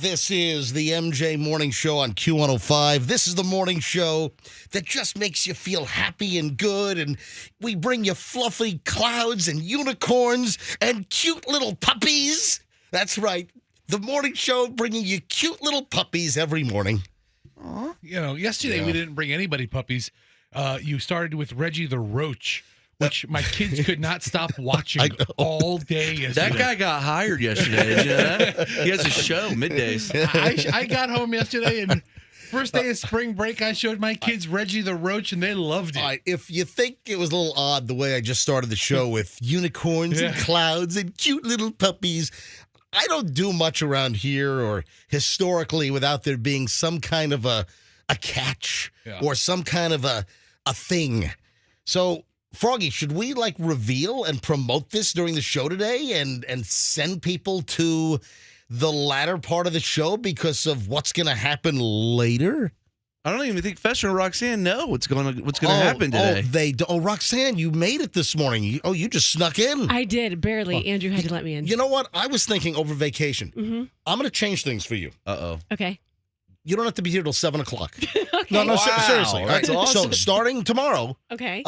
This is the MJ Morning Show on Q105. This is the morning show that just makes you feel happy and good, and we bring you fluffy clouds and unicorns and cute little puppies. That's right. The morning show bringing you cute little puppies every morning. Aww. You know, yesterday we didn't bring anybody puppies. You started with Reggie the Roach, which my kids could not stop watching all day yesterday. That guy got hired yesterday. Did you know that? He has a show middays. I got home yesterday, and first day of spring break, I showed my kids Reggie the Roach, and they loved it. All right, if you think it was a little odd the way I just started the show with unicorns and clouds and cute little puppies, I don't do much around here or historically without there being some kind of a catch or some kind of a thing. So, Froggy, should we reveal and promote this during the show today and send people to the latter part of the show because of what's going to happen later? I don't even think Fester and Roxanne know what's going to happen today. Roxanne, you made it this morning. You just snuck in. I did, barely. Andrew had to let me in. You know what? I was thinking over vacation. Mm-hmm. I'm going to change things for you. Uh-oh. Okay. You don't have to be here till 7 o'clock. Okay. No, Wow, seriously. that's awesome. So starting tomorrow, Okay.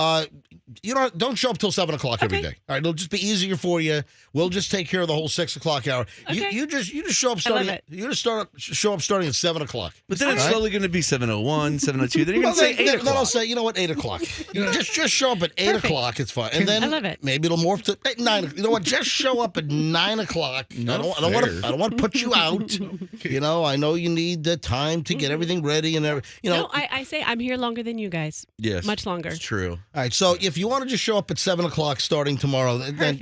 you don't show up till 7 o'clock every day. All right, it'll just be easier for you. We'll just take care of the whole 6 o'clock hour. Okay. You just show up starting. You just show up starting at 7 o'clock. But then it's slowly going to be 701, 702. Then you're going to say 8 o'clock. Then I'll say, you know what, 8 o'clock. just show up at 8 o'clock. It's fine. And then I love it. Maybe it'll morph to 9. You know what? Just show up at 9 o'clock. I don't want to put you out. You know, I know you need the time to get everything ready and everything. No, I say I'm here longer than you guys. Yes. Much longer. It's true. All right, so if you want to just show up at 7 o'clock starting tomorrow, then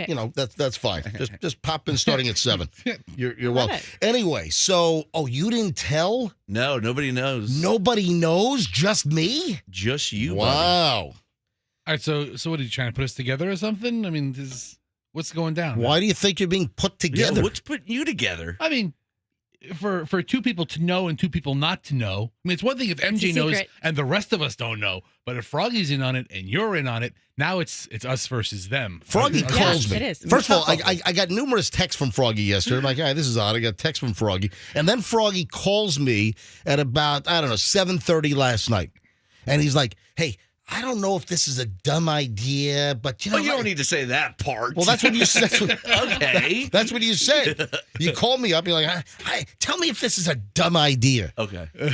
that's fine. Just pop in starting at 7. You're welcome. Anyway, so you didn't tell? No, nobody knows. Nobody knows? Just me? Just you. Wow. All right, so what are you trying to put us together or something? I mean, what's going down? Why do you think you're being put together? Yeah, what's putting you together? I mean, for two people to know and two people not to know. I mean, it's one thing if MJ knows and the rest of us don't know, but if Froggy's in on it and you're in on it, now it's us versus them. Froggy calls me. It is. First of all, I got numerous texts from Froggy yesterday. I'm like, this is odd. I got a text from Froggy. And then Froggy calls me at about, 7:30 last night. And he's like, hey, I don't know if this is a dumb idea, but you know. Well, you don't need to say that part. Well, that's what you said. Okay. That's what you said. You called me up. You're like, tell me if this is a dumb idea. Okay. All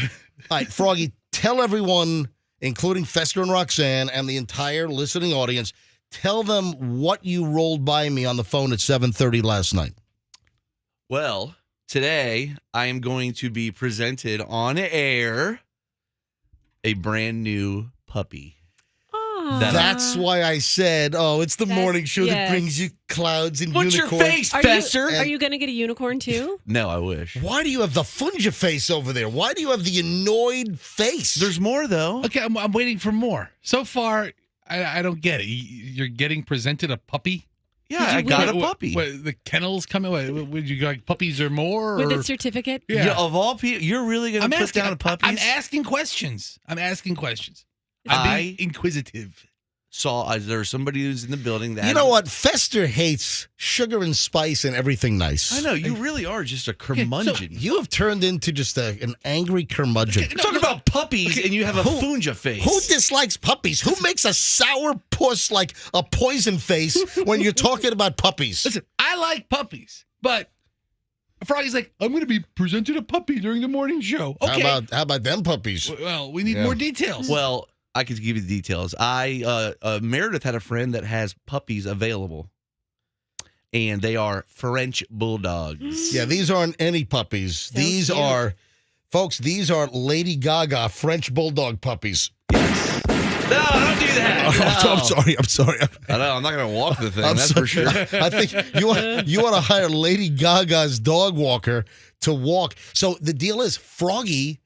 right, Froggy, tell everyone, including Fester and Roxanne and the entire listening audience, tell them what you rolled by me on the phone at 7:30 last night. Well, today I am going to be presented on air a brand new puppy. That's why I said, it's the morning show that brings you clouds and What's unicorns. your face, Fester? Are you going to get a unicorn too? No, I wish. Why do you have the funja face over there? Why do you have the annoyed face? There's more, though. Okay, I'm waiting for more. So far, I don't get it. You're getting presented a puppy? Yeah, I got a puppy. What, the kennels coming? Would you like puppies or more? With its certificate? Yeah. Of all people, you're really going to put down a puppy? I'm asking questions. I'm being inquisitive. Saw there's somebody who's in the building that. You know what? Fester hates sugar and spice and everything nice. I know. You really are just a curmudgeon. So you have turned into just an angry curmudgeon. Okay, talk about puppies and you have a funja face. Who dislikes puppies? Who makes a sour puss like a poison face when you're talking about puppies? Listen, I like puppies, but Froggy's like, I'm going to be presented a puppy during the morning show. Okay. How about them puppies? Well, we need more details. Well, I could give you the details. Meredith had a friend that has puppies available, and they are French bulldogs. Yeah, these aren't any puppies. So these cute. are, folks, these are Lady Gaga French bulldog puppies. Yes. No, don't do that. No. I'm sorry. I know, I'm not going to walk the thing, that's sorry. for sure. I think you want to hire Lady Gaga's dog walker to walk. So the deal is Froggy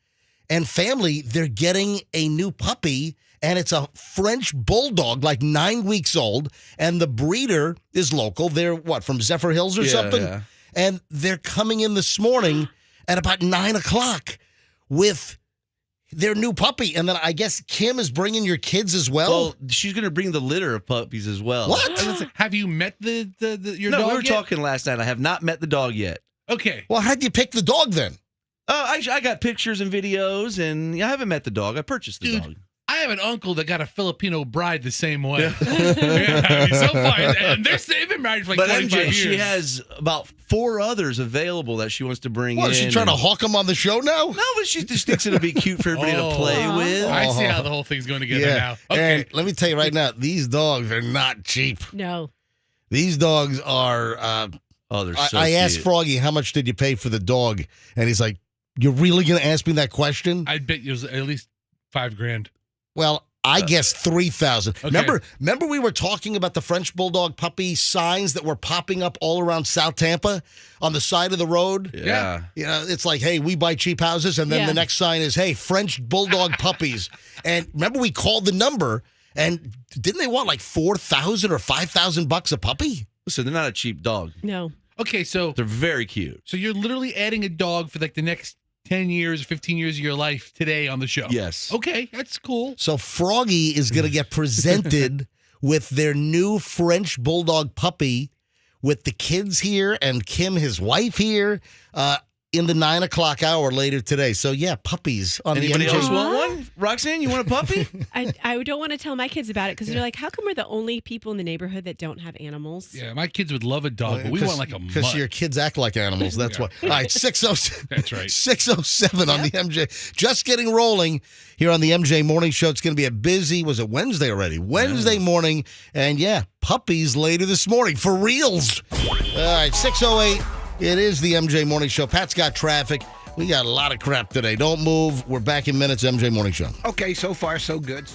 and family, they're getting a new puppy, and it's a French bulldog, like 9 weeks old, and the breeder is local. They're, from Zephyr Hills or something? Yeah. And they're coming in this morning at about 9 o'clock with their new puppy. And then I guess Kim is bringing your kids as well? Well, she's going to bring the litter of puppies as well. What? Have you met your dog No, we were yet? talking last night. I have not met the dog yet. Okay. Well, how'd you pick the dog then? I got pictures and videos, and I haven't met the dog. I purchased the dog. I have an uncle that got a Filipino bride the same way. Yeah, I mean, so far, and they've been married for like 25 years. She has about 4 others available that she wants to bring in. What, is she trying to hawk them on the show now? No, but she just thinks it'll be cute for everybody to play with. I see how the whole thing's going together now. Okay. And let me tell you right now, these dogs are not cheap. No. These dogs are. They're so I asked cute. Froggy, how much did you pay for the dog? And he's like, you're really going to ask me that question? I bet it was at least $5,000. Well, I guess 3,000. Okay. Remember we were talking about the French Bulldog puppy signs that were popping up all around South Tampa on the side of the road? Yeah. You know, it's like, hey, we buy cheap houses. And then the next sign is, hey, French Bulldog puppies. And remember we called the number, and didn't they want like $4,000 or $5,000 a puppy? Listen, they're not a cheap dog. No. Okay, so They're very cute. So you're literally adding a dog for like the next 10 years, 15 years of your life today on the show. Yes. Okay, that's cool. So Froggy is going to get presented with their new French Bulldog puppy with the kids here and Kim, his wife, here in the 9 o'clock hour later today. So, yeah, puppies on Anybody the MJ. else want one? Roxanne, you want a puppy? I don't want to tell my kids about it because they're like, how come we're the only people in the neighborhood that don't have animals? Yeah, my kids would love a dog, but we want like a Because mutt. your kids act like animals. That's why. All right, 607. That's right. 607 on the MJ. Just getting rolling here on the MJ Morning Show. It's going to be a busy, was it Wednesday already? Wednesday morning. And yeah, puppies later this morning for reals. All right, 608. It is the MJ Morning Show. Pat's got traffic. We got a lot of crap today. Don't move. We're back in minutes, MJ Morning Show. Okay, so far so good.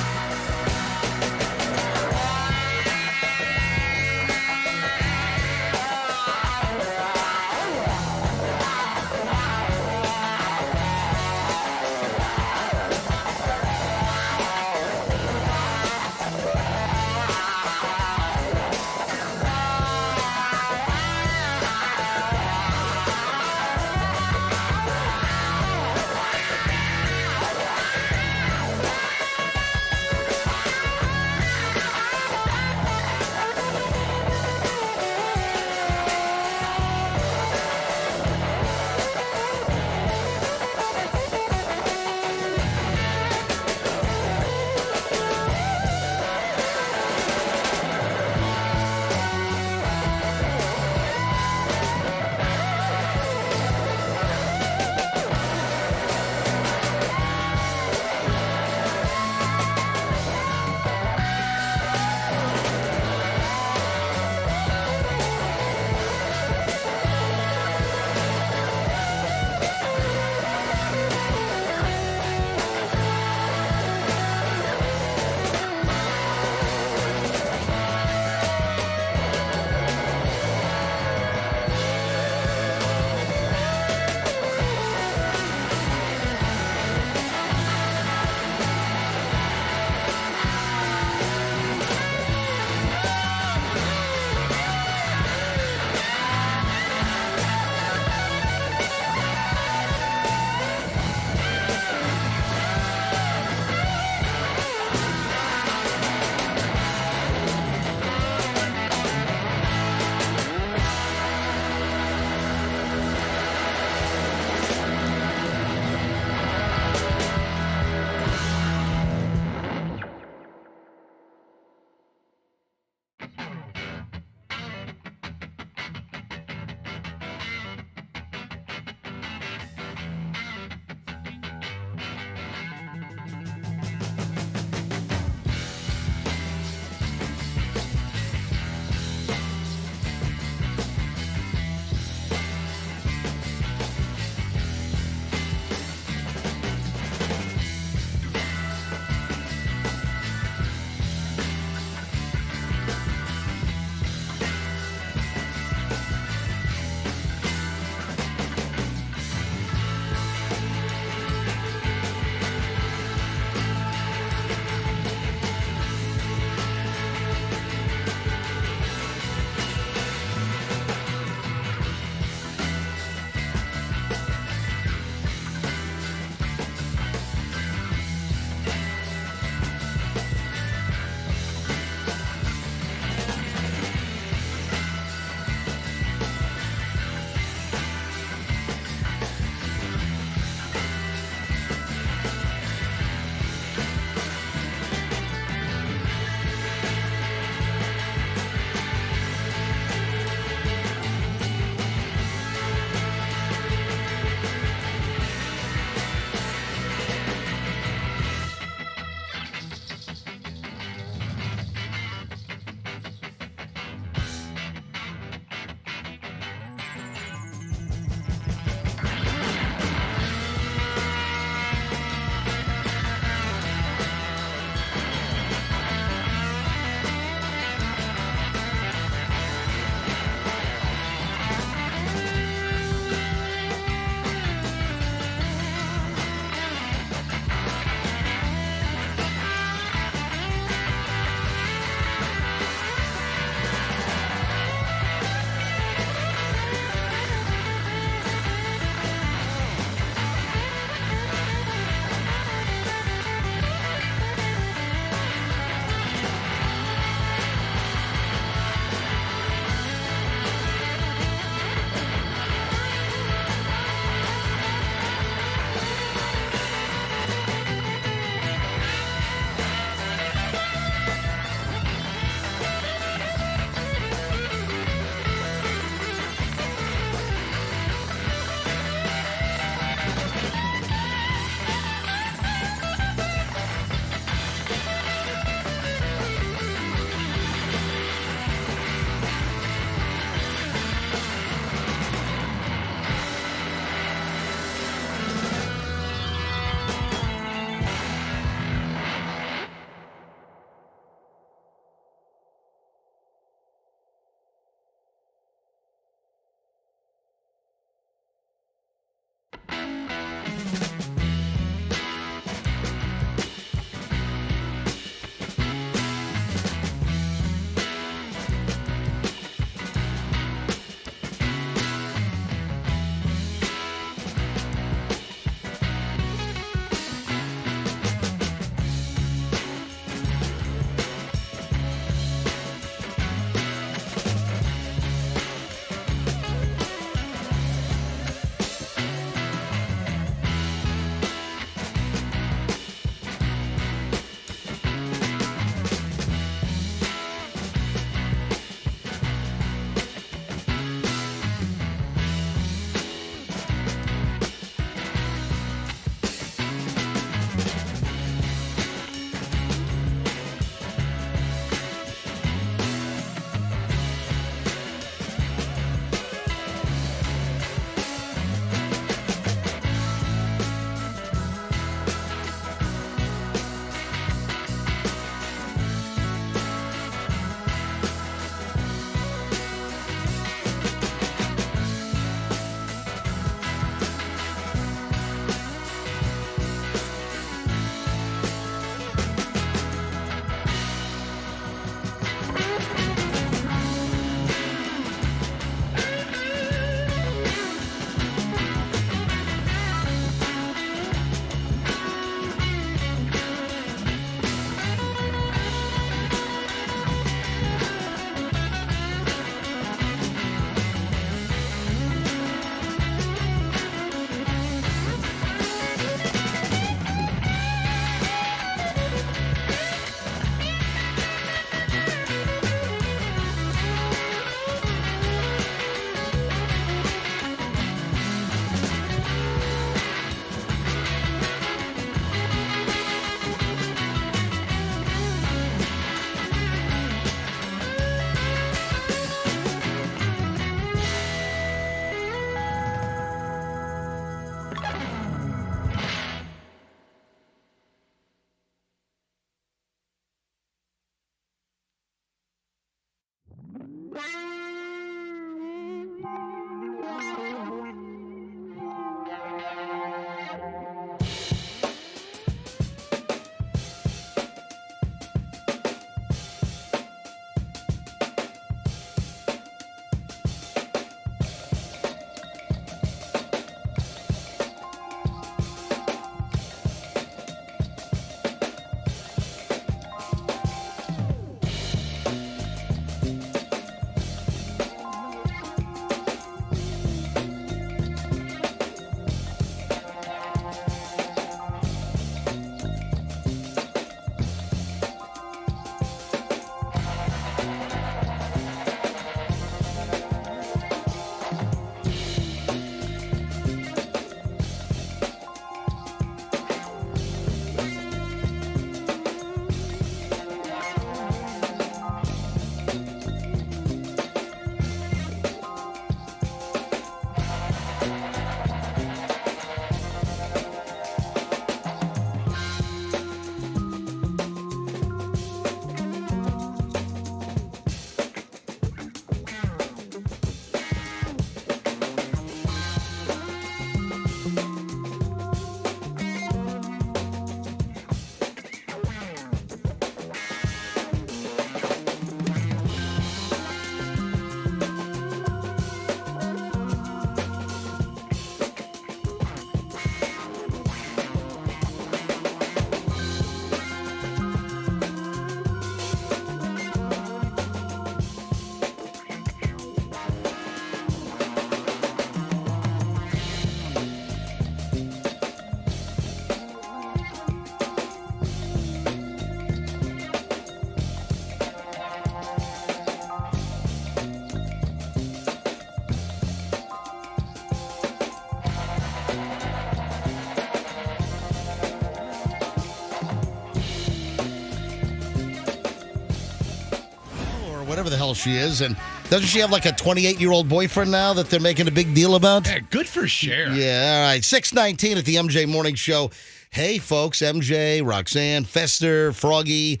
whatever the hell she is. And doesn't she have like a 28-year-old boyfriend now that they're making a big deal about? Yeah, good for Cher. Yeah, all right. 6:19 at the MJ Morning Show. Hey, folks, MJ, Roxanne, Fester, Froggy.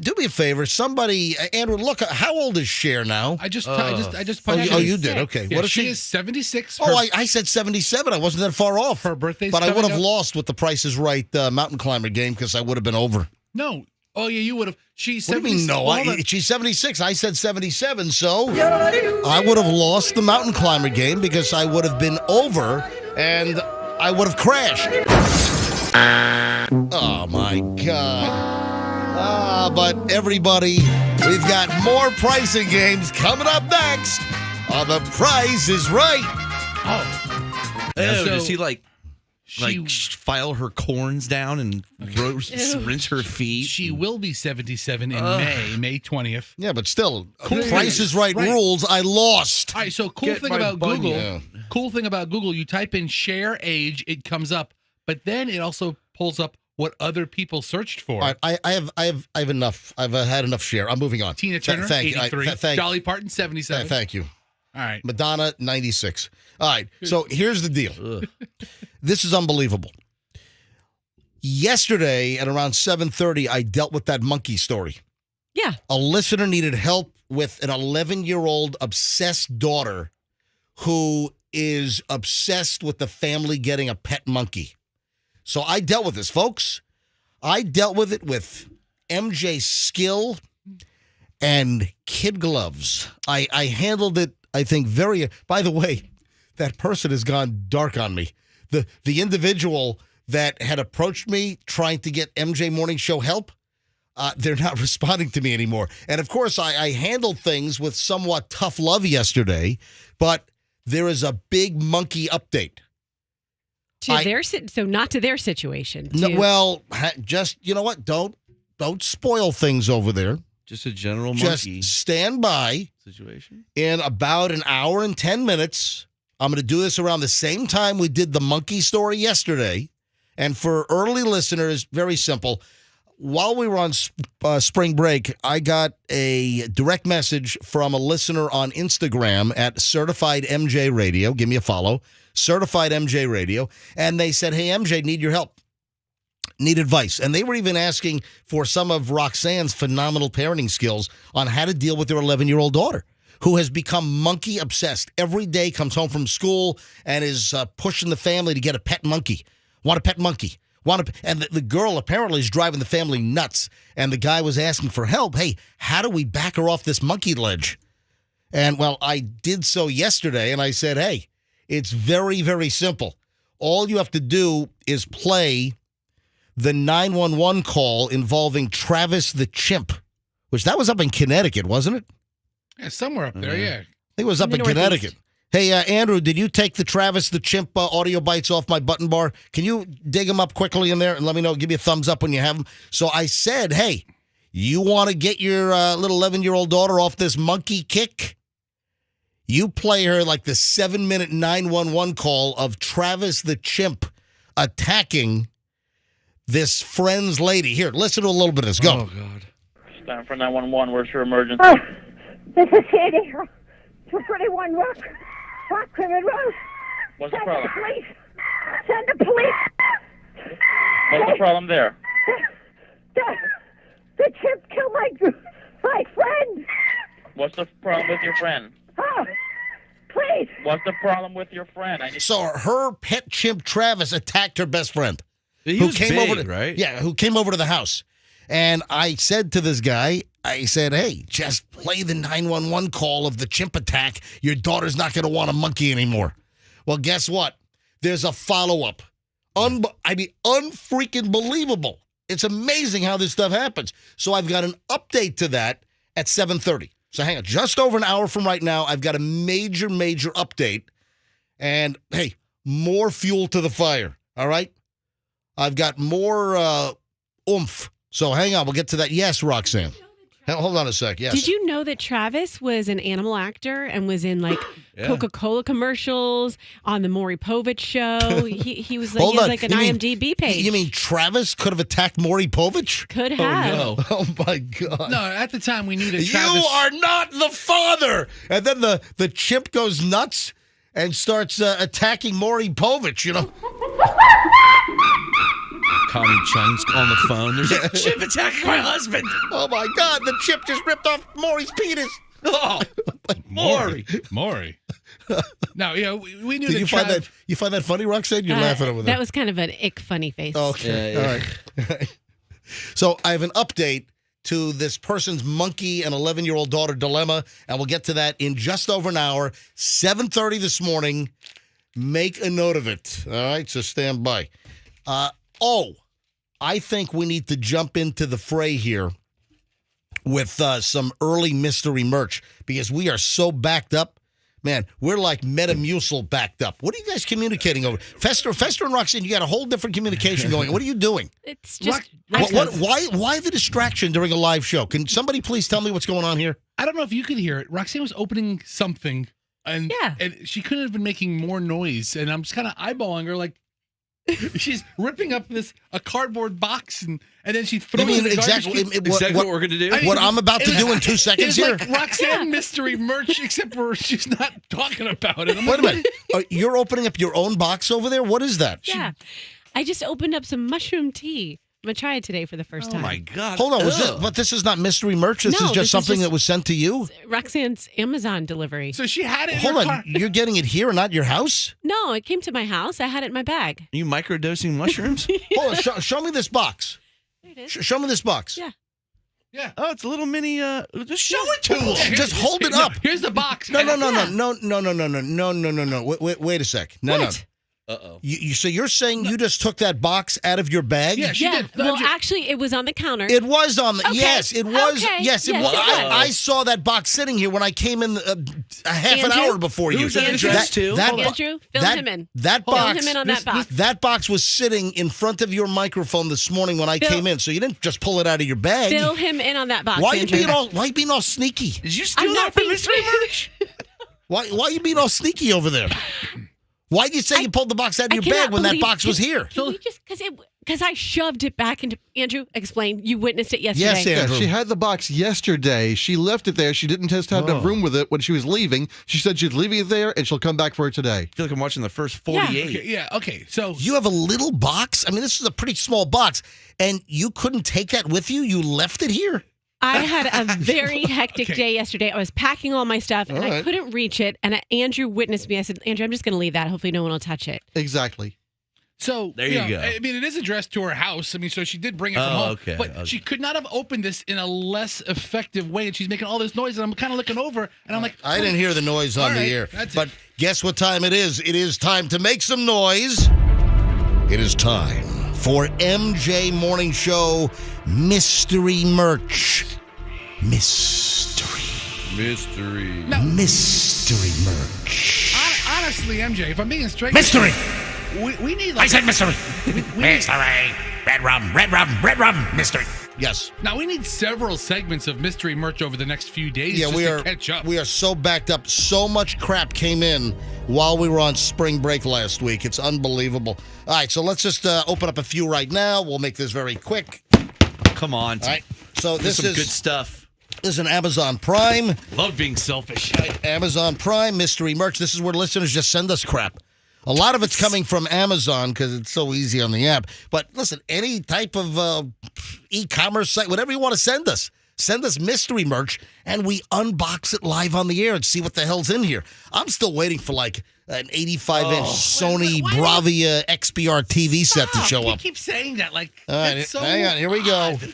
Do me a favor. Somebody, Andrew, look, how old is Cher now? I just punched Oh, it. you did? Okay. Yeah, What is she she? is 76. Oh, I said 77. I wasn't that far off. Her birthday's But I would coming have up. lost with the Price is Right mountain climber game because I would have been over. No. Oh, yeah, you would have. She's What do you mean, 76. no? Hold on. She's 76. I said 77, so I would have lost the mountain climber game because I would have been over and I would have crashed. Oh, my God. But everybody, we've got more pricing games coming up next on The Price is Right. Oh. Oh, So- does he like She file her corns down and rinse her feet? She will be 77 in May 20th. Yeah, but still, Cool. Price is Right Right. rules. I lost. All right, so cool Get thing my about bunion. Google. Yeah. Cool thing about Google, you type in Cher age, it comes up, but then it also pulls up what other people searched for. All right, I have enough. I've had enough share. I'm moving on. Tina Turner, Thank you. 83. Thank Dolly Parton, 77. Thank you. All right. Madonna, 96. All right, so here's the deal. This is unbelievable. Yesterday at around 7:30, I dealt with that monkey story. Yeah. A listener needed help with an 11-year-old obsessed daughter who is obsessed with the family getting a pet monkey. So I dealt with this, folks. I dealt with it with MJ skill and kid gloves. I handled it, I think, very... By the way, that person has gone dark on me. The individual that had approached me trying to get MJ Morning Show help, they're not responding to me anymore. And, of course, I handled things with somewhat tough love yesterday, but there is a big monkey update. So not to their situation. No, to- well, just, you know what? Don't spoil things over there. Just a general Just monkey stand by. situation. In about an hour and 10 minutes, I'm going to do this around the same time we did the monkey story yesterday. And for early listeners, very simple. While we were on spring break, I got a direct message from a listener on Instagram at Certified MJ Radio. Give me a follow. Certified MJ Radio. And they said, hey, MJ, need your help. Need advice. And they were even asking for some of Roxanne's phenomenal parenting skills on how to deal with their 11-year-old daughter, who has become monkey obsessed. Every day comes home from school and is pushing the family to get a pet monkey. Want a pet monkey. And the girl apparently is driving the family nuts. And the guy was asking for help. Hey, how do we back her off this monkey ledge? And, well, I did so yesterday, and I said, hey, it's very, very simple. All you have to do is play the 911 call involving Travis the chimp, which that was up in Connecticut, wasn't it? Yeah, somewhere up there, yeah. I think it was up In in the Connecticut. Hey, Andrew, did you take the Travis the chimp audio bites off my button bar? Can you dig them up quickly in there and let me know? Give me a thumbs up when you have them. So I said, hey, you want to get your little 11-year-old daughter off this monkey kick? You play her like the 7-minute 911 call of Travis the chimp attacking this friend's lady. Here, listen to a little bit of this. Go. Oh, God. Stand for 911. Where's your emergency? Oh, this is Sandy. 231 Rock Criminal Road. What's the Send problem? the police. Send the police. What's the problem there? The chimp killed my friend. What's the problem with your friend? Oh, please. What's the problem with your friend? I need. So her pet chimp Travis attacked her best friend. He who was came big, over to, right? Yeah, who came over to the house. And I said to this guy, I said, hey, just play the 911 call of the chimp attack. Your daughter's not going to want a monkey anymore. Well, guess what? There's a follow-up. Unfreaking believable. It's amazing how this stuff happens. So I've got an update to that at 7:30. So hang on, just over an hour from right now, I've got a major, major update. And, hey, more fuel to the fire, all right? I've got more oomph. So hang on, we'll get to that. Yes, Roxanne. Hold on a sec. Yes. Did you know that Travis was an animal actor and was in like Coca-Cola commercials on the Maury Povich show? He was like, Hold he has on. like an You mean- IMDb page. You mean Travis could have attacked Maury Povich? Could have. Oh, no. Oh my God. No, at the time we needed Travis. You are not the father. And then the chimp goes nuts and starts attacking Maury Povich, you know. Connie Chung's on the phone. There's a chip attacking my husband. Oh my God, the chip just ripped off Maury's penis. Oh, Maury. Maury. No, yeah, we knew Did that you find that funny, Roxanne? You're laughing over there. That was kind of an ick funny face. Okay. Yeah. All right. So I have an update to this person's monkey and 11-year-old daughter dilemma, and we'll get to that in just over an hour, 7:30 this morning. Make a note of it. All right, so stand by. I think we need to jump into the fray here with some early mystery merch because we are so backed up. Man, we're like Metamucil backed up. What are you guys communicating over? Fester and Roxanne, you got a whole different communication going. What are you doing? It's just Why the distraction during a live show? Can somebody please tell me what's going on here? I don't know if you could hear it. Roxanne was opening something, and she couldn't have been making more noise. And I'm just kind of eyeballing her, like she's ripping up a cardboard box, and then she throws it in the exactly What we're going to do? What I'm about to do in 2 seconds here? Like Roxanne mystery merch, except for she's not talking about it. Wait a minute. You're opening up your own box over there? What is that? Yeah. I just opened up some mushroom tea. I'm going to try it today for the first time. Oh, my God. Hold on. But this is not mystery merch? This No, is just something that was sent to you? Roxanne's Amazon delivery. So she had it in Hold her on. car. You're getting it here and not your house? No, it came to my house. I had it in my bag. Are you microdosing mushrooms? Hold on. Show me this box. There it is. Show me this box. Yeah. Yeah. Oh, it's a little mini. Just show it to them. Just hold it up. Here's the box. No. Wait a sec. No. What? Uh-oh. So you're saying you just took that box out of your bag? Yeah, she Yeah. did. Well, actually, it was on the counter. It was on the. Okay. Yes, it was. Okay. Yes, it Yes, was. it was. I saw that box sitting here when I came in a half an Andrew? hour before you. Who's that addressed to? Andrew, fill him in. That Fill box. him in on that box. That box was sitting in front of your microphone this morning when I came in, so you didn't just pull it out of your bag. Fill him in on that box, Why are you Andrew. being all sneaky? Did you steal I'm that not from being mystery merch? Why are you being all sneaky over there? Why did you say you pulled the box out of I your bag cannot when that believe- box was here? Can we just because I shoved it back into Andrew? Explain. You witnessed it yesterday. Yes, Andrew. She had the box yesterday. She left it there. She didn't just have enough room with it when she was leaving. She said she's leaving it there and she'll come back for it today. I feel like I'm watching the first 48. Okay. So You have a little box? I mean, this is a pretty small box, and you couldn't take that with you? You left it here? I had a very hectic day yesterday. I was packing all my stuff and All I right. couldn't reach it. And Andrew witnessed me. I said, Andrew, I'm just going to leave that. Hopefully no one will touch it. Exactly. So There you go. I mean, it is addressed to her house. I mean, so she did bring it from Oh, home. okay, But okay. she could not have opened this in a less effective way. And she's making all this noise. And I'm kind of looking over and I'm like, I didn't hear the noise on All the right, air. that's But it. guess what time it is? It is time to make some noise. It is time for MJ Morning Show Mystery Merch. Mystery merch. honestly, MJ, if I'm being straight, Mystery! we need like. I said mystery. Mystery. Red rum, mystery. Yes. Now we need several segments of mystery merch over the next few days Yeah, just we to are. catch up. We are so backed up. So much crap came in while we were on spring break last week. It's unbelievable. All right, so let's just open up a few right now. We'll make this very quick. Come on. All right. So This this is some is good stuff. This is an Amazon Prime. Love being selfish. Amazon Prime mystery merch. This is where listeners just send us crap. A lot of it's coming from Amazon because it's so easy on the app. But listen, any type of e-commerce site, whatever you want to send us mystery merch, and we unbox it live on the air and see what the hell's in here. I'm still waiting for like an 85-inch Sony Bravia XPR TV set to show You up. keep saying that like. All right, that's so hang on. Here we go. odd.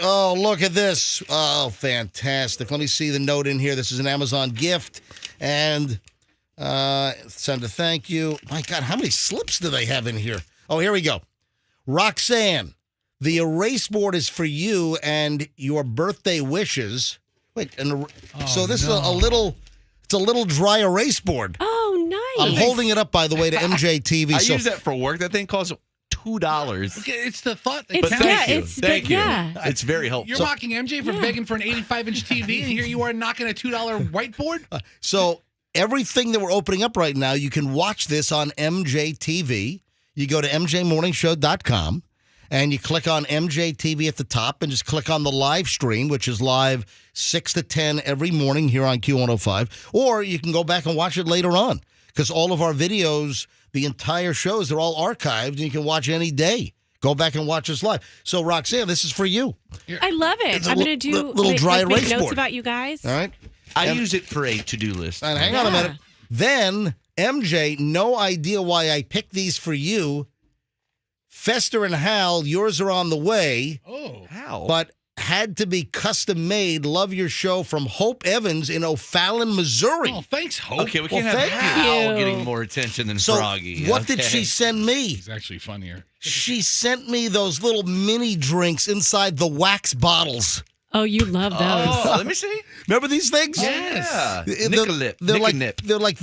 Oh, look at this. Oh, fantastic. Let me see the note in here. This is an Amazon gift. And send a thank you. My God, how many slips do they have in here? Oh, here we go. Roxanne, the erase board is for you and your birthday wishes. Wait, so this is a little dry erase board. Oh, nice. I'm holding it up, by the way, to MJ TV. I so use that for work. That thing costs $2. Okay, it's the thought that It's counts. Thank you. it's Thank you. yeah. It's very helpful. You're mocking MJ for begging for an 85-inch TV, and here you are knocking a $2 whiteboard? So everything that we're opening up right now, you can watch this on MJ TV. You go to mjmorningshow.com. And you click on MJ TV at the top and just click on the live stream, which is live 6 to 10 every morning here on Q105. Or you can go back and watch it later on because all of our videos, the entire shows, they're all archived and you can watch any day. Go back and watch us live. So, Roxanne, this is for you. I love it. It's a I'm going to do little dry make erase notes board. about you guys. All right? I use it for a to-do list. And hang on a minute. Then, MJ, no idea why I picked these for you. Fester and Hal, yours are on the way. Oh. How? But had to be custom made. Love your show from Hope Evans in O'Fallon, Missouri. Oh, thanks, Hope. Okay, we can't have thank Hal you. getting more attention than So, Froggy. what did Okay. she send me? He's actually funnier. She sent me those little mini drinks inside the wax bottles. Oh, you love those. Oh, let me see. Remember these things? Yeah. They're- Nickel nip. They're Nick like and nip. they're like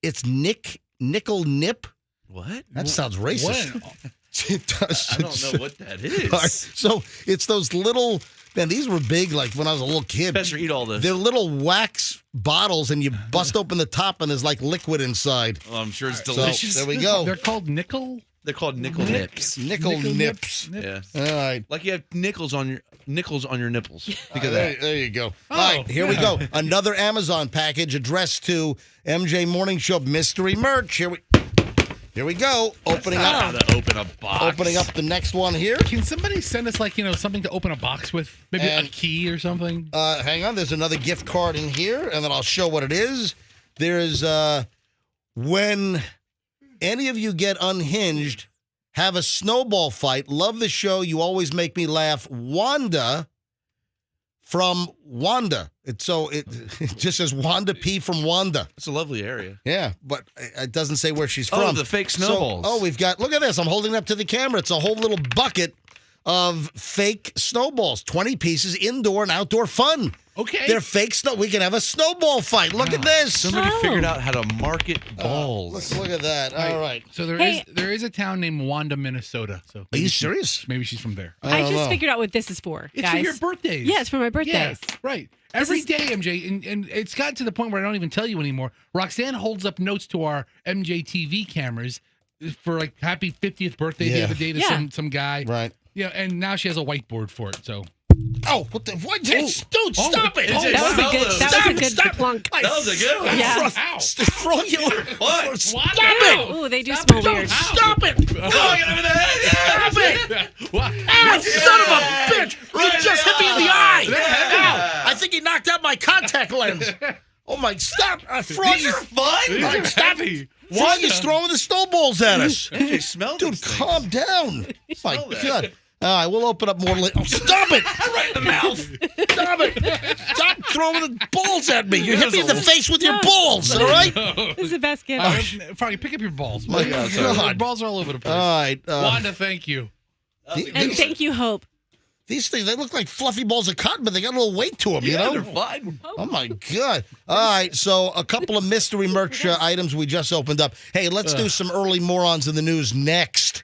it's nickel nip. What? That sounds racist. What? It does. I don't know what that is. All right, so it's those little. Man, these were big. Like when I was a little kid. Fester, eat all this. They're little wax bottles, and you bust open the top, and there's like liquid inside. Oh, I'm sure it's So delicious. there we go. They're called nickel? They're called nickel nips. Nickel nips. Yeah. All right. Like you have nickels on your nipples. Think of There, that. there you go. Oh, All right, here we yeah. go. Another Amazon package addressed to MJ Morning Show mystery merch. Here we go. Opening Not up. how to open a box. Opening up the next one here. Can somebody send us, like, something to open a box with? Maybe And- a key or something? Hang on. There's another gift card in here, and then I'll show what it is. There's when any of you get unhinged, have a snowball fight. Love the show. You always make me laugh. Wanda from Wanda. It just says Wanda P from Wanda. It's a lovely area. Yeah, but it doesn't say where she's Oh, from. the fake So- snowballs. we've got, look at this. I'm holding it up to the camera. It's a whole little bucket of fake snowballs, 20 pieces, indoor and outdoor fun. Okay. They're fake snow. We can have a snowball fight. Look at this. Somebody Oh. figured out how to market balls. Look at that. All right. So there Hey. is a town named Wanda, Minnesota. So Are maybe you she- serious? Maybe she's from there. I don't just know. figured out what this is for, It's guys. for your birthdays. Yeah, it's for my birthdays. Yeah, right. Every is- day, MJ, and it's gotten to the point where I don't even tell you anymore. Roxanne holds up notes to our MJ TV cameras for like happy 50th birthday the Yeah. other day to Yeah. some guy. Right. Yeah, and now she has a whiteboard for it. So Oh, what the? What? Dude, stop it. Oh, That was a good. That was a good Stop. plunk. That was a good one. Yeah. Froggy. What? Stop it. Ooh, they do smell weird. Stop it. Oh, get over there. Stop it. what? Ah, son of a bitch. Right You just hit me in the now. eye. Yeah. Ow. I think he knocked out my contact lens. Oh, my. Stop. These Froggy's. are fun. All right, stop. heavy. Froggy's throwing the snowballs at us. MJ, smell Dude, these things. calm down. My Smell that. God. All right, we'll open up more later. Oh, stop it. Right in the mouth. Stop it. Stop throwing the balls at me. You hit me in the face with your balls, all right? This is the best gift. Froggy, pick up your balls. My Your God. balls are all over the place. All right. Wanda, thank you. And thank you, Hope. These things, they look like fluffy balls of cotton, but they got a little weight to them, you Yeah, know? they're fun. Oh, my God. All right, so a couple of mystery merch items we just opened up. Hey, let's do some early morons in the news next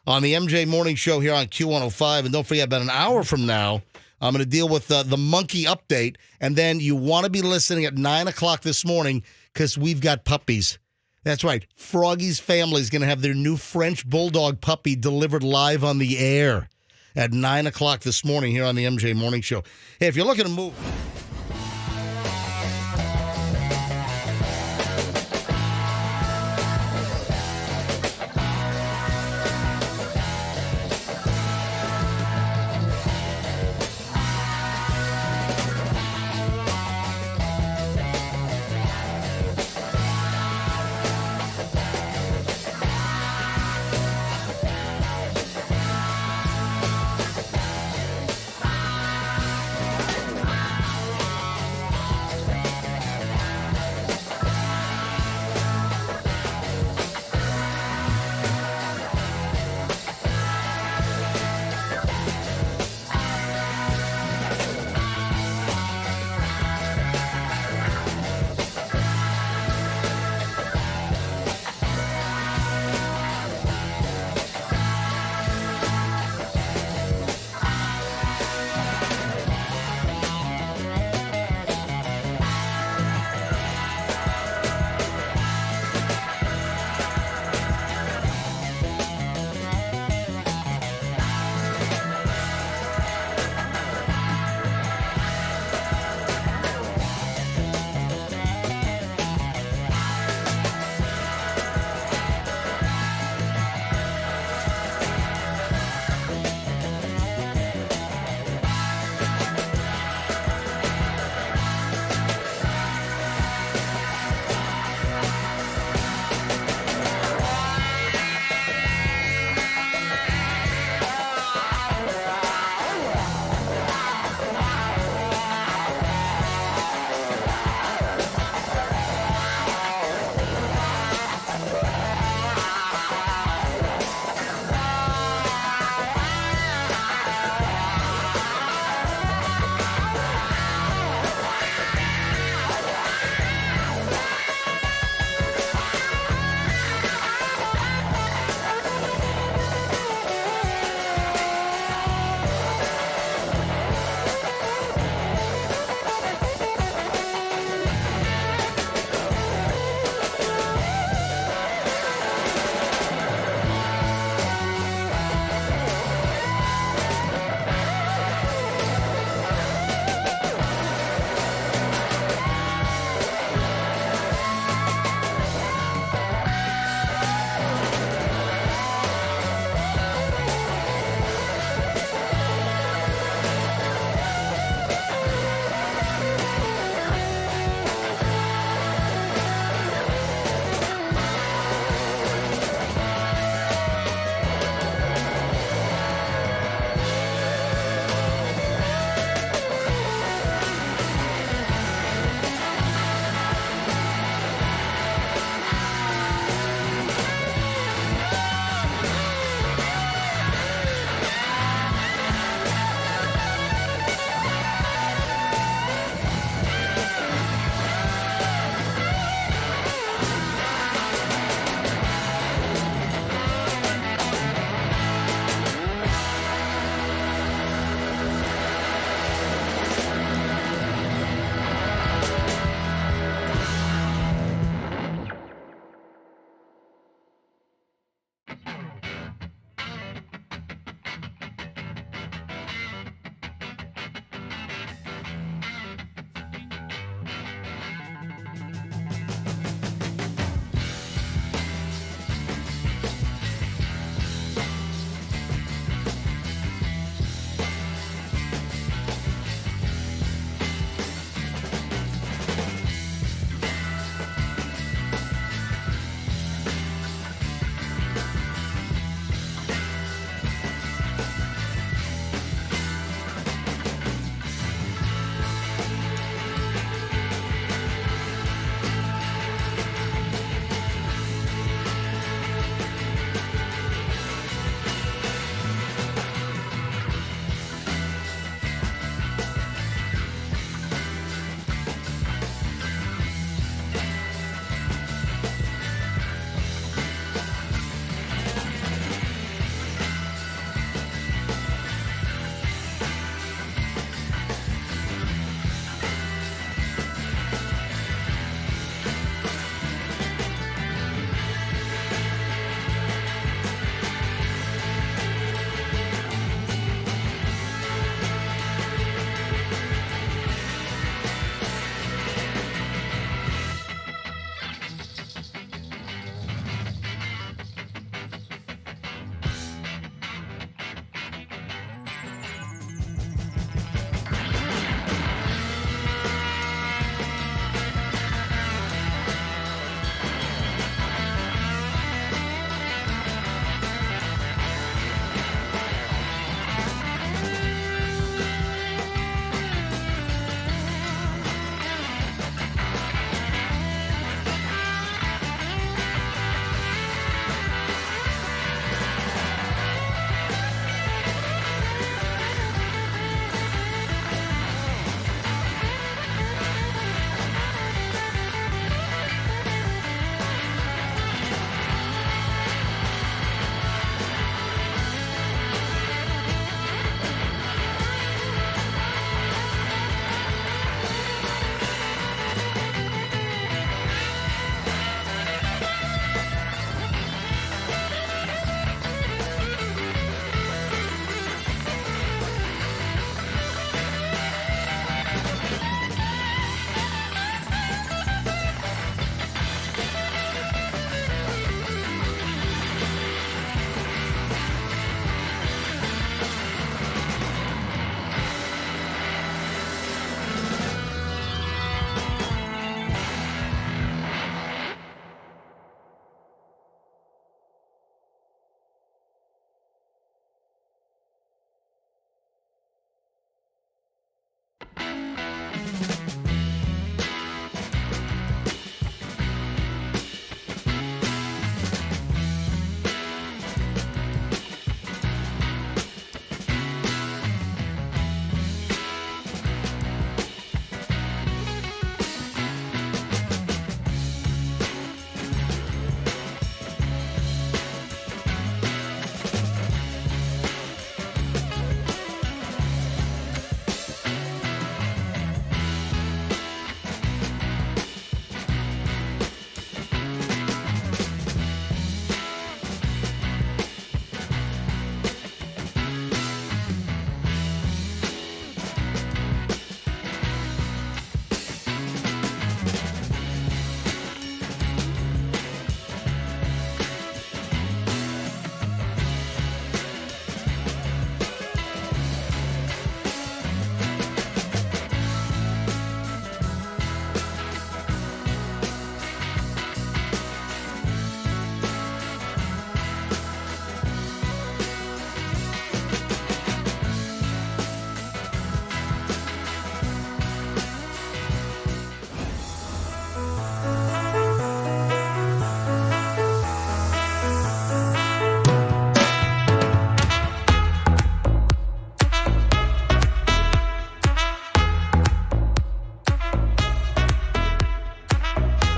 on the MJ Morning Show here on Q105. And don't forget, about an hour from now, I'm going to deal with the monkey update. And then you want to be listening at 9 o'clock this morning because we've got puppies. That's right. Froggy's family is going to have their new French Bulldog puppy delivered live on the air at 9 o'clock this morning here on the MJ Morning Show. Hey, if you're looking to move...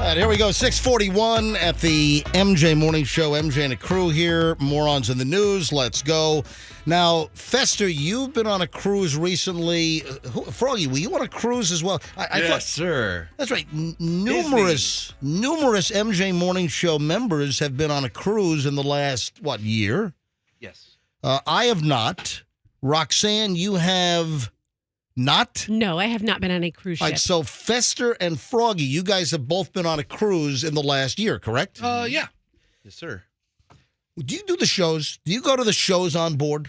All right, here we go. 6:41 at the MJ Morning Show. MJ and a crew here. Morons in the news. Let's go. Now, Fester, you've been on a cruise recently. Froggy, were you on a cruise as well? Yes, sir. That's right. Numerous MJ Morning Show members have been on a cruise in the last, year? Yes. I have not. Roxanne, you have not? No, I have not been on a cruise ship. All right, so Fester and Froggy, you guys have both been on a cruise in the last year, correct? Yeah. Yes, sir. Do you do the shows? Do you go to the shows on board?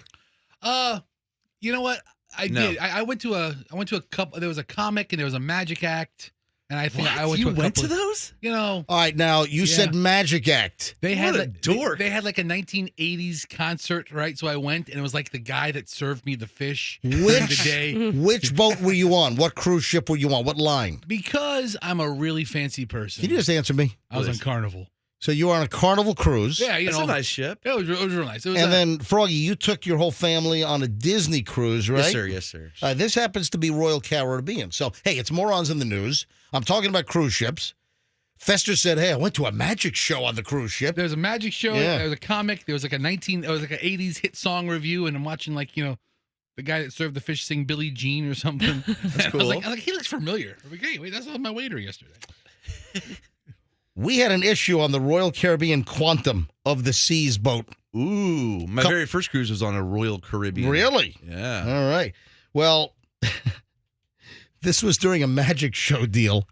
You know what? I did. I went to a couple. There was a comic and there was a magic act, and I think I went You to a went couple. to those? You know, All right, now you said Magic Act. they had What a dork. They had like a 1980s concert, right? So I went, and it was like the guy that served me the fish during the day. Which boat were you on? What cruise ship were you on? What line? Because I'm a really fancy person. Can you just answer me? I was on Carnival. So you were on a Carnival cruise. Yeah, you That's know, a nice ship. it was real nice. It was And then, Froggy, you took your whole family on a Disney cruise, right? Yes, sir. Yes, sir. This happens to be Royal Caribbean. So, hey, it's morons in the news. I'm talking about cruise ships. Fester said, hey, I went to a magic show on the cruise ship. there was a magic show. Yeah. There was a comic. There was like an 80s hit song review, and I'm watching the guy that served the fish sing Billie Jean or something. That's cool. I was like, he looks familiar. I'm like, hey, wait, that's my waiter yesterday. We had an issue on the Royal Caribbean Quantum of the Seas boat. Ooh, my very first cruise was on a Royal Caribbean. Really? Yeah. All right. Well, this was during a magic show deal,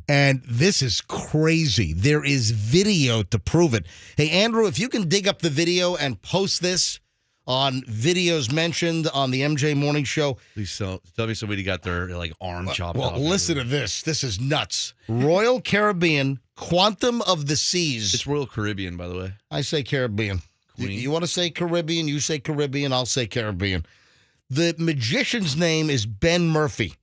and this is crazy. There is video to prove it. Hey, Andrew, if you can dig up the video and post this on videos mentioned on the MJ Morning Show. Please tell me somebody got their arm chopped off. Well, listen to this. This is nuts. Royal Caribbean Quantum of the Seas. It's Royal Caribbean, by the way. I say Caribbean. Queen. You want to say Caribbean, you say Caribbean, I'll say Caribbean. The magician's name is Ben Murphy.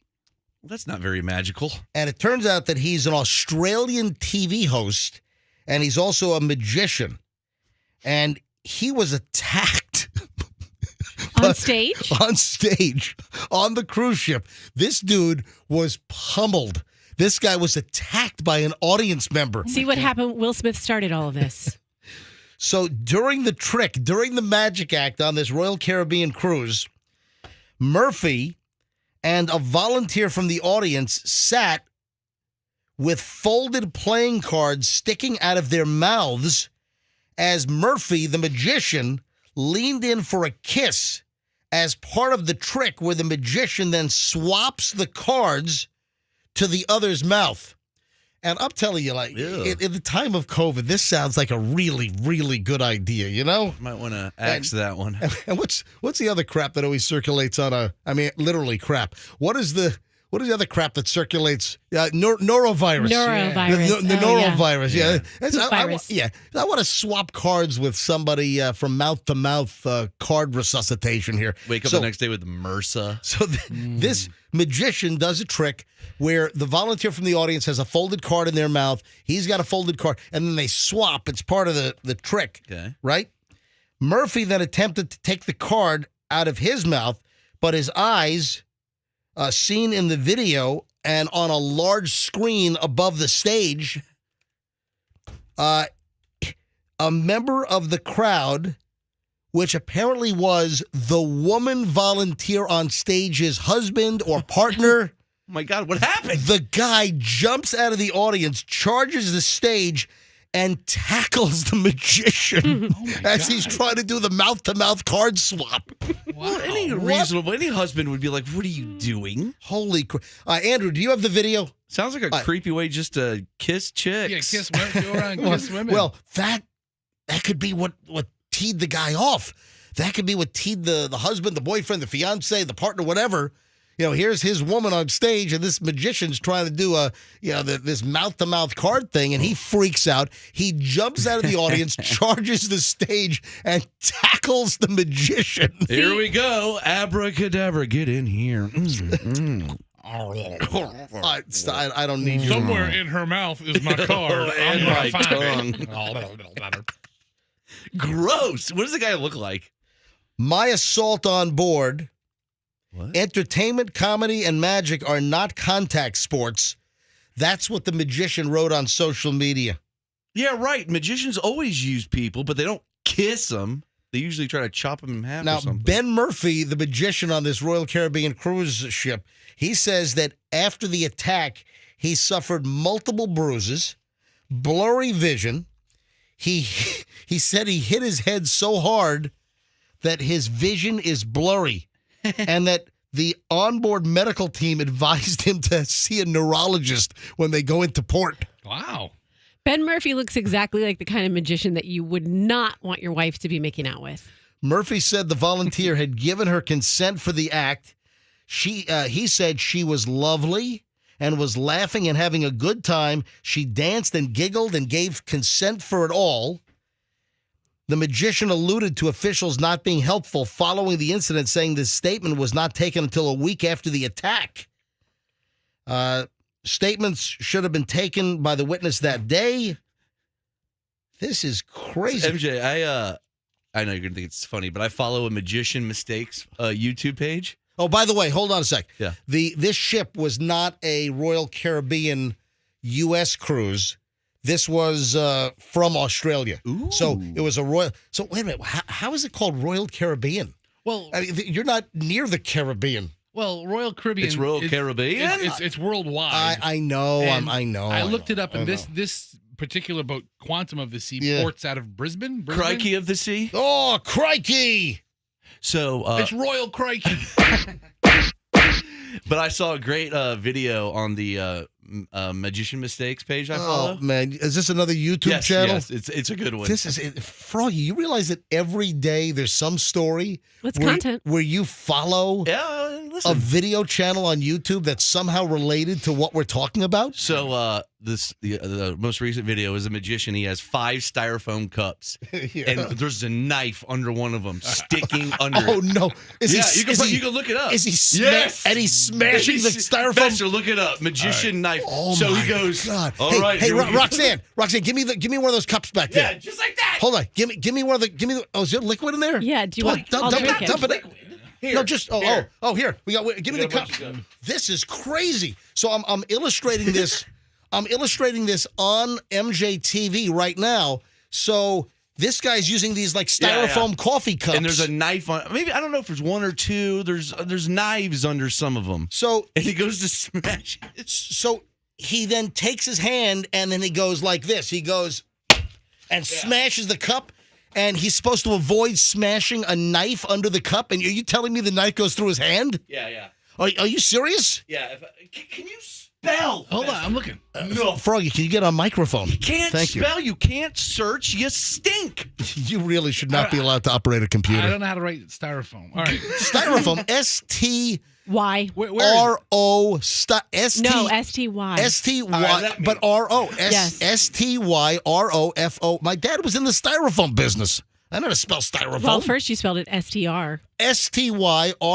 Well, that's not very magical. And it turns out that he's an Australian TV host, and he's also a magician. And he was attacked On stage? on stage on the cruise ship. This dude was pummeled. This guy was attacked by an audience member. See what happened? Will Smith started all of this. So during the magic act on this Royal Caribbean cruise, Murphy and a volunteer from the audience sat with folded playing cards sticking out of their mouths as Murphy, the magician, leaned in for a kiss as part of the trick where the magician then swaps the cards to the other's mouth. And I'm telling you, in the time of COVID, this sounds like a really, really good idea, you know? Might want to axe that one. And what's the other crap that always circulates literally crap. What is the other crap that circulates? Norovirus. Norovirus. The norovirus. Yeah. I want to swap cards with somebody from mouth to mouth card resuscitation here. Wake up the next day with MRSA. So this magician does a trick where the volunteer from the audience has a folded card in their mouth. He's got a folded card, and then they swap. It's part of the trick, Okay. right? Murphy then attempted to take the card out of his mouth, but his eyes, seen in the video and on a large screen above the stage, a member of the crowd, which apparently was the woman volunteer on stage's husband or partner. Oh my God, what happened? The guy jumps out of the audience, charges the stage, and tackles the magician as he's trying to do the mouth-to-mouth card swap. Well, any husband would be like, what are you doing? Holy crap. Andrew, do you have the video? Sounds like a creepy way just to kiss chicks. Yeah, kiss women. Go around and kiss women. Well, that could be what teed the guy off. That could be what teed the husband, the boyfriend, the fiance, the partner, whatever. Here's his woman on stage, and this magician's trying to do this mouth-to-mouth card thing, and he freaks out. He jumps out of the audience, charges the stage, and tackles the magician. Here we go. Abracadabra, get in here. I don't need you. Somewhere in her mouth is my card. And my tongue. tongue. Gross. What does the guy look like? My assault on board. What? Entertainment, comedy, and magic are not contact sports. That's what the magician wrote on social media. Yeah, right. Magicians always use people, but they don't kiss them. They usually try to chop them in half Now, or something. Ben Murphy, the magician on this Royal Caribbean cruise ship, he says that after the attack, he suffered multiple bruises, blurry vision. He said he hit his head so hard that his vision is blurry and that the onboard medical team advised him to see a neurologist when they go into port. Wow. Ben Murphy looks exactly like the kind of magician that you would not want your wife to be making out with. Murphy said the volunteer had given her consent for the act. He said she was lovely and was laughing and having a good time. She danced and giggled and gave consent for it all. The magician alluded to officials not being helpful following the incident, saying this statement was not taken until a week after the attack. Statements should have been taken by the witness that day. This is crazy. MJ, I know you're going to think it's funny, but I follow a Magician Mistakes YouTube page. Oh, by the way, hold on a sec. Yeah. This ship was not a Royal Caribbean U.S. cruise. This was from Australia. Ooh. So it was a Royal. So wait a minute. How is it called Royal Caribbean? Well, I mean, you're not near the Caribbean. well, Royal Caribbean. It's Royal Caribbean? It's worldwide. I know. And I know. I looked it up, and I know. this particular boat, Quantum of the Sea, Yeah. ports out of Brisbane. Crikey of the Sea. Oh, crikey! So, It's Royal Crikey. but I saw a great video on the Magician Mistakes page I follow. Oh man, is this another YouTube channel? Yes, it's a good one. This is Froggy. You realize that every day there's some story What's where, content? where you follow yeah, a listen. video channel on YouTube that's somehow related to what we're talking about. So the most recent video is a magician. He has 5 styrofoam cups, Yeah. and there's a knife under one of them sticking under. Oh it. no! Is Yeah, he? you can look it up. Is he? Yes! And he's smashing the styrofoam. Fester, look it up. Magician knife. Oh so my he goes. God! All hey, right, hey, here we go." Roxanne, give me one of those cups back there. Yeah, just like that. Hold on, give me one of the. Oh, is there liquid in there? Yeah, do you want? Dump I'll it. drink it. Dump it. Here, No, just here. Here we got. Give me We the got a cup. bunch of them. This is crazy. So I'm illustrating this. I'm illustrating this on MJTV right now. So this guy's using these like styrofoam coffee cups. And there's a knife on. Maybe I don't know if there's one or two. There's knives under some of them. So And he goes to smash it. so he then takes his hand and then he goes like this. He goes and smashes the cup. And he's supposed to avoid smashing a knife under the cup. And are you telling me the knife goes through his hand? Yeah. Are you serious? Yeah. Can you spell? Hold on, I'm looking. No. Froggy, can you get on microphone? Can't Thank you. spell. You can't search. You stink. You really should not be allowed to operate a I computer. don't know how to write styrofoam. All right. Styrofoam, S-T-R-O, Why? Where is S-T, No, S-T-Y. S-T-Y, right, let me- but R-O, Yes. S-T-Y-R-O-F-O. My dad was in the styrofoam business. I know how to spell styrofoam. Well, first you spelled it S-T-R.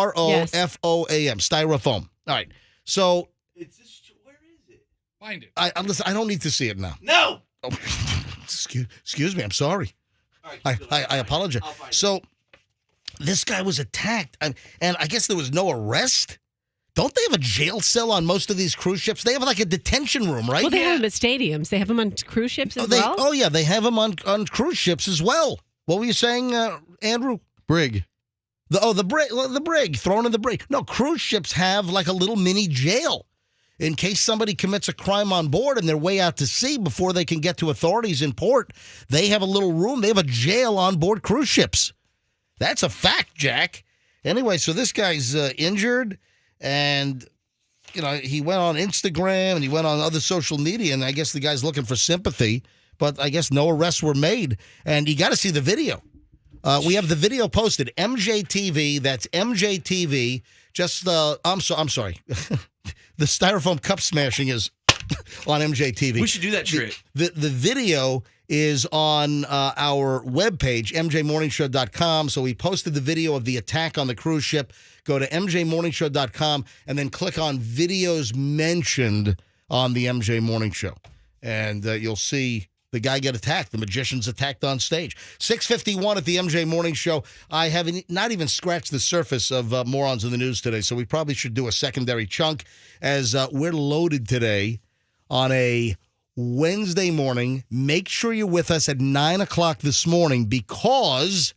S-T-Y-R-O-F-O-A-M, styrofoam. All right, so It's just, where is it? Find it. listen, I don't need to see it now. No. Oh, excuse me, I'm sorry. All right, I apologize. I'll find it. So this guy was attacked, and I guess there was no arrest. Don't they have a jail cell on most of these cruise ships? They have like a detention room, right? Well, they have them at stadiums. They have them on cruise ships as well. Oh yeah, they have them on cruise ships as well. What were you saying, Andrew? Brig. The brig, thrown in the brig. No, cruise ships have like a little mini jail in case somebody commits a crime on board and they're way out to sea before they can get to authorities in port. They have a little room. They have a jail on board cruise ships. That's a fact, Jack. Anyway, so this guy's injured, and he went on Instagram and he went on other social media, and I guess the guy's looking for sympathy, but I guess no arrests were made. And you got to see the video. We have the video posted. MJTV. That's MJTV. Just I'm sorry. The styrofoam cup smashing is on MJTV. We should do that trick. The video is on our webpage, mjmorningshow.com. So we posted the video of the attack on the cruise ship. Go to mjmorningshow.com and then click on videos mentioned on the MJ Morning Show. And you'll see the guy get attacked. The magician's attacked on stage. 6:51 at the MJ Morning Show. I have not even scratched the surface of morons in the news today, so we probably should do a secondary chunk as we're loaded today on a Wednesday morning. Make sure you're with us at 9 o'clock this morning because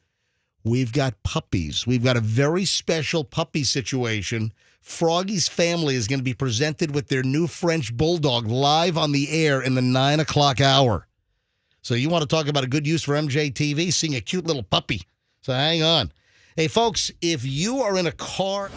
we've got puppies. We've got a very special puppy situation. Froggy's family is going to be presented with their new French bulldog live on the air in the 9 o'clock hour. So you want to talk about a good use for MJTV, seeing a cute little puppy. So hang on. Hey, folks, if you are in a car...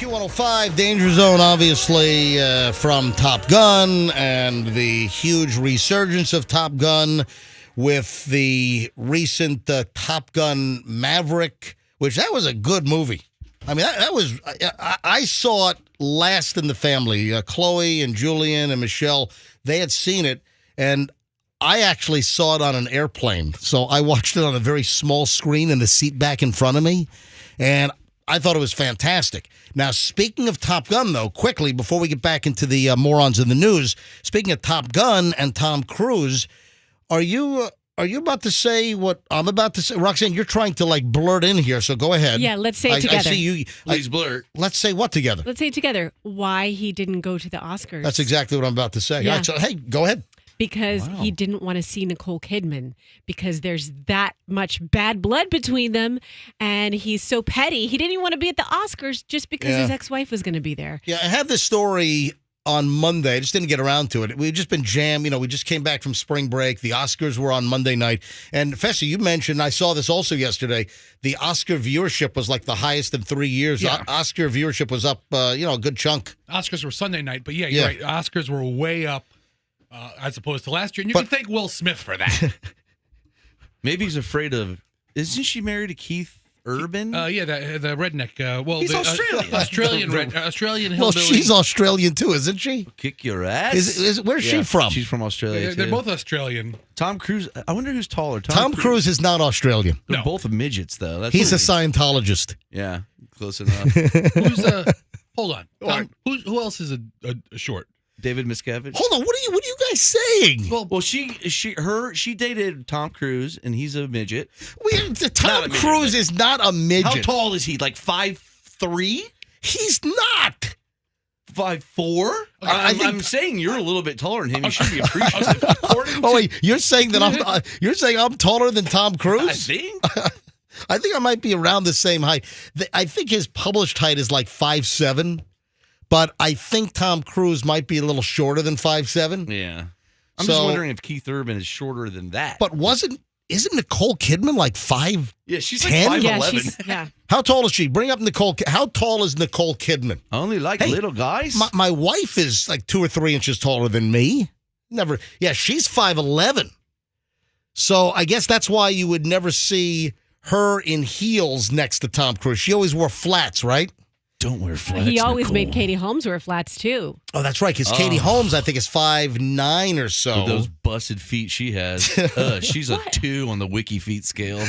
Q105, Danger Zone, obviously, from Top Gun and the huge resurgence of Top Gun with the recent Top Gun Maverick, which that was a good movie. I mean, that was, I saw it last in the family. Chloe and Julian and Michelle, they had seen it, and I actually saw it on an airplane. So I watched it on a very small screen in the seat back in front of me, and I thought it was fantastic. Now, speaking of Top Gun, though, quickly, before we get back into the morons in the news, speaking of Top Gun and Tom Cruise, are you about to say what I'm about to say? Roxanne, you're trying to, like, blurt in here, so go ahead. Yeah, let's say it together. I see you. Please blurt. Let's say what together? Let's say it together. Why he didn't go to the Oscars. That's exactly what I'm about to say. Yeah. All right, so, hey, go ahead. Because he didn't want to see Nicole Kidman because there's that much bad blood between them, and he's so petty. He didn't even want to be at the Oscars just because his ex-wife was going to be there. Yeah, I had this story on Monday. I just didn't get around to it. We've just been jammed. We just came back from spring break. The Oscars were on Monday night. And Fessy, you mentioned, I saw this also yesterday, the Oscar viewership was like the highest in 3 years. Yeah. Oscar viewership was up, a good chunk. Oscars were Sunday night, but you're right. Oscars were way up as opposed to last year. And you can thank Will Smith for that. Maybe he's afraid of. Isn't she married to Keith Urban? The redneck. He's Australian. Australian Well, hillbilly. she's Australian too, isn't she? Kick your ass. Where's she from? She's from Australia. They're too. both Australian. Tom Cruise. I wonder who's taller. Tom Cruise is not Australian. They're both midgets, though. That's He's a weird. Scientologist. Yeah, close enough. Who's hold on. Tom, who else is a short? David Miscavige. Hold on, what are you guys saying? Well, she dated Tom Cruise, and he's a midget. Tom Cruise is not a midget. How tall is he? Like 5'3"? He's not. 5'4"? Okay, I'm saying you're a little bit taller than him. You should be appreciative. Oh wait, you're saying that I'm taller than Tom Cruise? I think. I think I might be around the same height. I think his published height is like 5'7", but I think Tom Cruise might be a little shorter than 5'7". Yeah. I'm just wondering if Keith Urban is shorter than that. But isn't Nicole Kidman like 5'10"? Yeah, she's like 5'11". Yeah. How tall is she? Bring up Nicole. How tall is Nicole Kidman? I only like little guys. My wife is like 2 or 3 inches taller than me. Never. Yeah, she's 5'11". So I guess that's why you would never see her in heels next to Tom Cruise. She always wore flats, right? Don't wear flats. He always Nicole. made Katie Holmes wear flats too. Oh, that's right. Because Katie Holmes, I think, is 5'9" or so. With those busted feet she has. She's a 2 on the Wiki Feet scale.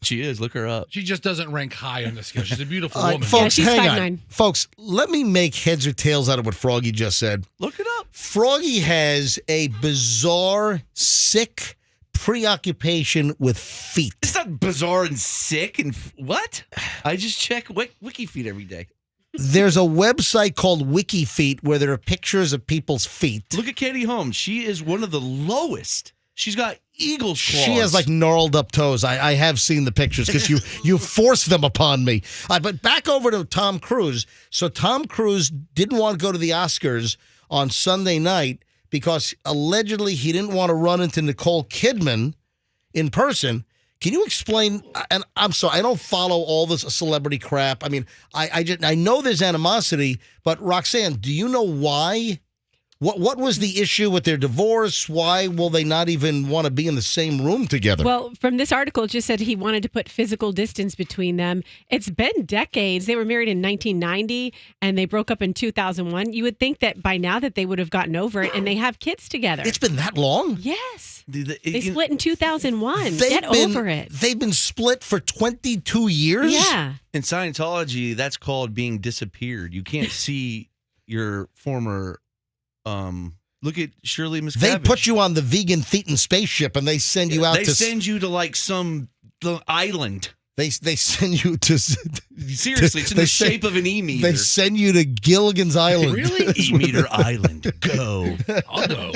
She is. Look her up. She just doesn't rank high on the scale. She's a beautiful woman. Folks, she's hang 5'9". on. Folks, let me make heads or tails out of what Froggy just said. Look it up. Froggy has a bizarre, sick preoccupation with feet. It's not bizarre and sick and what? I just check Wiki Feet every day. There's a website called WikiFeet where there are pictures of people's feet. Look at Katie Holmes. She is one of the lowest. She's got eagle's claws. She has like gnarled up toes. I have seen the pictures because you forced them upon me. But back over to Tom Cruise. So Tom Cruise didn't want to go to the Oscars on Sunday night because allegedly he didn't want to run into Nicole Kidman in person. Can you explain? And I'm sorry, I don't follow all this celebrity crap. I mean, I know there's animosity, but Roxanne, do you know why? What was the issue with their divorce? Why will they not even want to be in the same room together? Well, from this article, it just said he wanted to put physical distance between them. It's been decades. They were married in 1990 and they broke up in 2001. You would think that by now that they would have gotten over it and they have kids together. It's been that long? Yes. They split in 2001. Get over it. They've been split for 22 years? Yeah. In Scientology, that's called being disappeared. You can't see your former... look at Shirley Miscavige. They put you on the vegan Thetan spaceship and they send you out They send you to like some island. They send you to... Seriously, it's in the shape of an E-meter. They send you to Gilligan's Island. Really? E-meter Island. Go. I'll go.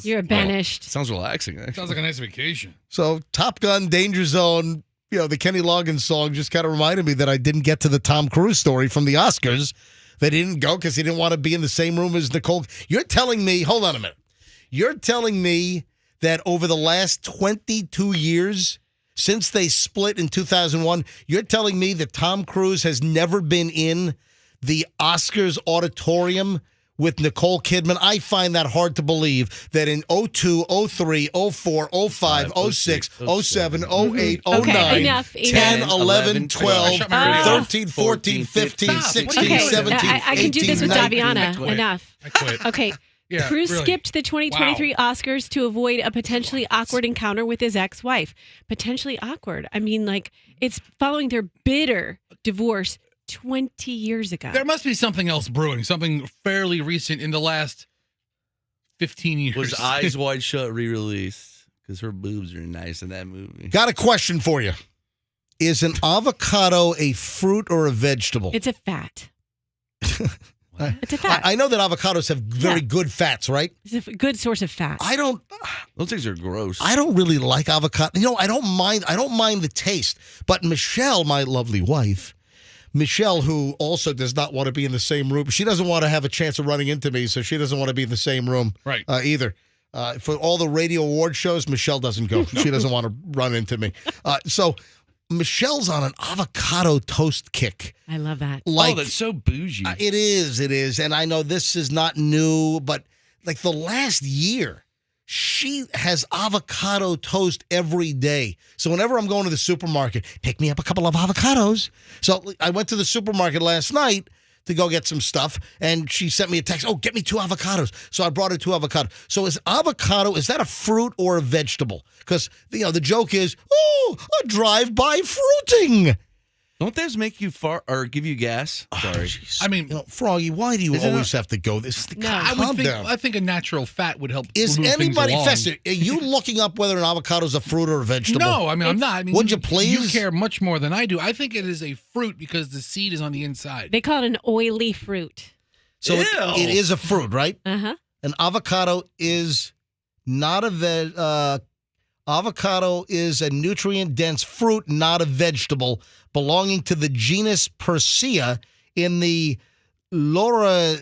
You're banished. Sounds relaxing, actually. Sounds like a nice vacation. So Top Gun, Danger Zone, the Kenny Loggins song just kind of reminded me that I didn't get to the Tom Cruise story from the Oscars. They didn't go because he didn't want to be in the same room as Nicole. You're telling me, hold on a minute. You're telling me that over the last 22 years, since they split in 2001, you're telling me that Tom Cruise has never been in the Oscars auditorium with Nicole Kidman. I find that hard to believe that in 02, 03, 04, 05, 06, 07, 08, 09, Okay, enough. 10, 11, 12, Shut my radio. 13, 14, 15, Stop. 16, Okay, 17, I can do this 18, with 19. Daviana. Enough. I quit. Okay. Yeah, Cruz really. skipped the 2023 Oscars to avoid a potentially awkward encounter with his ex-wife. Potentially awkward. I mean, like, it's following their bitter divorce 20 years ago. There must be something else brewing, something fairly recent in the last 15 years. Was Eyes Wide Shut re-released? Because her boobs are nice in that movie. Got a question for you. Is an avocado a fruit or a vegetable? It's a fat. It's a fat. I know that avocados have very good fats, right? It's a good source of fat. Those things are gross. I don't really like avocado. You know, I don't mind the taste. But Michelle, my lovely wife, Michelle, who also does not want to be in the same room. She doesn't want to have a chance of running into me, so she doesn't want to be in the same room either. For all the radio award shows, Michelle doesn't go. She doesn't want to run into me. So Michelle's on an avocado toast kick. I love that. That's so bougie. It is. And I know this is not new, but like the last year, she has avocado toast every day. So whenever I'm going to the supermarket, pick me up a couple of avocados. So I went to the supermarket last night to go get some stuff, and she sent me a text, get me 2 avocados. So I brought her 2 avocados. So is that a fruit or a vegetable? Because, the joke is, a drive-by fruiting. Don't those make you fart or give you gas? Sorry. I mean, Froggy, why do you always have to go this? No. I think a natural fat would help. Is move things anybody, along. Fester, are you looking up whether an avocado is a fruit or a vegetable? No, I mean, I'm not. I mean, Would you please? You care much more than I do. I think it is a fruit because the seed is on the inside. They call it an oily fruit. So it is a fruit, right? Uh-huh. An avocado is not a avocado is a nutrient-dense fruit, not a vegetable, belonging to the genus Persea in the Laura.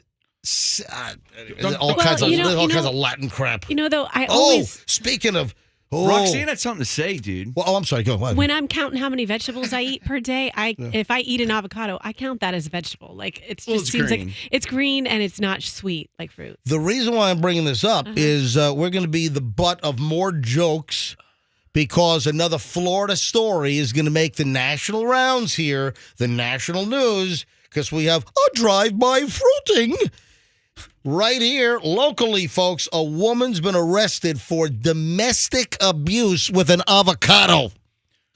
All kinds of Latin crap. Though I always. Speaking of. Roxanne had something to say, dude. Well, I'm sorry. Go on. When I'm counting how many vegetables I eat per day, if I eat an avocado, I count that as a vegetable. Like it just seems green. like it's green and it's not sweet like fruit. The reason why I'm bringing this up is we're going to be the butt of more jokes because another Florida story is going to make the national rounds here, the national news, because we have a drive-by fruiting. Right here, locally, folks, a woman's been arrested for domestic abuse with an avocado.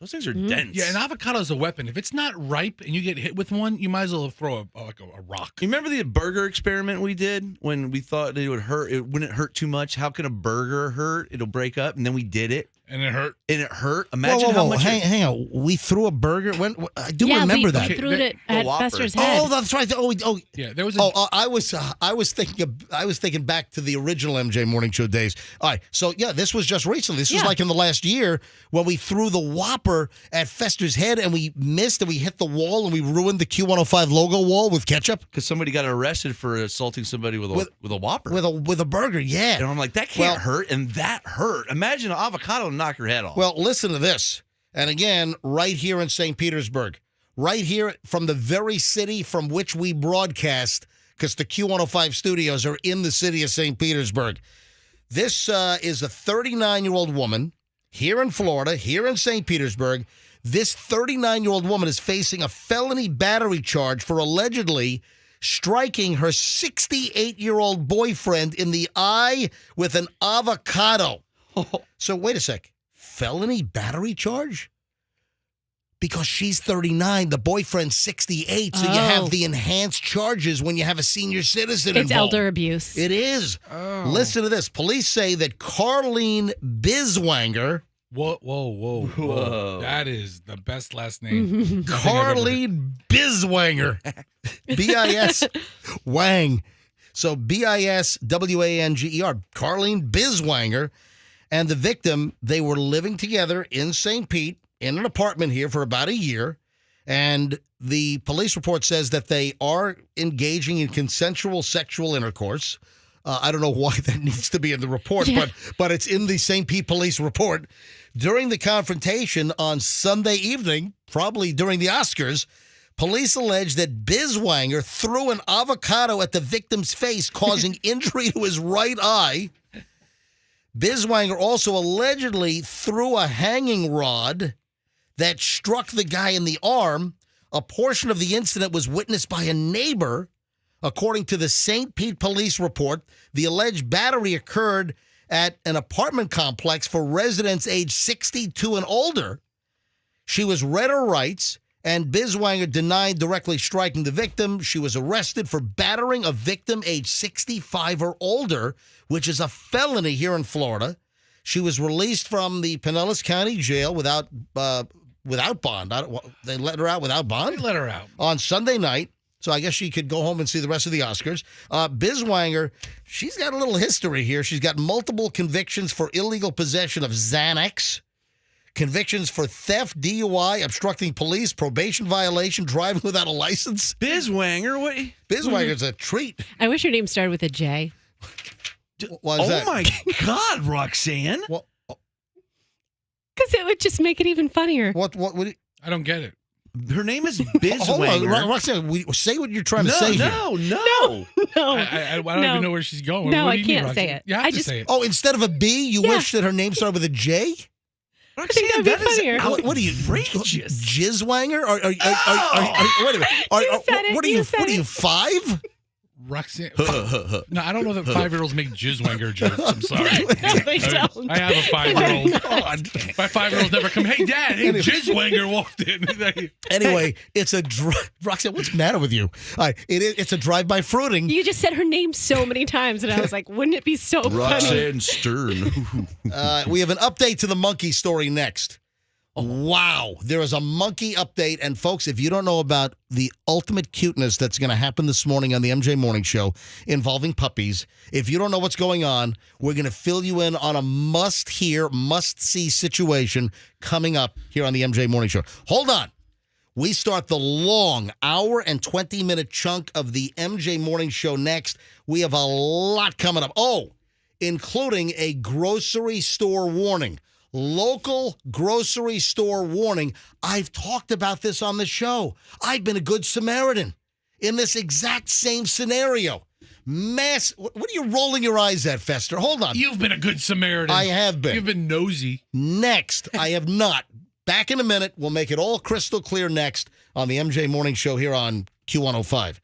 Those things are dense. Yeah, an avocado is a weapon. If it's not ripe and you get hit with one, you might as well throw a rock. You remember the burger experiment we did when we thought it would hurt? It wouldn't hurt too much. How can a burger hurt? It'll break up, and then we did it. And it hurt. And it hurt. Imagine whoa. how much. Hang on. We threw a burger. I do remember that. We threw it at Whopper. Fester's head. Oh, that's right. Yeah, there was. I was thinking back to the original MJ Morning Show days. All right, so this was just recently. This was like in the last year when we threw the Whopper at Fester's head and we missed and we hit the wall and we ruined the Q105 logo wall with ketchup Because somebody got arrested for assaulting somebody with a Whopper. with a burger. Yeah, and I'm like, that can't hurt, and that hurt. Imagine an avocado knock your head off. Well, listen to this. And again, right here in St. Petersburg, right here from the very city from which we broadcast, because the Q105 studios are in the city of St. Petersburg. This is a 39-year-old woman here in Florida, here in St. Petersburg. This 39-year-old woman is facing a felony battery charge for allegedly striking her 68-year-old boyfriend in the eye with an avocado. So wait a sec. Felony battery charge? Because she's 39, the boyfriend's 68, so you have the enhanced charges when you have a senior citizen It's involved. elder abuse. It is. Oh. Listen to this. Police say that Carlene Biswanger. Whoa. That is the best last name. Carlene Biswanger. B-I-S Wang. So B-I-S-W-A-N-G-E-R. Carlene Biswanger. And the victim, they were living together in St. Pete in an apartment here for about a year. And the police report says that they are engaging in consensual sexual intercourse. I don't know why that needs to be in the report, but it's in the St. Pete police report. During the confrontation on Sunday evening, probably during the Oscars, Police allege that Biswanger threw an avocado at the victim's face, causing injury to his right eye. Biswanger also allegedly threw a hanging rod that struck the guy in the arm. A portion of the incident was witnessed by a neighbor. According to the St. Pete police report, the alleged battery occurred at an apartment complex for residents aged 62 and older. She was read her rights, and Biswanger denied directly striking the victim. She was arrested for battering a victim aged 65 or older, which is a felony here in Florida. She was released from the Pinellas County Jail without bond. They let her out without bond? They let her out. On Sunday night. So I guess she could go home and see the rest of the Oscars. Biswanger, she's got a little history here. She's got multiple convictions for illegal possession of Xanax, convictions for theft, DUI, obstructing police, probation violation, driving without a license. Biswanger, what? Biswanger's a treat. I wish her name started with a J. Why is that? My God, Roxanne. What? Because it would just make it even funnier. What I don't get it. Her name is Hold on, Biswanger. Roxanne, say what you're trying to say here. No. No. I don't even know where she's going. No, What I do you mean, can't say Roxanne? it. You have to say it. Oh, instead of a B, you wish that her name started with a J? think that'd be funnier. What are you, outrageous. Jizzwanger? Wait a minute. You said it. What are you, 5? Roxanne. No, I don't know that 5-year-olds make jizzwanger jokes. I'm sorry. They don't. I have a 5-year-old. My 5-year-old's never come. Hey, Dad, hey, jizzwanger walked in. Anyway, it's a Roxanne. What's the matter with you? It's a drive-by fruiting. You just said her name so many times, and I was like, wouldn't it be so funny? Roxanne Stern. We have an update to the monkey story next. Wow. There is a monkey update. And folks, if you don't know about the ultimate cuteness that's going to happen this morning on the MJ Morning Show involving puppies, if you don't know what's going on, we're going to fill you in on a must-hear, must-see situation coming up here on the MJ Morning Show. Hold on. We start the long hour and 20-minute chunk of the MJ Morning Show next. We have a lot coming up. Oh, including a grocery store warning. Local grocery store warning. I've talked about this on the show. I've been a good Samaritan in this exact same scenario. What are you rolling your eyes at, Fester? Hold on. You've been a good Samaritan. I have been. You've been nosy. Next, I have not. Back in a minute. We'll make it all crystal clear next on the MJ Morning Show here on Q105.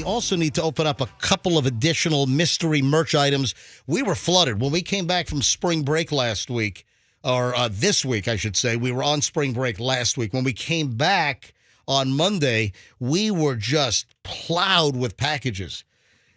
also need to open up a couple of additional mystery merch items. We were flooded when we came back from spring break last week, or this week, I should say. We were on spring break last week. When we came back on Monday, we were just plowed with packages.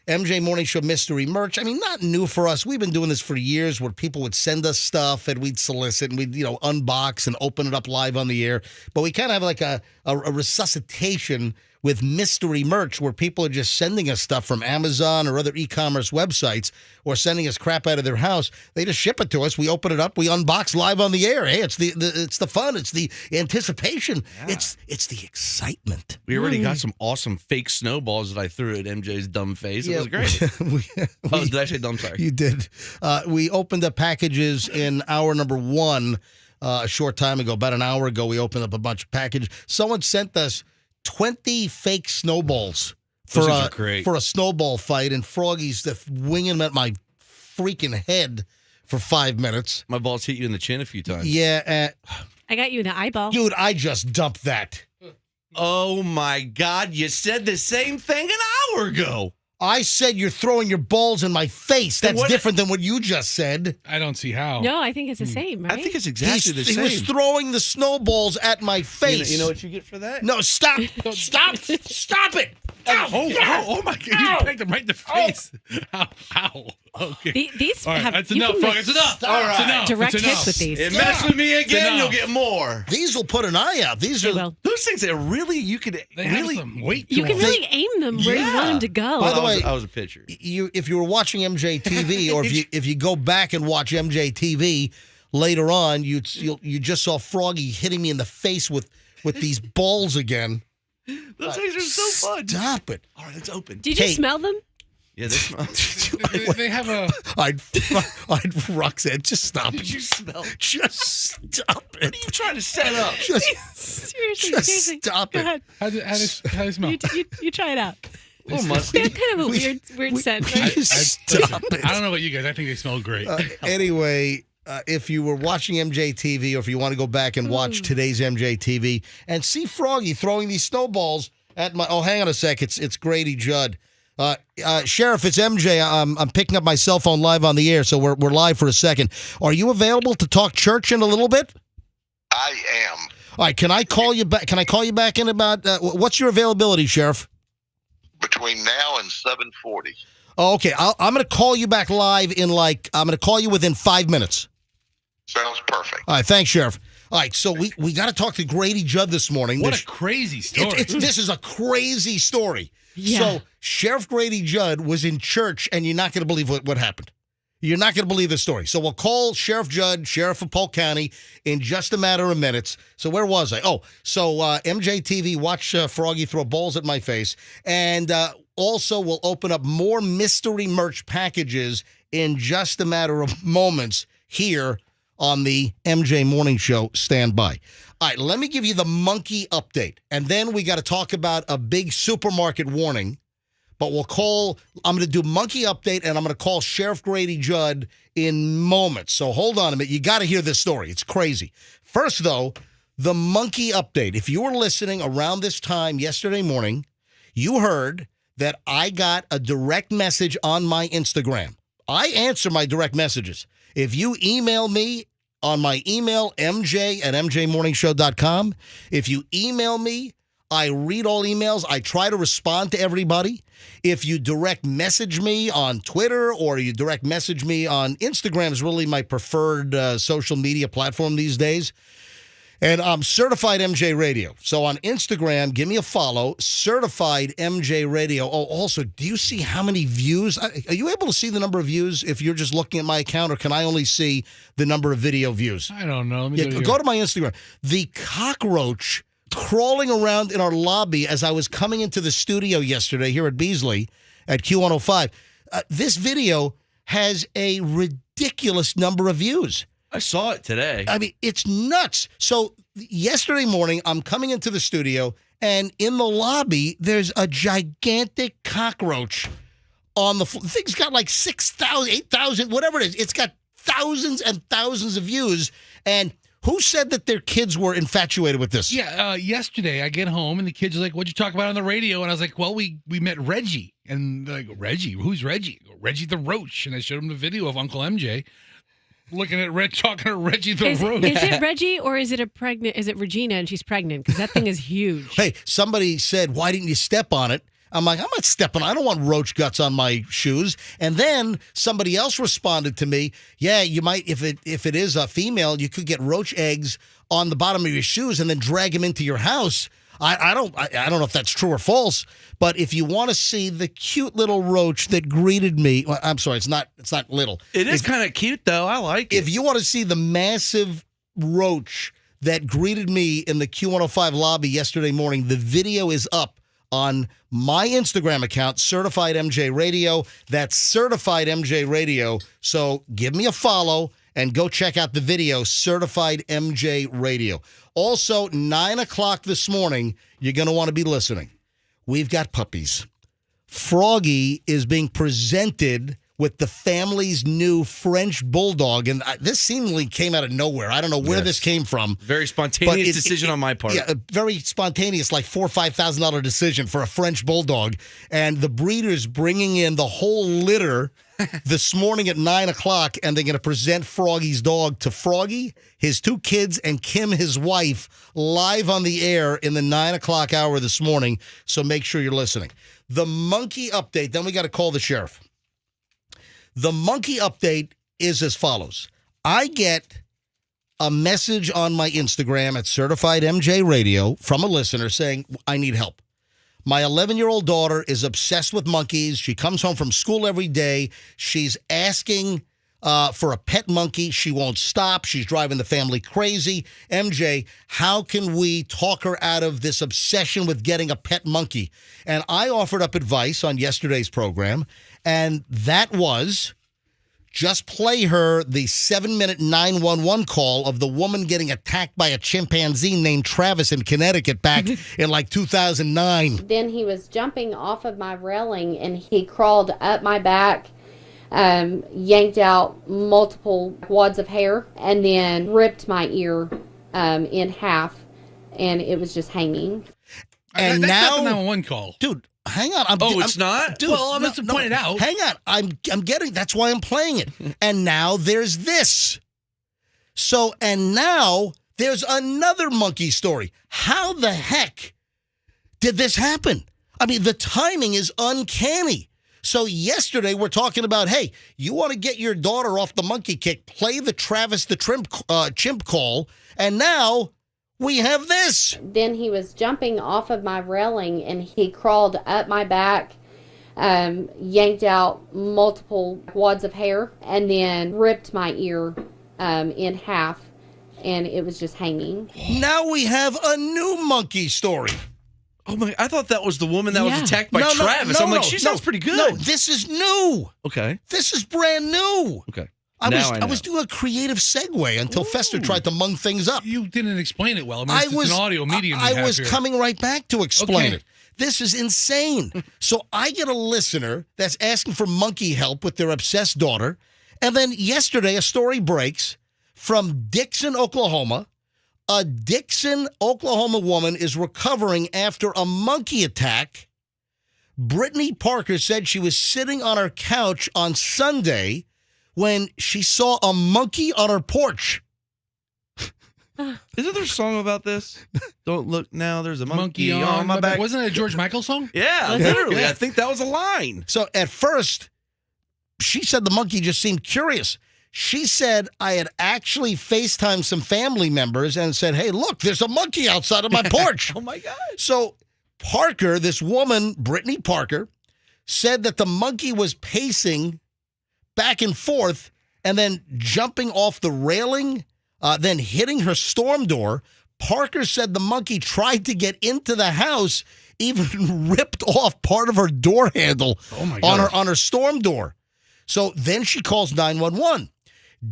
MJ Morning Show mystery merch. I mean, not new for us. We've been doing this for years where people would send us stuff and we'd solicit and we'd, unbox and open it up live on the air. But we kind of have like a resuscitation with mystery merch where people are just sending us stuff from Amazon or other e-commerce websites or sending us crap out of their house. They just ship it to us. We open it up. We unbox live on the air. Hey, it's the fun. It's the anticipation. Yeah. It's the excitement. We already got some awesome fake snowballs that I threw at MJ's dumb face. It was great. Did I say dumb? Sorry. You did. We opened up packages in hour number 1 a short time ago. About an hour ago, we opened up a bunch of packages. Someone sent us 20 fake snowballs for a snowball fight, and Froggy's winging them at my freaking head for 5 minutes. My balls hit you in the chin a few times. Yeah. I got you in the eyeball. Dude, I just dumped that. Oh, my God. You said the same thing an hour ago. I said you're throwing your balls in my face. That's different than what you just said. I don't see how. No, I think it's the same, right? I think it's exactly the same. He was throwing the snowballs at my face. You know what you get for that? No, stop. Stop it. Oh my God. You pegged him right in the face. Ow. Okay. These all right, have... That's enough, Frog. It's enough. All right. It's enough. Direct it's hits enough. with these. It mess with me again, you'll get more. These will put an eye out. These are those things that really you could have some weight to You can them. really aim them where you want them to go. By the way, I was a pitcher. If you were watching MJ TV, or if you go back and watch MJ TV later on, you just saw Froggy hitting me in the face with these balls again. Those things are so fun. Stop it. All right, let's open. Did you smell them? Yeah, they smell. They have a... I'd Roxanne, just stop it. Did you smell? Just stop it. What are you trying to set up? Seriously. Stop Go it. ahead. How do they smell? You try it out. Musky. They have kind of a weird scent, right? Stop it. I don't know about you guys. I think they smell great. Anyway, if you were watching MJ TV, or if you want to go back and watch today's MJ TV and see Froggy throwing these snowballs at my... Oh, hang on a sec. It's Grady Judd. Sheriff, it's MJ. I'm picking up my cell phone live on the air, so we're live for a second. Are you available to talk church in a little bit? I am. All right. Can I call you back? Can I call you back in about... what's your availability, Sheriff? Between now and 7:40. Oh, okay. I'm going to call you back live I'm going to call you within 5 minutes. Sounds perfect. All right. Thanks, Sheriff. All right. So we got to talk to Grady Judd this morning. What a crazy story. This is a crazy story. Yeah. So Sheriff Grady Judd was in church, and you're not going to believe what happened. You're not going to believe the story. So we'll call Sheriff Judd, Sheriff of Polk County, in just a matter of minutes. So where was I? Oh, so MJ TV, watch Froggy throw balls at my face. And also we'll open up more mystery merch packages in just a matter of moments here on the MJ Morning Show. Stand by. All right, let me give you the monkey update. And then we got to talk about a big supermarket warning. But I'm going to do monkey update, and I'm going to call Sheriff Grady Judd in moments. So hold on a minute. You got to hear this story. It's crazy. First, though, the monkey update. If you were listening around this time yesterday morning, you heard that I got a direct message on my Instagram. I answer my direct messages. If you email me on my email, mj@mjmorningshow.com, if you email me, I read all emails. I try to respond to everybody. If you direct message me on Twitter, or you direct message me on Instagram, is really my preferred social media platform these days. And I'm Certified MJ Radio. So on Instagram, give me a follow, Certified MJ Radio. Oh, also, do you see how many views? Are you able to see the number of views if you're just looking at my account, or can I only see the number of video views? I don't know. Let me go to my Instagram. The cockroach crawling around in our lobby as I was coming into the studio yesterday here at Beasley at Q105. This video has a ridiculous number of views. I saw it today. I mean, it's nuts. So yesterday morning, I'm coming into the studio, and in the lobby, there's a gigantic cockroach on the floor. The thing's got like 6,000, 8,000, whatever it is. It's got thousands and thousands of views. And Who said that their kids were infatuated with this? Yeah, yesterday I get home and the kids are like, "What'd you talk about on the radio?" And I was like, "Well, we met Reggie." And they're like, "Reggie? Who's Reggie?" "Reggie the Roach." And I showed them the video of Uncle MJ looking at talking to Reggie the Roach. Is it Reggie or is it is it Regina and she's pregnant? Because that thing is huge. Hey, somebody said, "Why didn't you step on it?" I'm like, I'm not stepping. I don't want roach guts on my shoes. And then somebody else responded to me, "Yeah, you might, if it is a female, you could get roach eggs on the bottom of your shoes and then drag them into your house." I don't know if that's true or false, but if you want to see the cute little roach that greeted me, well, I'm sorry, it's not little. It is kind of cute though. I like it. If you want to see the massive roach that greeted me in the Q105 lobby yesterday morning, the video is up on my Instagram account, Certified MJ Radio. That's Certified MJ Radio. So give me a follow and go check out the video, Certified MJ Radio. Also, 9 o'clock this morning, you're going to want to be listening. We've got puppies. Froggy is being presented with the family's new French bulldog, and this seemingly came out of nowhere. I don't know where this came from. Very spontaneous decision on my part. Yeah, a very spontaneous, like $4,000 or $5,000 decision for a French bulldog, and the breeder's bringing in the whole litter this morning at 9 o'clock, and they're going to present Froggy's dog to Froggy, his 2 kids, and Kim, his wife, live on the air in the 9 o'clock hour this morning, so make sure you're listening. The monkey update, then we got to call the sheriff. The monkey update is as follows. I get a message on my Instagram at Certified MJ Radio from a listener saying, "I need help. My 11-year-old daughter is obsessed with monkeys. She comes home from school every day. She's asking for a pet monkey. She won't stop. She's driving the family crazy. MJ, how can we talk her out of this obsession with getting a pet monkey?" And I offered up advice on yesterday's program, and that was just play her the 7-minute 911 call of the woman getting attacked by a chimpanzee named Travis in Connecticut back in like 2009. Then he was jumping off of my railing and he crawled up my back, yanked out multiple wads of hair, and then ripped my ear in half, and it was just hanging. And that's now, not the 911 call. Dude, hang on. It's not? Dude, well, I'm just to point it out. Hang on. I'm getting, that's why I'm playing it. And now there's this. So, and now there's another monkey story. How the heck did this happen? I mean, the timing is uncanny. So yesterday we're talking about, hey, you want to get your daughter off the monkey kick, play the Travis the chimp call, and now we have this. Then he was jumping off of my railing and he crawled up my back, yanked out multiple wads of hair, and then ripped my ear in half, and it was just hanging. Now we have a new monkey story. Oh my! I thought that was the woman that was attacked by Travis. I'm like, she sounds pretty good. No, this is new. Okay. This is brand new. Okay. I was doing a creative segue until Fester tried to mung things up. You didn't explain it well. I mean, it's an audio medium. I was coming right back to explain it. This is insane. So I get a listener that's asking for monkey help with their obsessed daughter. And then yesterday, a story breaks from Dixon, Oklahoma. A Dixon, Oklahoma woman is recovering after a monkey attack. Brittany Parker said she was sitting on her couch on Sunday when she saw a monkey on her porch. Isn't there a song about this? Don't look now, there's a monkey on my back. Wasn't it a George Michael song? Yeah, literally. I think that was a line. So at first, she said the monkey just seemed curious. She said, I had actually FaceTimed some family members and said, hey, look, there's a monkey outside of my porch. Oh, my God. So Parker, this woman, Brittany Parker, said that the monkey was pacing back and forth and then jumping off the railing, then hitting her storm door. Parker said the monkey tried to get into the house, even ripped off part of her door handle on her storm door. So then she calls 911.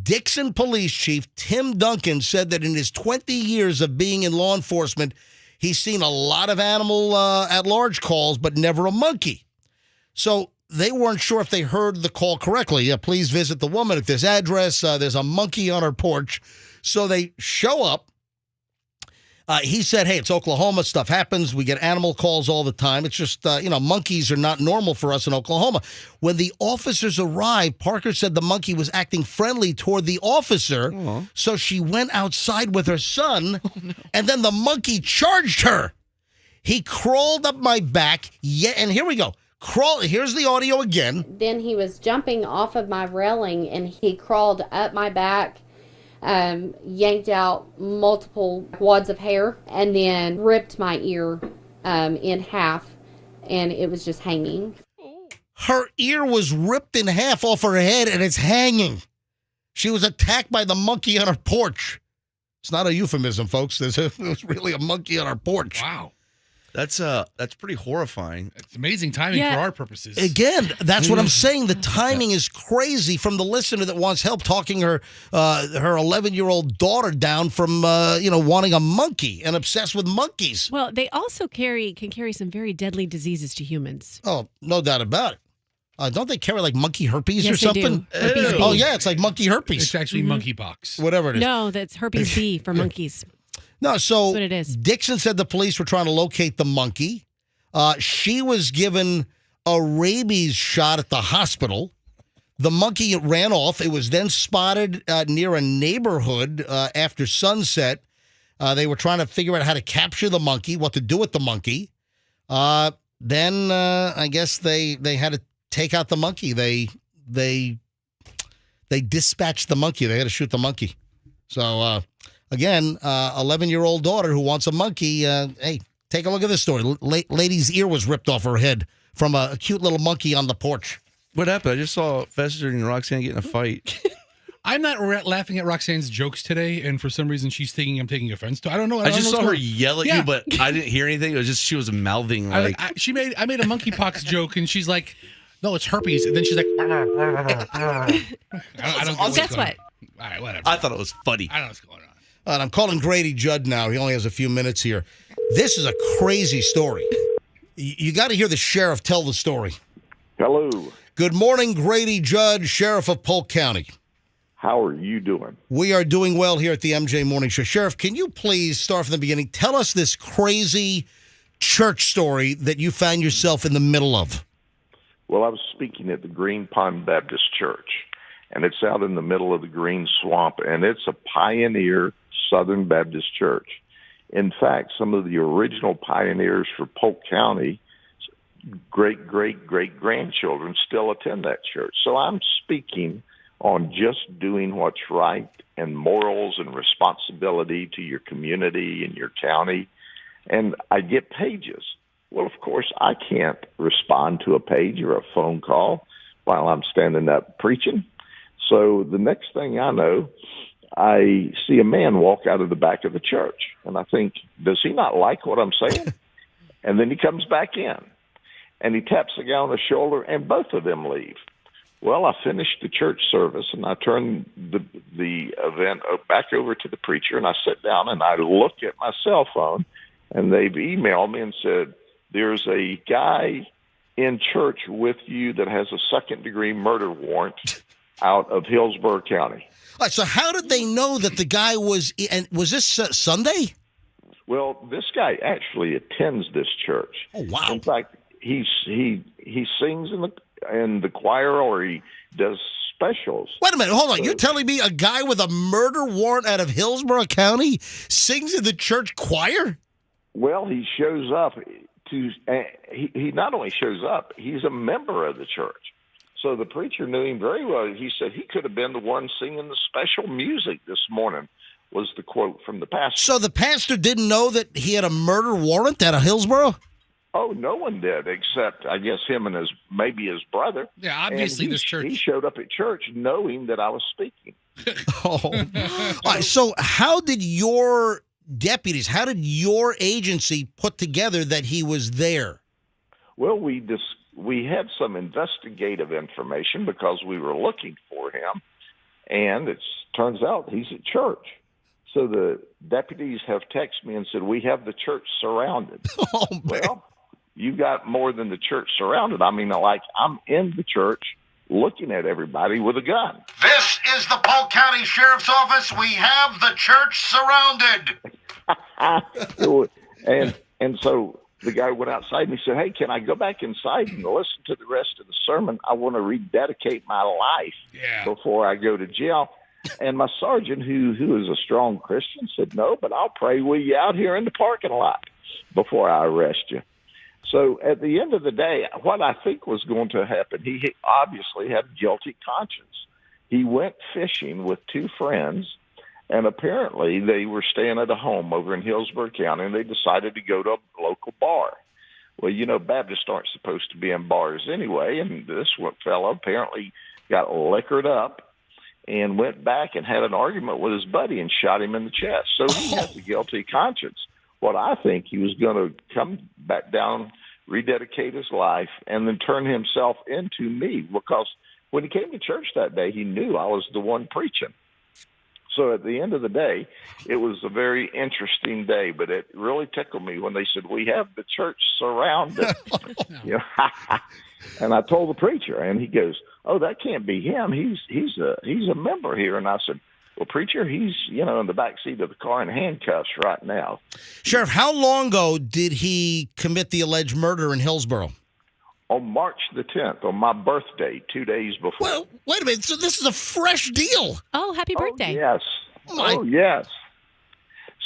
Dixon Police Chief Tim Duncan said that in his 20 years of being in law enforcement, he's seen a lot of animal at-large calls, but never a monkey. So they weren't sure if they heard the call correctly. Yeah, please visit the woman at this address. There's a monkey on her porch. So they show up. He said, hey, it's Oklahoma. Stuff happens. We get animal calls all the time. It's just, monkeys are not normal for us in Oklahoma. When the officers arrived, Parker said the monkey was acting friendly toward the officer. Aww. So she went outside with her son, and then the monkey charged her. He crawled up my back. Yeah, and here we go. Here's the audio again. Then he was jumping off of my railing, and he crawled up my back, yanked out multiple wads of hair, and then ripped my ear in half, and it was just hanging. Her ear was ripped in half off her head, and it's hanging. She was attacked by the monkey on her porch. It's not a euphemism, folks. There was really a monkey on her porch. Wow. That's pretty horrifying. It's amazing timing for our purposes. Again, that's what I'm saying. The timing is crazy from the listener that wants help talking her 11-year-old daughter down from wanting a monkey and obsessed with monkeys. Well, they also can carry some very deadly diseases to humans. Oh, no doubt about it. Don't they carry like monkey herpes yes, or something? They do. Herpes B. Oh yeah, it's like monkey herpes. It's actually monkeypox. Whatever it is. No, that's herpes B for monkeys. No, so that's what it is. Dixon said the police were trying to locate the monkey. She was given a rabies shot at the hospital. The monkey ran off. It was then spotted near a neighborhood after sunset. They were trying to figure out how to capture the monkey, what to do with the monkey. Then I guess they had to take out the monkey. They dispatched the monkey. They had to shoot the monkey. So, again, 11-year-old daughter who wants a monkey. Hey, take a look at this story. Lady's ear was ripped off her head from a cute little monkey on the porch. What happened? I just saw Fester and Roxanne get in a fight. I'm not laughing at Roxanne's jokes today, and for some reason she's thinking I'm taking offense to. I don't know. I just saw her yell at you, but I didn't hear anything. It was just she was mouthing like. I made a monkeypox joke, and she's like, "No, it's herpes," and then she's like, I don't know. Guess what? All right, whatever. I thought it was funny. I don't know what's going on. And I'm calling Grady Judd now. He only has a few minutes here. This is a crazy story. You got to hear the sheriff tell the story. Hello. Good morning, Grady Judd, Sheriff of Polk County. How are you doing? We are doing well here at the MJ Morning Show. Sheriff, can you please start from the beginning? Tell us this crazy church story that you found yourself in the middle of. Well, I was speaking at the Green Pond Baptist Church, and it's out in the middle of the Green Swamp, and it's a pioneer Southern Baptist church. In fact, some of the original pioneers for Polk County, great-great-great-grandchildren still attend that church. So I'm speaking on just doing what's right and morals and responsibility to your community and your county. And I get pages. Well, of course, I can't respond to a page or a phone call while I'm standing up preaching. So the next thing I know, I see a man walk out of the back of the church. And I think, does he not like what I'm saying? And then he comes back in. And he taps the guy on the shoulder, and both of them leave. Well, I finished the church service, and I turned the event back over to the preacher, and I sit down, and I look at my cell phone, and they've emailed me and said, there's a guy in church with you that has a second-degree murder warrant out of Hillsborough County. All right, so how did they know that the guy was – and was this Sunday? Well, this guy actually attends this church. Oh, wow. In fact, he sings in the choir, or he does specials. Wait a minute, hold on. You're telling me a guy with a murder warrant out of Hillsborough County sings in the church choir? Well, he shows up to. He not only shows up, he's a member of the church. So the preacher knew him very well. He said he could have been the one singing the special music this morning, was the quote from the pastor. So the pastor didn't know that he had a murder warrant out of Hillsborough? Oh, no one did, except, I guess, him and maybe his brother. Yeah, obviously this church. He showed up at church knowing that I was speaking. Oh. All right, so how did your deputies, how did your agency put together that he was there? Well, we had some investigative information because we were looking for him, and it turns out he's at church. So the deputies have texted me and said, we have the church surrounded. Oh, man. Well, you got more than the church surrounded. I mean, like, I'm in the church looking at everybody with a gun. This is the Polk County Sheriff's Office. We have the church surrounded. and so the guy went outside and he said, "Hey, can I go back inside and listen to the rest of the sermon? I want to rededicate my life before I go to jail." And my sergeant, who is a strong Christian, said, "No, but I'll pray with you out here in the parking lot before I arrest you." So at the end of the day, what I think was going to happen, he obviously had a guilty conscience. He went fishing with two friends, and apparently they were staying at a home over in Hillsborough County, and they decided to go to a local bar. Well, you know, Baptists aren't supposed to be in bars anyway, and this fellow apparently got liquored up and went back and had an argument with his buddy and shot him in the chest. So he has a guilty conscience. What I think he was going to come back down, rededicate his life, and then turn himself into me, because when he came to church that day, he knew I was the one preaching. So at the end of the day, it was a very interesting day, but it really tickled me when they said, "We have the church surrounded." You know? And I told the preacher, and he goes, "Oh, that can't be him. He's a member here." And I said, "Well, preacher, he's in the back seat of the car in handcuffs right now." Sheriff, how long ago did he commit the alleged murder in Hillsborough? On March the 10th, on my birthday, 2 days before. Well, wait a minute. So this is a fresh deal. Oh, happy birthday. Yes. Oh, yes.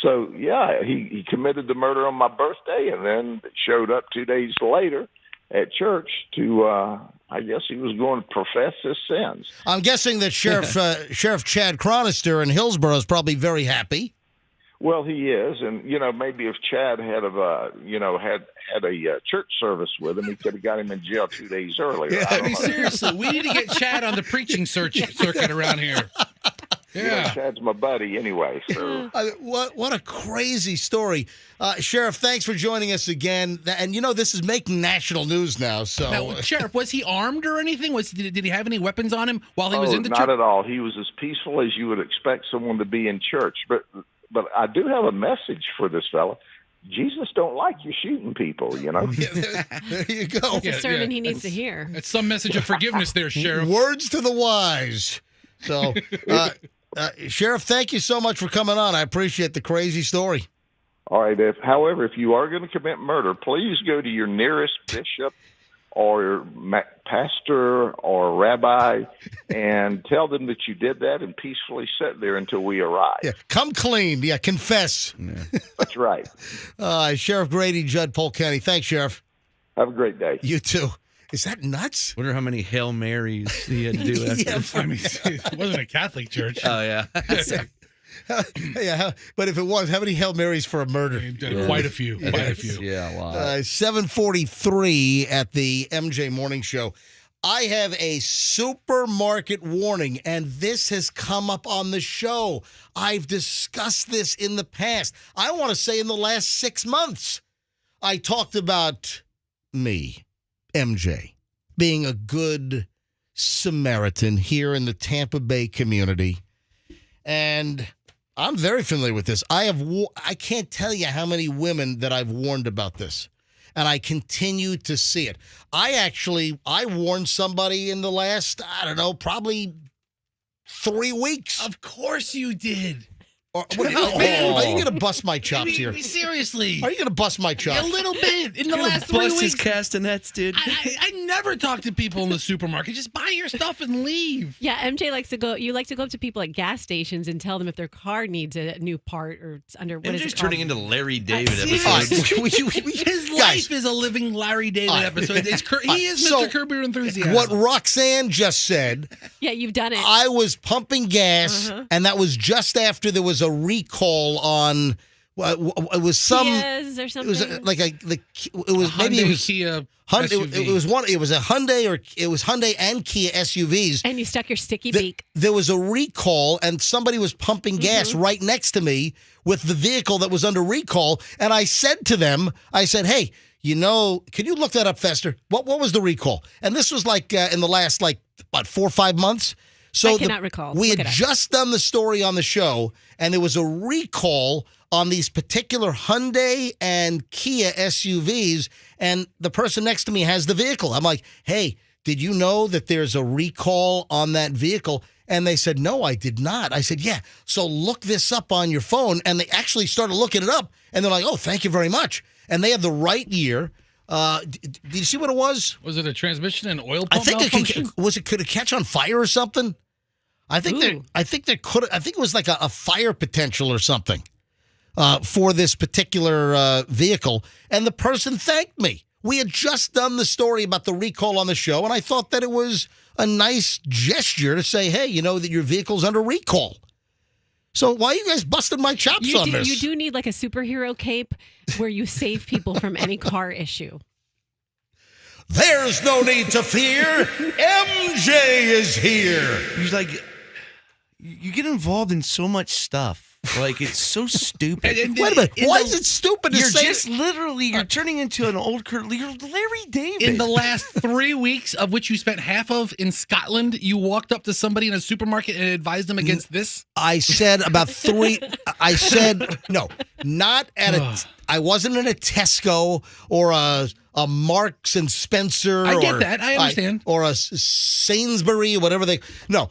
So, yeah, he committed the murder on my birthday and then showed up 2 days later at church to, I guess he was going to profess his sins. I'm guessing that Sheriff Chad Chronister in Hillsborough is probably very happy. Well, he is, and maybe if Chad had had a church service with him, he could have got him in jail 2 days earlier. Yeah, I mean, seriously, we need to get Chad on the preaching circuit around here. Yeah, Chad's my buddy anyway. So what a crazy story, Sheriff. Thanks for joining us again. And this is making national news now. So, now, Sheriff, was he armed or anything? Did he have any weapons on him while he was in the church? Not at all. He was as peaceful as you would expect someone to be in church. But I do have a message for this fella. Jesus don't like you shooting people, Yeah, there you go. It's a sermon he needs to hear. It's some message of forgiveness there, Sheriff. Words to the wise. So, Sheriff, thank you so much for coming on. I appreciate the crazy story. All right. However, if you are going to commit murder, please go to your nearest bishop or pastor or rabbi and tell them that you did that and peacefully sit there until we arrive. Yeah, come clean. Yeah, confess. Yeah. That's right. Sheriff Grady, Judd, Polk County. Thanks, Sheriff. Have a great day. You too. Is that nuts? Wonder how many Hail Marys he had to do after. I mean, it wasn't a Catholic church. Oh, yeah. Yeah, but if it was, how many Hail Marys for a murder? Quite a few. Quite a few. Yeah, a lot. 7:43 at the MJ Morning Show. I have a supermarket warning, and this has come up on the show. I've discussed this in the past. I want to say in the last 6 months. I talked about me, MJ, being a good Samaritan here in the Tampa Bay community. And I'm very familiar with this. I can't tell you how many women that I've warned about this, and I continue to see it. I warned somebody in the last, probably 3 weeks. Of course you did. Are you going to bust my chops here? Seriously. Are you going to bust my chops? A little bit. In the last 3 weeks. Bust his castanets, dude. I never talk to people in the supermarket. Just buy your stuff and leave. Yeah, MJ likes to go. You like to go up to people at gas stations and tell them if their car needs a new part or it's under. What is it turning into Larry David episodes. episode. His life is a living Larry David episode. He is Mr. Curb Your Enthusiasm. What Roxanne just said. Yeah, you've done it. I was pumping gas, and that was just after there was a recall on. It was some Kias or something. It was maybe Hyundai, Kia SUV. It was a Hyundai and Kia SUVs. And you stuck your sticky beak. There was a recall, and somebody was pumping gas right next to me with the vehicle that was under recall. And I said to them, "Hey, can you look that up faster? What was the recall?" And this was in the last 4 or 5 months. So I cannot recall. We Look had it up. just done the story on the show, and there was a recall on these particular Hyundai and Kia SUVs, and the person next to me has the vehicle. I'm like, hey, did you know that there's a recall on that vehicle? And they said, no, I did not. I said, yeah, so look this up on your phone. And they actually started looking it up, and they're like, oh, thank you very much. And they have the right year. Did you see what it was? Was it a transmission and oil pump I think malfunction? could it catch on fire or something? I think it was like a fire potential or something for this particular vehicle. And the person thanked me. We had just done the story about the recall on the show, and I thought that it was a nice gesture to say, hey, you know that your vehicle's under recall. So why are you guys busting my chops on this? You do need like a superhero cape where you save people from any car issue. There's no need to fear. MJ is here. He's like, you get involved in so much stuff. Like, it's so stupid. Wait a minute. Why is it stupid to say? You're just literally, you're turning into an old you're Larry David. In the last 3 weeks, of which you spent half of in Scotland, you walked up to somebody in a supermarket and advised them against this? I said about no, not at a, I wasn't in a Tesco or a Marks and Spencer. I get that. I understand. Or a Sainsbury, whatever no.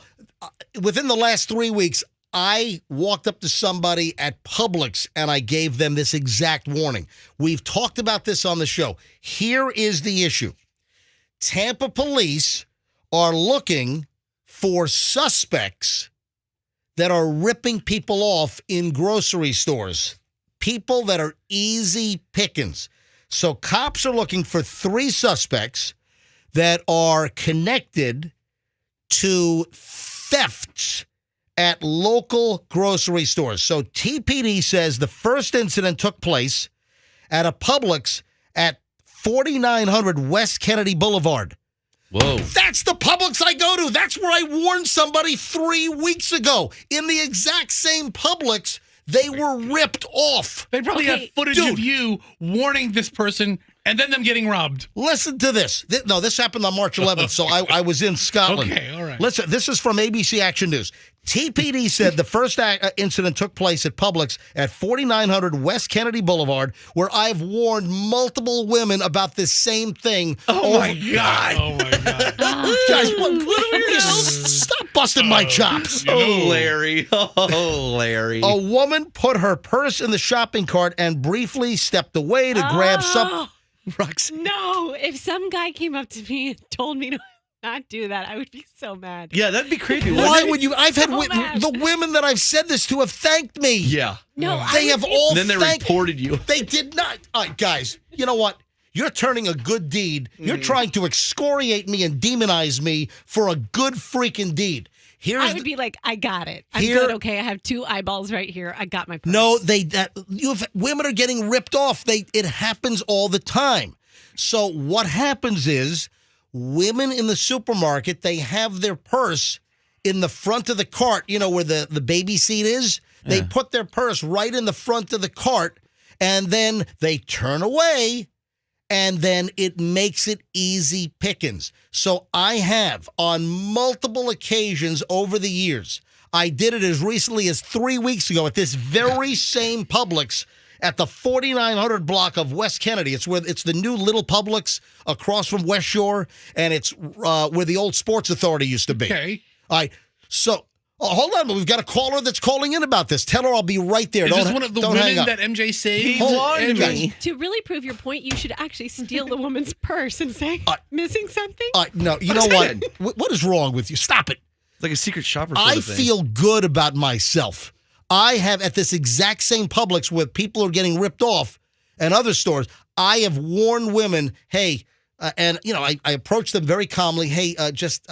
Within the last 3 weeks, I walked up to somebody at Publix and I gave them this exact warning. We've talked about this on the show. Here is the issue. Tampa police are looking for suspects that are ripping people off in grocery stores. People that are easy pickings. So cops are looking for 3 suspects that are connected to thefts at local grocery stores. So TPD says the first incident took place at a Publix at 4900 West Kennedy Boulevard. Whoa. That's the Publix I go to. That's where I warned somebody 3 weeks ago. In the exact same Publix, they were ripped off. They probably have footage of you warning this person and then them getting robbed. Listen to this. This happened on March 11th, so I was in Scotland. Okay, all right. Listen, this is from ABC Action News. TPD said the first incident took place at Publix at 4900 West Kennedy Boulevard, where I've warned multiple women about this same thing. Oh, my God. Oh, my God. Guys, stop busting my chops. Oh, Larry. Oh, Larry. A woman put her purse in the shopping cart and briefly stepped away to grab some. Roxanne. No, if some guy came up to me and told me to not do that, I would be so mad. Yeah, that'd be creepy. Why would you? I've had the women that I've said this to have thanked me. Yeah. No, they have all. Then they reported you. They did not. All right, guys. You know what? You're turning a good deed. You're trying to excoriate me and demonize me for a good freaking deed. I would be like, I got it. I'm good. Okay, I have 2 eyeballs right here. I got my purse. No, women are getting ripped off. It happens all the time. So what happens is women in the supermarket, they have their purse in the front of the cart, you know, where the baby seat is. They put their purse right in the front of the cart, and then they turn away, and then it makes it easy pickings. So I have, on multiple occasions over the years, I did it as recently as 3 weeks ago at this very same Publix at the 4900 block of West Kennedy. It's the new little Publix across from West Shore, and it's where the old Sports Authority used to be. Okay. All right. So hold on, we've got a caller that's calling in about this. Tell her I'll be right there. Is this one of the women that MJ saved? Hold on, guys. To really prove your point, you should actually steal the woman's purse and say, missing something? No, you know what? What is wrong with you? Stop it. It's like a secret shopper. I feel good about myself. I have, at this exact same Publix where people are getting ripped off and other stores, I have warned women, hey, and, you know, I approach them very calmly. Hey, I'm just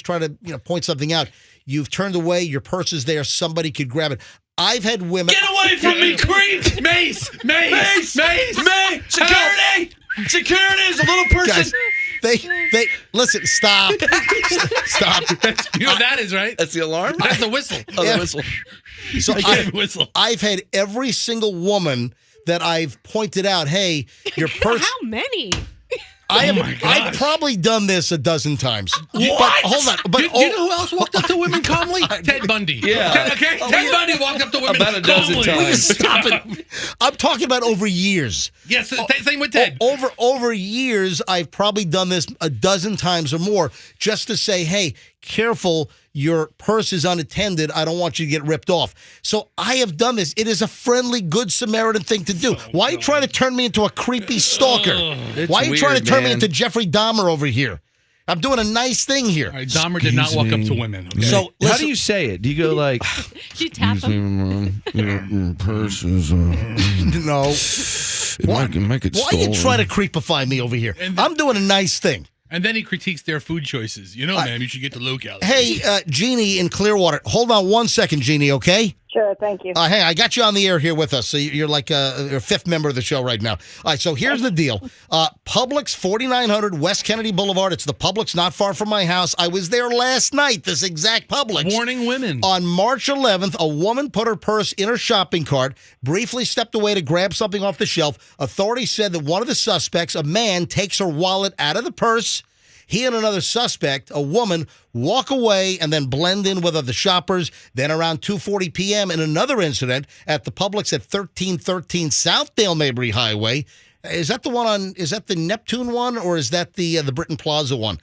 trying to, point something out. You've turned away. Your purse is there. Somebody could grab it. I've had women. Get away from me, creep! Mace! Security! Security is a little person. Guys, they listen. Stop. Stop. You know what that is, right? That's the alarm. That's the whistle. Oh, the whistle. So I've had every single woman that I've pointed out, hey, your purse. How many? I've probably done this a dozen times. What? But hold on. But you know who else walked up to women calmly? Ted Bundy. Yeah. Okay. Ted Bundy walked up to women about a dozen calmly. times. Stop it. I'm talking about over years. Yes, same with Ted. Over years, I've probably done this a dozen times or more just to say, hey, careful, your purse is unattended. I don't want you to get ripped off. So I have done this. It is a friendly, good Samaritan thing to do. Why are you trying to turn me into a creepy stalker? Why are you trying to turn me into Jeffrey Dahmer over here? I'm doing a nice thing here. All right, Dahmer did not walk up to women. Okay? So how do you say it? Do you go like, you tap them? Your purse is... No. It might get Why are you stolen. trying to creepify me over here? I'm doing a nice thing. And then he critiques their food choices. You know, ma'am, you should get the low calories. Hey, Jeannie in Clearwater. Hold on 1 second, Jeannie, okay? Sure, thank you. Hey, I got you on the air here with us. So you're like a fifth member of the show right now. All right, so here's the deal. Publix, 4900 West Kennedy Boulevard. It's the Publix not far from my house. I was there last night, this exact Publix. Warning women. On March 11th, a woman put her purse in her shopping cart, briefly stepped away to grab something off the shelf. Authorities said that one of the suspects, a man, takes her wallet out of the purse. He and another suspect, a woman, walk away and then blend in with other shoppers. Then around 2:40 p.m. in another incident at the Publix at 1313 Southdale Mabry Highway. Is that the Neptune one or is that the Britton Plaza one?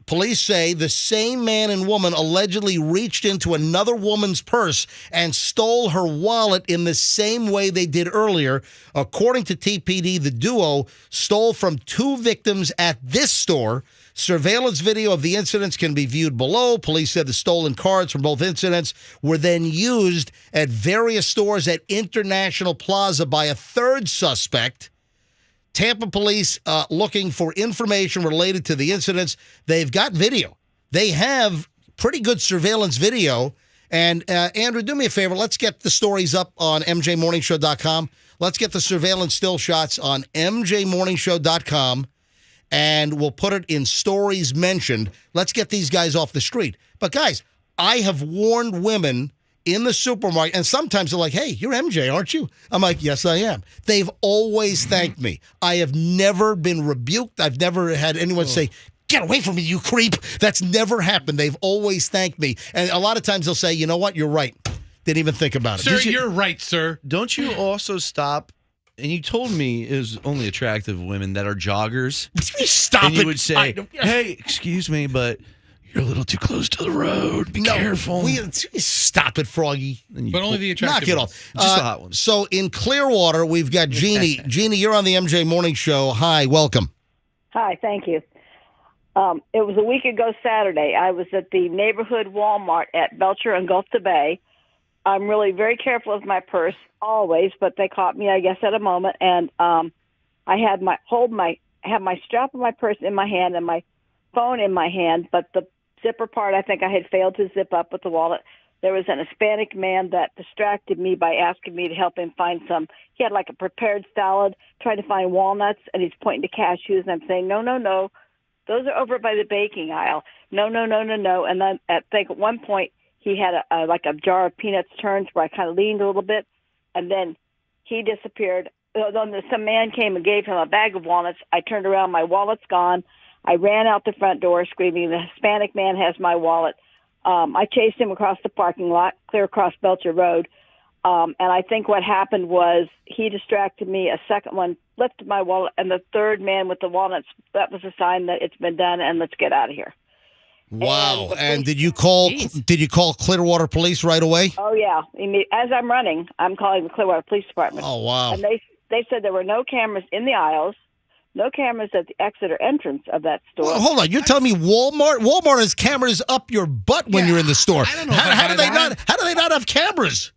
Police say the same man and woman allegedly reached into another woman's purse and stole her wallet in the same way they did earlier. According to TPD, the duo stole from two victims at this store. Surveillance video of the incidents can be viewed below. Police said the stolen cards from both incidents were then used at various stores at International Plaza by a third suspect. Tampa police looking for information related to the incidents. They've got video. They have pretty good surveillance video. And Andrew, do me a favor. Let's get the stories up on mjmorningshow.com. Let's get the surveillance still shots on mjmorningshow.com. And we'll put it in stories mentioned. Let's get these guys off the street. But guys, I have warned women in the supermarket, and sometimes they're like, hey, you're MJ, aren't you? I'm like, yes, I am. They've always thanked me. I have never been rebuked. I've never had anyone say, get away from me, you creep. That's never happened. They've always thanked me. And a lot of times they'll say, you know what, you're right. Didn't even think about it. Sir, you're right, sir. Don't you also stop? And you told me it was only attractive women that are joggers. Stop and it. You would say, hey, excuse me, but you're a little too close to the road. Be careful. Stop it, Froggy. But only the attractive Knock it ones. off. Just the hot ones. So in Clearwater, we've got Jeannie. Jeannie, you're on the MJ Morning Show. Hi, welcome. Hi, thank you. It was a week ago Saturday. I was at the neighborhood Walmart at Belcher and Gulf to Bay. I'm really very careful of my purse always, but they caught me, I guess, at a moment. And I had my strap of my purse in my hand and my phone in my hand, but the zipper part, I think I had failed to zip up with the wallet. There was an Hispanic man that distracted me by asking me to help him find some. He had like a prepared salad, trying to find walnuts, and he's pointing to cashews. And I'm saying, no. Those are over by the baking aisle. No. And then I think at one point he had a jar of peanuts turns where I kind of leaned a little bit, and then he disappeared. Then some man came and gave him a bag of walnuts. I turned around, my wallet's gone. I ran out the front door screaming, the Hispanic man has my wallet. I chased him across the parking lot, clear across Belcher Road. And I think what happened was he distracted me. A second one lifted my wallet, and the third man with the walnuts, that was a sign that it's been done and let's get out of here. Wow. And did you call Clearwater Police right away? Oh, yeah. As I'm running, I'm calling the Clearwater Police Department. Oh, wow. And they said there were no cameras in the aisles, no cameras at the exit or entrance of that store. Well, hold on. You're telling me Walmart has cameras up your butt when you're in the store. I don't know. How do they not have cameras?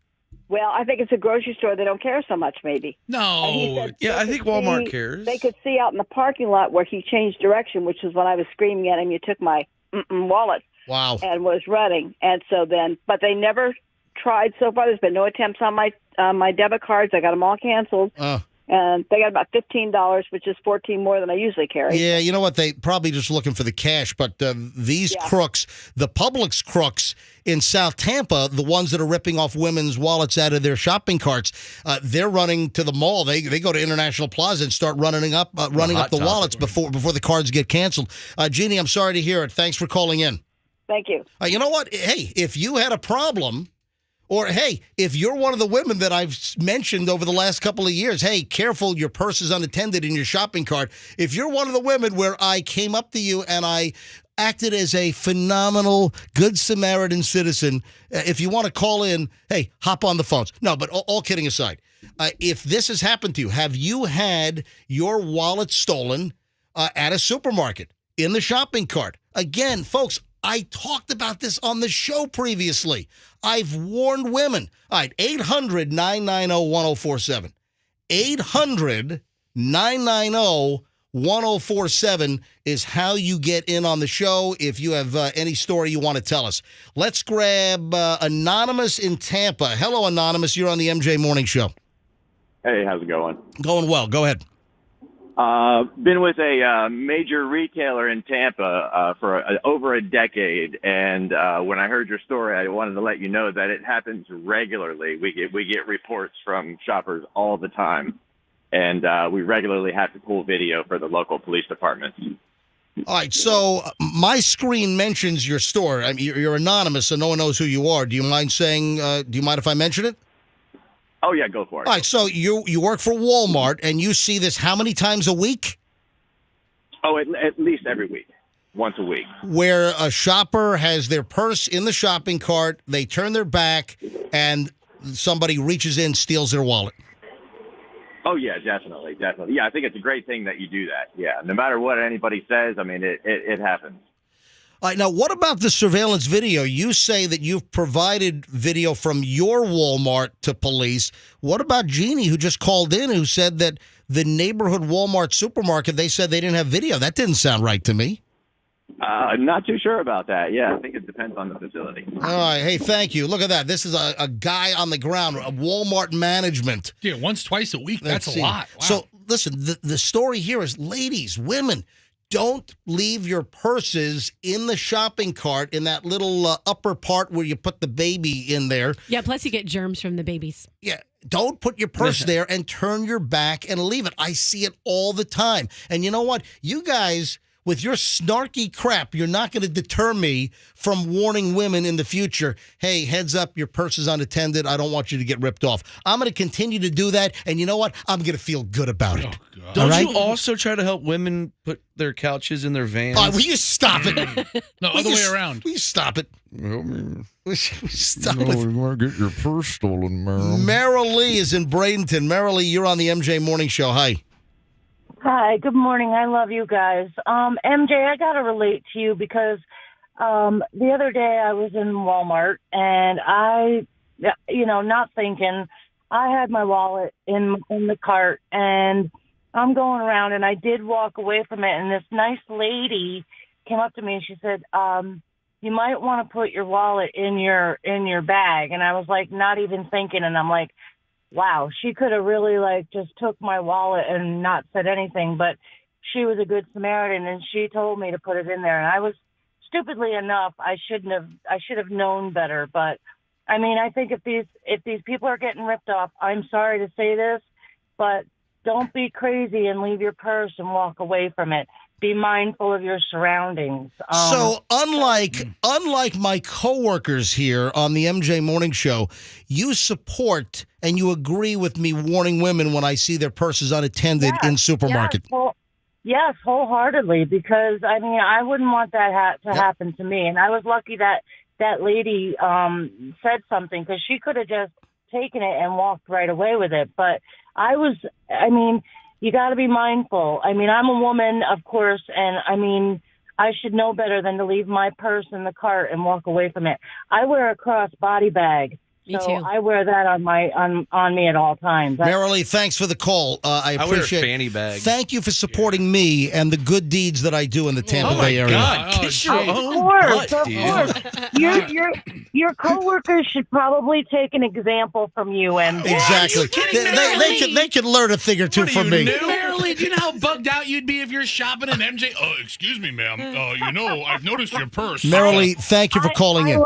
Well, I think it's a grocery store. They don't care so much, maybe. No. Yeah, I think Walmart cares. They could see out in the parking lot where he changed direction, which is when I was screaming at him, you took my wallet. Wow. And was running. And so then, but they never tried so far. There's been no attempts on my debit cards. I got them all canceled. And they got about $15, which is $14 more than I usually carry. Yeah, you know what? They probably just looking for the cash, but these crooks, the Publix crooks in South Tampa, the ones that are ripping off women's wallets out of their shopping carts, they're running to the mall. They go to International Plaza and start running up the wallets before the cards get canceled. Jeannie, I'm sorry to hear it. Thanks for calling in. Thank you. You know what? Hey, if you had a problem, or hey, if you're one of the women that I've mentioned over the last couple of years, hey, careful, your purse is unattended in your shopping cart. If you're one of the women where I came up to you and I acted as a phenomenal Good Samaritan citizen, if you want to call in, hey, hop on the phones. No, but all kidding aside, if this has happened to you, have you had your wallet stolen at a supermarket in the shopping cart? Again, folks, I talked about this on the show previously. I've warned women. All right, 800-990-1047. 800-990-1047 is how you get in on the show if you have any story you want to tell us. Let's grab Anonymous in Tampa. Hello, Anonymous. You're on the MJ Morning Show. Hey, how's it going? Going well. Go ahead. Been with a major retailer in Tampa for over a decade, and when I heard your story, I wanted to let you know that it happens regularly. We get reports from shoppers all the time, and we regularly have to pull video for the local police departments. All right, so my screen mentions your store. I mean, you're anonymous, so no one knows who you are. Do you mind saying? Do you mind if I mention it? Oh, yeah, go for it. All right, so you work for Walmart, and you see this how many times a week? Oh, at least every week, once a week. Where a shopper has their purse in the shopping cart, they turn their back, and somebody reaches in, steals their wallet. Oh, yeah, definitely. Yeah, I think it's a great thing that you do that. Yeah, no matter what anybody says, I mean, it happens. All right, now, what about the surveillance video? You say that you've provided video from your Walmart to police. What about Jeannie, who just called in, who said that the neighborhood Walmart supermarket, they said they didn't have video? That didn't sound right to me. Not too sure about that. Yeah, I think it depends on the facility. All right, hey, thank you. Look at that. This is a guy on the ground, a Walmart management. Yeah, twice a week. That's a lot. Wow. So, listen, the story here is, ladies, women, don't leave your purses in the shopping cart in that little upper part where you put the baby in there. Yeah, plus you get germs from the babies. Yeah, don't put your purse there and turn your back and leave it. I see it all the time. And you know what? You guys, with your snarky crap, you're not going to deter me from warning women in the future, hey, heads up, your purse is unattended. I don't want you to get ripped off. I'm going to continue to do that, and you know what? I'm going to feel good about it. Oh, don't you also try to help women put their couches in their vans? Will you stop it? No, other way around. Will you stop it? Stop it. You want to get your purse stolen, Meryl. Meryl Lee is in Bradenton. Meryl Lee, you're on the MJ Morning Show. Hi. Hi, good morning. I love you guys. MJ, I got to relate to you because the other day I was in Walmart and I, not thinking, I had my wallet in the cart and I'm going around and I did walk away from it. And this nice lady came up to me and she said, you might want to put your wallet in your bag. And I was like, not even thinking. And I'm like, wow, she could have really just took my wallet and not said anything, but she was a good Samaritan and she told me to put it in there. And I was, stupidly enough, I should have known better. But I mean, I think if these people are getting ripped off, I'm sorry to say this, but don't be crazy and leave your purse and walk away from it. Be mindful of your surroundings. So unlike my coworkers here on the MJ Morning Show, you support and you agree with me warning women when I see their purses unattended in supermarket. Yes, wholeheartedly, because I mean, I wouldn't want that to happen to me. And I was lucky that lady said something because she could have just taken it and walked right away with it. But you got to be mindful. I mean, I'm a woman, of course, and I mean, I should know better than to leave my purse in the cart and walk away from it. I wear a crossbody bag, Me So too. I wear that on me at all times. Marilee, thanks for the call. I I wear a appreciate fanny bag. Thank you for supporting me and the good deeds that I do in the Tampa Bay area. God, kiss your Of own course, butt, of dude. course. Your coworkers should probably take an example from you, MJ. Exactly. They can learn a thing or two from me. Marilee, do you know how bugged out you'd be if you're shopping and MJ? Oh, excuse me, ma'am. I've noticed your purse. Marilee, thank you for calling in.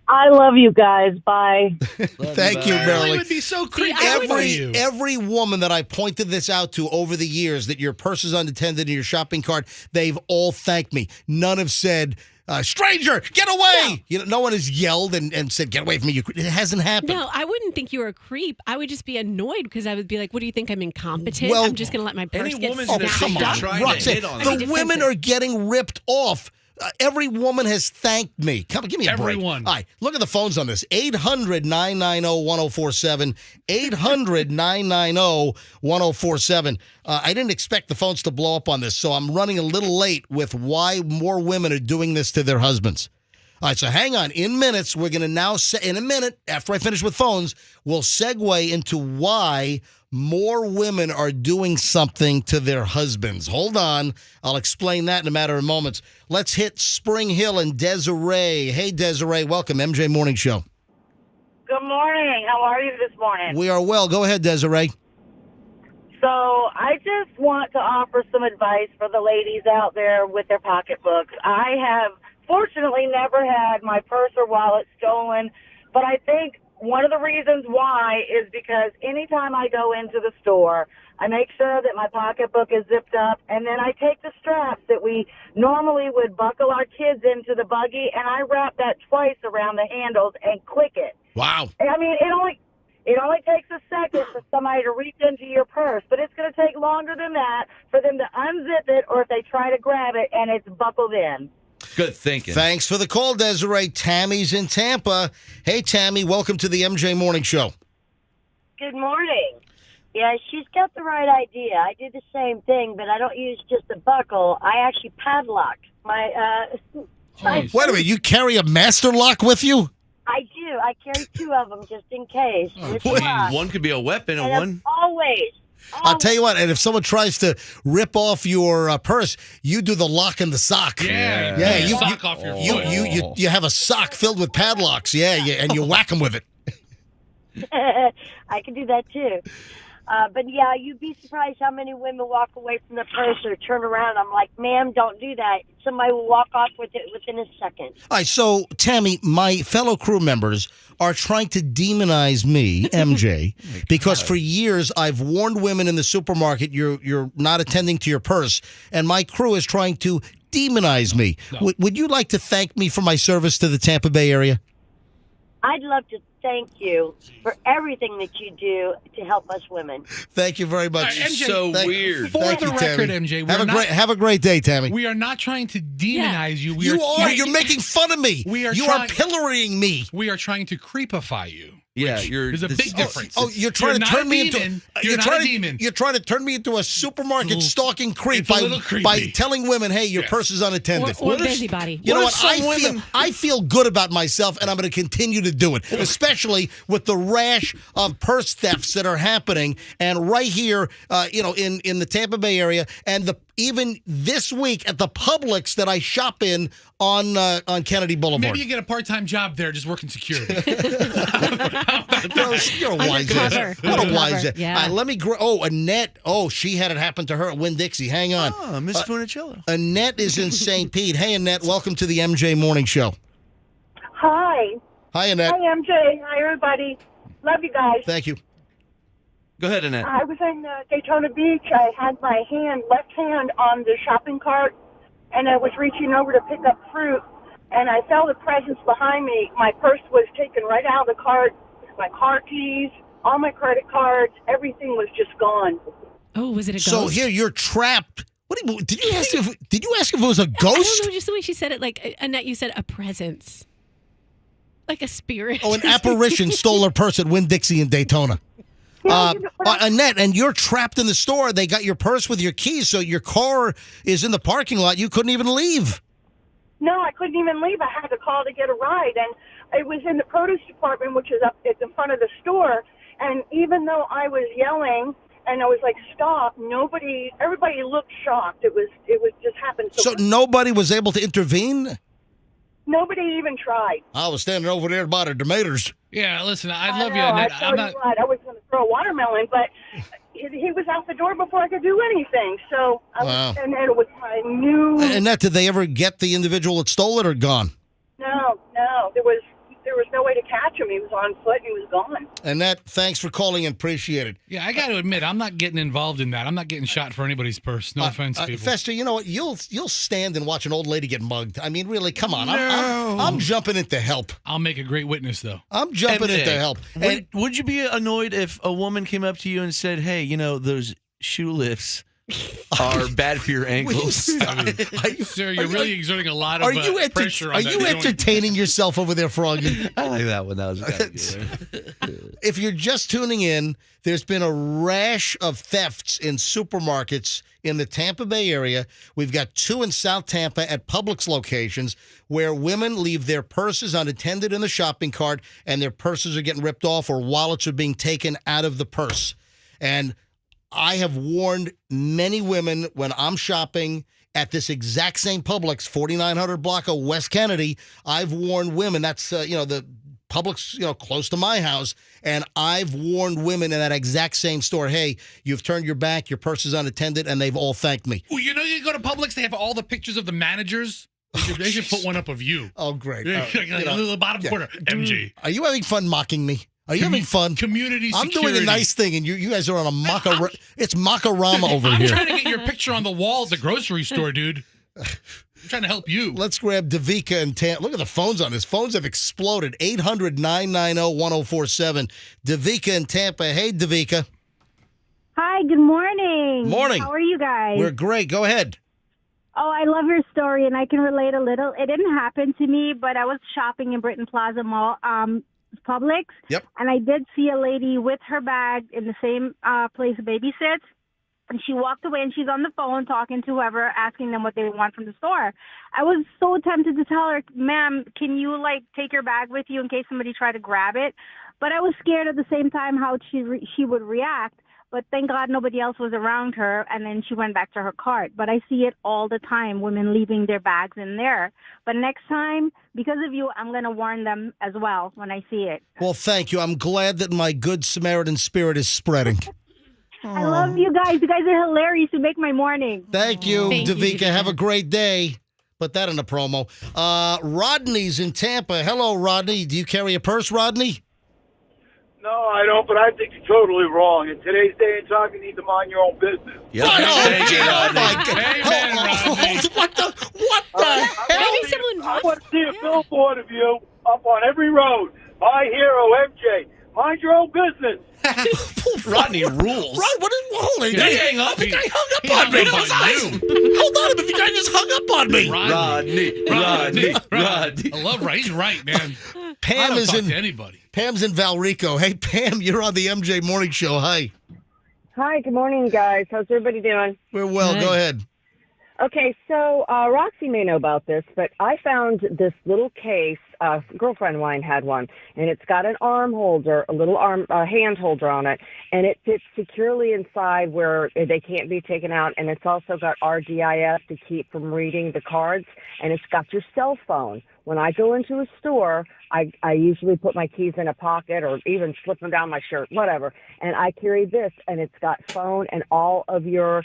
I love you guys. Bye. Thank you, Marilee Marilee. would be so creepy. for you. Every woman that I pointed this out to over the years, that your purse is unattended in your shopping cart, they've all thanked me. None have said, stranger, get away. No one has yelled and said, get away from me. It hasn't happened. No, I wouldn't think you were a creep. I would just be annoyed because I would be like, what do you think? I'm incompetent? Well, I'm just going to let my purse get woman's snatched gonna up. try to Roxanne, hit on the women are getting ripped off. Every woman has thanked me. Come, give me a break. Everyone. All right, look at the phones on this. 800-990-1047. 800-990-1047. I didn't expect the phones to blow up on this, so I'm running a little late with why more women are doing this to their husbands. All right, so hang on. In minutes, we're going to now in a minute, after I finish with phones, we'll segue into why more women are doing something to their husbands. Hold on. I'll explain that in a matter of moments. Let's hit Spring Hill and Desiree. Hey, Desiree. Welcome. MJ Morning Show. Good morning. How are you this morning? We are well. Go ahead, Desiree. So I just want to offer some advice for the ladies out there with their pocketbooks. I have fortunately never had my purse or wallet stolen, but I think one of the reasons why is because anytime I go into the store, I make sure that my pocketbook is zipped up, and then I take the straps that we normally would buckle our kids into the buggy, and I wrap that twice around the handles and click it. Wow. I mean, it only takes a second for somebody to reach into your purse, but it's going to take longer than that for them to unzip it, or if they try to grab it and it's buckled in. Good thinking. Thanks for the call, Desiree. Tammy's in Tampa. Hey, Tammy, welcome to the MJ Morning Show. Good morning. Yeah, she's got the right idea. I do the same thing, but I don't use just a buckle. I actually padlock my. Wait a minute, you carry a master lock with you? I do. I carry two of them just in case. One could be a weapon and one. Always. I'll tell you what, and if someone tries to rip off your purse, you do the lock and the sock. Yeah. You sock off your foot. You have a sock filled with padlocks, and you whack them with it. I can do that too. But yeah, you'd be surprised how many women walk away from the purse or turn around. I'm like, ma'am, don't do that. Somebody will walk off with it within a second. All right, so Tammy, my fellow crew members are trying to demonize me, MJ, because for years I've warned women in the supermarket you're not attending to your purse, and my crew is trying to demonize me. No. Would you like to thank me for my service to the Tampa Bay area? I'd love to thank you for everything that you do to help us women. Thank you very much. MJ, so weird. For the record, MJ, have a great day, Tammy. We are not trying to demonize you. You're making fun of me. You are pillorying me. We are trying to creepify you. Yeah, there's a big difference. Oh, you're trying to turn me into you're not a demon. You're trying to turn me into a supermarket stalking creep by telling women, "Hey, your purse is unattended." Or busybody. You know what? I feel good about myself, and I'm going to continue to do it, especially with the rash of purse thefts that are happening, and right here, in the Tampa Bay area, and even this week at the Publix that I shop in on Kennedy Boulevard. Maybe you get a part-time job there, just working security. You're a wise ass. What a wise ass. Yeah. Let me Annette. Oh, she had it happen to her at Winn-Dixie. Hang on. Oh, Miss Funicello. Annette is in St. Pete. Hey, Annette. Welcome to the MJ Morning Show. Hi. Hi, Annette. Hi, MJ. Hi, everybody. Love you guys. Thank you. Go ahead, Annette. I was in Daytona Beach. I had my left hand on the shopping cart, and I was reaching over to pick up fruit, and I felt a presence behind me. My purse was taken right out of the cart, my car keys, all my credit cards, everything was just gone. Oh, was it a ghost? So here you're trapped. Did you ask if it was a ghost? I don't know, just the way she said it. Like Annette, you said a presence, like a spirit. Oh, an apparition stole her purse at Winn-Dixie in Daytona. Annette, and you're trapped in the store. They got your purse with your keys, so your car is in the parking lot. You couldn't even leave. No, I couldn't even leave. I had to call to get a ride. And it was in the produce department, which is up at the front of the store. And even though I was yelling and I was like, stop, everybody looked shocked. It was just happened. So nobody was able to intervene? Nobody even tried. I was standing over there by the tomatoes. Yeah, listen, I love you. I was going to throw a watermelon, but he was out the door before I could do anything. So, and it was my new. Annette, did they ever get the individual that stole it or gone? No, there was no way to catch him. He was on foot and he was gone. Annette, thanks for calling and appreciate it. Yeah, I got to admit, I'm not getting involved in that. I'm not getting shot for anybody's purse. No offense, people. Fester, you know what? You'll stand and watch an old lady get mugged. I mean, really, come on. No. I'm jumping in to help. I'll make a great witness, though. I'm jumping in to help. Would you be annoyed if a woman came up to you and said, hey, those shoe lifts are bad for your ankles? Sir, you're really exerting a lot of pressure on that. Are you entertaining yourself over there, Froggy? I like that one. That was kind of good. If you're just tuning in, there's been a rash of thefts in supermarkets in the Tampa Bay area. We've got 2 in South Tampa at Publix locations where women leave their purses unattended in the shopping cart and their purses are getting ripped off or wallets are being taken out of the purse. And I have warned many women when I'm shopping at this exact same Publix, 4900 block of West Kennedy. I've warned women, that's, the Publix, close to my house, and I've warned women in that exact same store, hey, you've turned your back, your purse is unattended, and they've all thanked me. Well, you go to Publix, they have all the pictures of the managers. They should put one up of you. Oh, great. The bottom corner, MG. Are you having fun mocking me? Are you having fun? Community security. I'm doing a nice thing, and you guys are on a it's Macarama over I'm here. trying to get your picture on the wall at the grocery store, dude. I'm trying to help you. Let's grab Davika and look at the phones on his. Phones have exploded. 800-990-1047. Davika in Tampa. Hey, Davika. Hi, good morning. Morning. How are you guys? We're great. Go ahead. Oh, I love your story, and I can relate a little. It didn't happen to me, but I was shopping in Britain Plaza Mall, Publix. Yep. And I did see a lady with her bag in the same place a baby sits. And she walked away, and she's on the phone talking to whoever, asking them what they want from the store. I was so tempted to tell her, ma'am, can you, take your bag with you in case somebody tried to grab it? But I was scared at the same time how she would react. But thank God nobody else was around her, and then she went back to her cart. But I see it all the time, women leaving their bags in there. But next time, because of you, I'm going to warn them as well when I see it. Well, thank you. I'm glad that my good Samaritan spirit is spreading. I love you guys. You guys are hilarious. You make my morning. Thank you, Davika. Have a great day. Put that in a promo. Rodney's in Tampa. Hello, Rodney. Do you carry a purse, Rodney? No, I don't, but I think you're totally wrong. In today's day and time, you need to mind your own business. Yep. What the hell? Maybe someone I want to see a billboard of you up on every road. My hero, MJ. Mind your own business. Rodney rules. Hold on. Did he hang up? The guy hung up on me. Hold on. The guy just hung up on me. Rodney. I love Rodney. He's right, man. Pam is in. To anybody. Pam's in Valrico. Hey, Pam, you're on the MJ Morning Show. Hi. Hi, good morning, guys. How's everybody doing? We're well. Go ahead. Okay, so Roxy may know about this, but I found this little case. A girlfriend of mine had one, and it's got an arm holder, a little hand holder on it, and it fits securely inside where they can't be taken out, and it's also got RDIF to keep from reading the cards, and it's got your cell phone. When I go into a store, I usually put my keys in a pocket or even slip them down my shirt, whatever. And I carry this, and it's got phone and all of your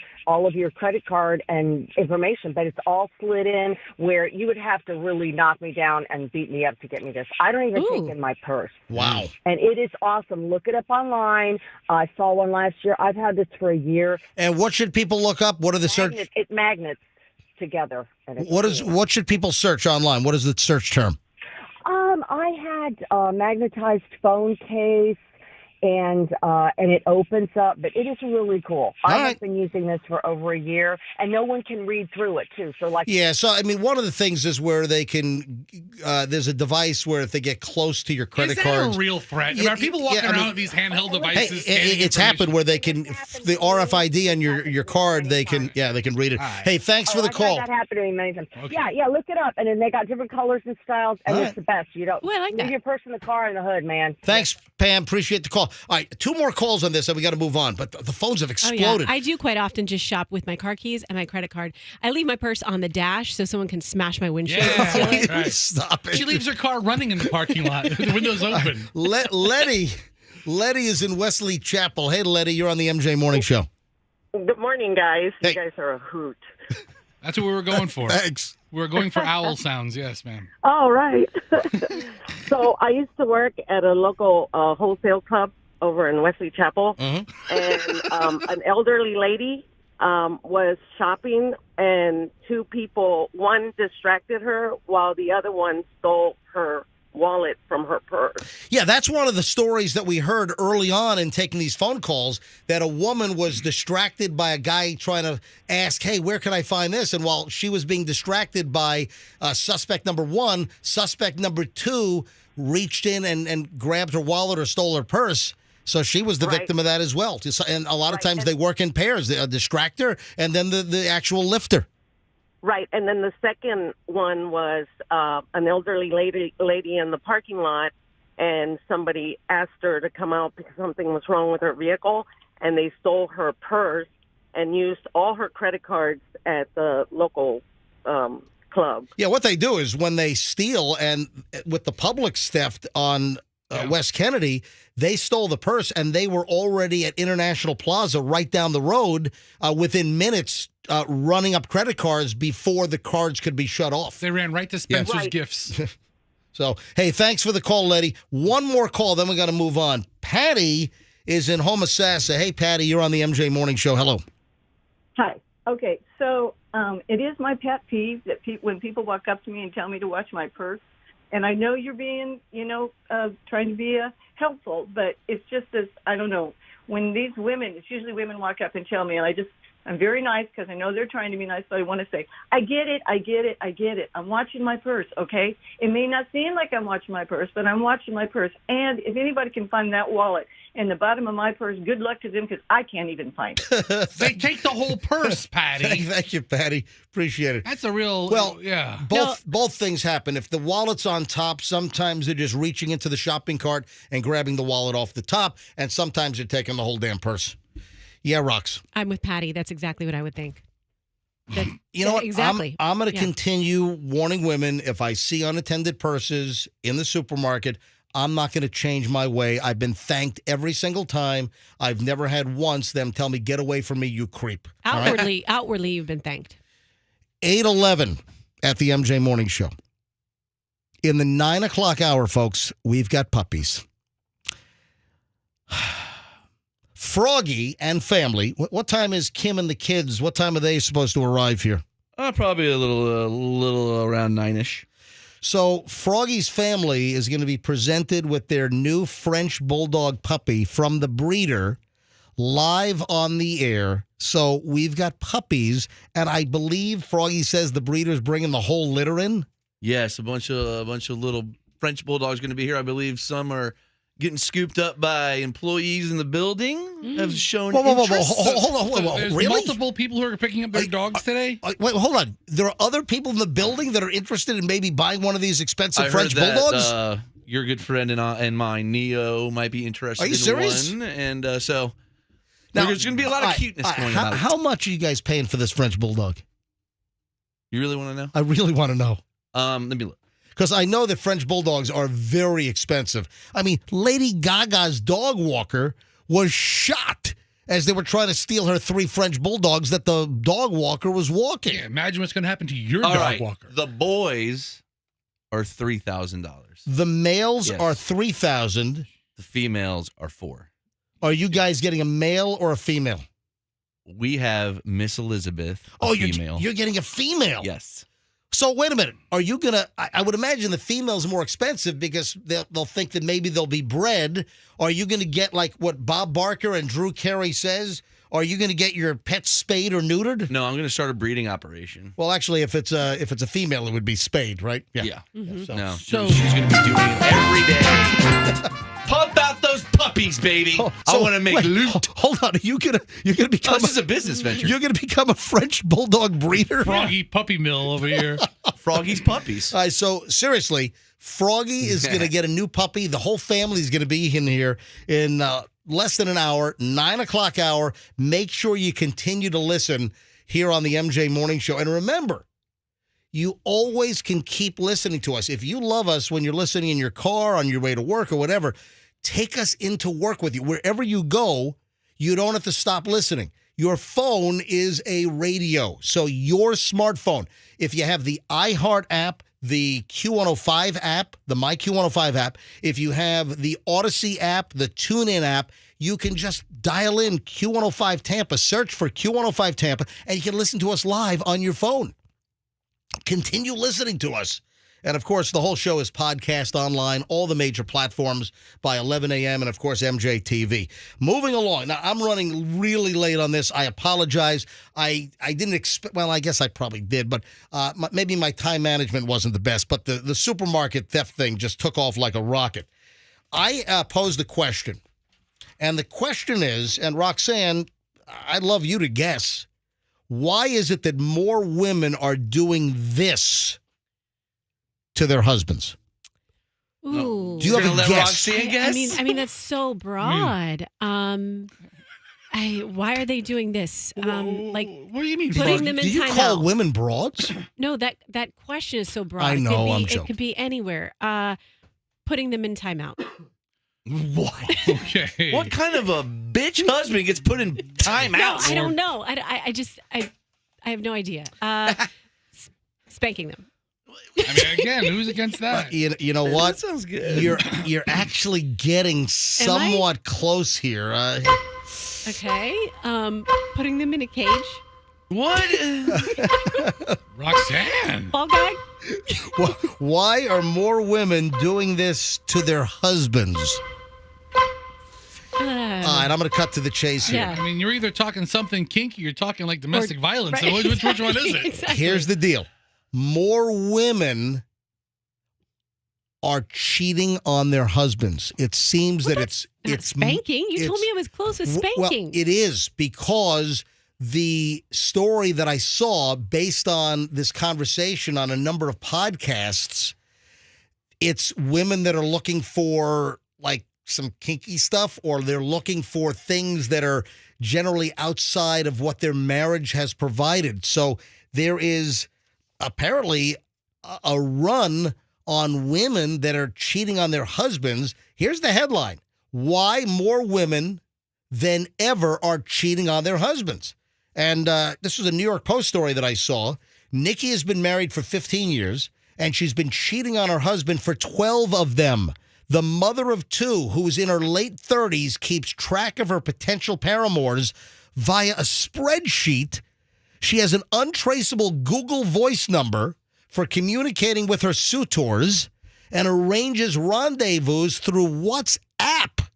credit card and information, but it's all slid in where you would have to really knock me down and beat me up to get me this. I don't even take in my purse. Wow. And it is awesome. Look it up online. I saw one last year. I've had this for a year. And what should people look up? What are the search? It's magnets together. And it's what should people search online? What is the search term? I had a magnetized phone case, and it opens up. But it is really cool. I right. have been using this for over a year, and no one can read through it too. So Yeah, so I mean, one of the things is where they can. There's a device where if they get close to your credit Is that cards, a real threat? Yeah, Are people walking I mean, around with these handheld devices? Hey, it's happened where they can the RFID on your card. They can read it. Hey, thanks for the call. I've had that happen to me many times. Okay. Yeah, look it up, and then they got different colors and styles, and it's the best. You don't leave your purse in the car in the hood, man. Thanks, Pam. Appreciate the call. All right, 2 more calls on this, and we got to move on. But the phones have exploded. I do quite often just shop with my car keys and my credit card. I leave my purse on the dash so someone can smash my windshield. and steal it. Right. Stop it. She leaves her car running in the parking lot with the windows open. Letty is in Wesley Chapel. Hey, Letty, you're on the MJ Morning Show. Good morning, guys. Hey. You guys are a hoot. That's what we were going for. Thanks. We were going for owl sounds. Yes, ma'am. All right. So I used to work at a local wholesale club over in Wesley Chapel, and an elderly lady was shopping, and 2 people, one distracted her while the other one stole her wallet from her purse. Yeah, that's one of the stories that we heard early on in taking these phone calls, that a woman was distracted by a guy trying to ask, hey, where can I find this? And while she was being distracted by suspect number 1, suspect number 2 reached in and grabbed her wallet or stole her purse. So she was the victim of that as well. And a lot of times they work in pairs, a distractor and then the actual lifter. Right, and then the second one was an elderly lady in the parking lot, and somebody asked her to come out because something was wrong with her vehicle, and they stole her purse and used all her credit cards at the local club. Yeah, what they do is when they steal, and with the Publix theft on West Kennedy, they stole the purse, and they were already at International Plaza right down the road within minutes running up credit cards before the cards could be shut off. They ran right to Spencer's Gifts. So, hey, thanks for the call, Letty. One more call, then we got to move on. Patty is in Homosassa. Hey, Patty, you're on the MJ Morning Show. Hello. Hi. Okay, so it is my pet peeve that when people walk up to me and tell me to watch my purse, and I know you're being, trying to be helpful, but it's just this, I don't know, when these women, it's usually women walk up and tell me, and I'm very nice because I know they're trying to be nice, but I want to say, I get it. I'm watching my purse, okay? It may not seem like I'm watching my purse, but I'm watching my purse. And if anybody can find that wallet in the bottom of my purse, good luck to them because I can't even find it. They take the whole purse, Patty. Thank you, Patty. Appreciate it. That's a real, yeah. Both things happen. If the wallet's on top, sometimes they're just reaching into the shopping cart and grabbing the wallet off the top, and sometimes they're taking the whole damn purse. Yeah, Rox. I'm with Patty. That's exactly what I would think. You know what? Exactly. I'm going to continue warning women. If I see unattended purses in the supermarket, I'm not going to change my way. I've been thanked every single time. I've never had once them tell me, get away from me, you creep. Outwardly, you've been thanked. 8:11 at the MJ Morning Show. In the 9 o'clock hour, folks, we've got puppies. Froggy and family. What time is Kim and the kids? What time are they supposed to arrive here? Probably a little around 9-ish. So Froggy's family is going to be presented with their new French Bulldog puppy from the breeder live on the air. So we've got puppies, and I believe Froggy says the breeder's bringing the whole litter in. Yes, a bunch of little French Bulldogs going to be here. I believe some are getting scooped up by employees in the building. Have shown interest. Hold on. There's Really? multiple people who are picking up their dogs today? Wait, hold on. There are other people in the building that are interested in maybe buying one of these expensive I French heard that, Bulldogs? Your good friend and mine, Neo, might be interested Are you in serious? one. And so Now, there's going to be a lot of cuteness going on. How much are you guys paying for this French Bulldog? You really want to know? I really want to know. Let me look. Because I know that French Bulldogs are very expensive. I mean, Lady Gaga's dog walker was shot as they were trying to steal her 3 French Bulldogs that the dog walker was walking. Yeah, imagine what's going to happen to your All dog right, walker. The boys are $3,000. The males Yes. are $3,000. The females are $4,000. Are you guys getting a male or a female? We have Miss Elizabeth, a female. You're getting a female? Yes. So wait a minute. Are you going to, I would imagine the female's more expensive because they'll think that maybe they'll be bred. Are you going to get like what Bob Barker and Drew Carey says? Are you going to get your pet spayed or neutered? No, I'm going to start a breeding operation. Well, actually, if it's a female, it would be spayed, right? Yeah. Mm-hmm. No, so she's going to be doing it every day. Pump out those puppies, baby. I want to make loot. Hold on, are you gonna become? This is a business venture. You're gonna become a French bulldog breeder. Froggy puppy mill over here. Froggy's puppies. All right, so seriously, Froggy is gonna get a new puppy. The whole family's gonna be in here in less than an hour, 9 o'clock hour. Make sure you continue to listen here on the MJ Morning Show, and remember, you always can keep listening to us. If you love us when you're listening in your car, on your way to work or whatever, take us into work with you. Wherever you go, you don't have to stop listening. Your phone is a radio. So your smartphone, if you have the iHeart app, the Q105 app, the My Q105 app, if you have the Odyssey app, the TuneIn app, you can just dial in Q105 Tampa, search for Q105 Tampa, and you can listen to us live on your phone. Continue listening to us. And, of course, the whole show is podcast online, all the major platforms by 11 a.m. and, of course, MJ TV. Moving along. Now, I'm running really late on this. I apologize. I didn't expect, well, I guess I probably did, but maybe my time management wasn't the best. But the supermarket theft thing just took off like a rocket. I posed a question. And the question is, and Roxanne, I'd love you to guess, why is it that more women are doing this to their husbands? Ooh. Do you have a guess? Roxanne guess? I mean, that's so broad. Why are they doing this? Like, what do you mean? Putting them in Do you timeout. call women broads? No, that question is so broad. I know, I'm It joking. could be anywhere. Putting them in timeout. What? Okay. What kind of a bitch husband gets put in timeout? No, I don't know. I have no idea. Spanking them. I mean, again, who's against that? You know what? That sounds good. You're actually getting somewhat close here. Okay. Putting them in a cage. What? Roxanne. Ball gag. Why are more women doing this to their husbands? All right, I'm going to cut to the chase here. Yeah. I mean, you're either talking something kinky or you're talking like domestic violence. So which one is it? Exactly. Here's the deal. More women are cheating on their husbands. It seems that it's spanking. You told me it was close with spanking. Well, it is because the story that I saw based on this conversation on a number of podcasts, it's women that are looking for like some kinky stuff, or they're looking for things that are generally outside of what their marriage has provided. So there is apparently a run on women that are cheating on their husbands. Here's the headline: why more women than ever are cheating on their husbands. And this was a New York Post story that I saw. Nikki has been married for 15 years, and she's been cheating on her husband for 12 of them. The mother of two, who is in her late 30s, keeps track of her potential paramours via a spreadsheet. She has an untraceable Google Voice number for communicating with her suitors and arranges rendezvous through WhatsApp.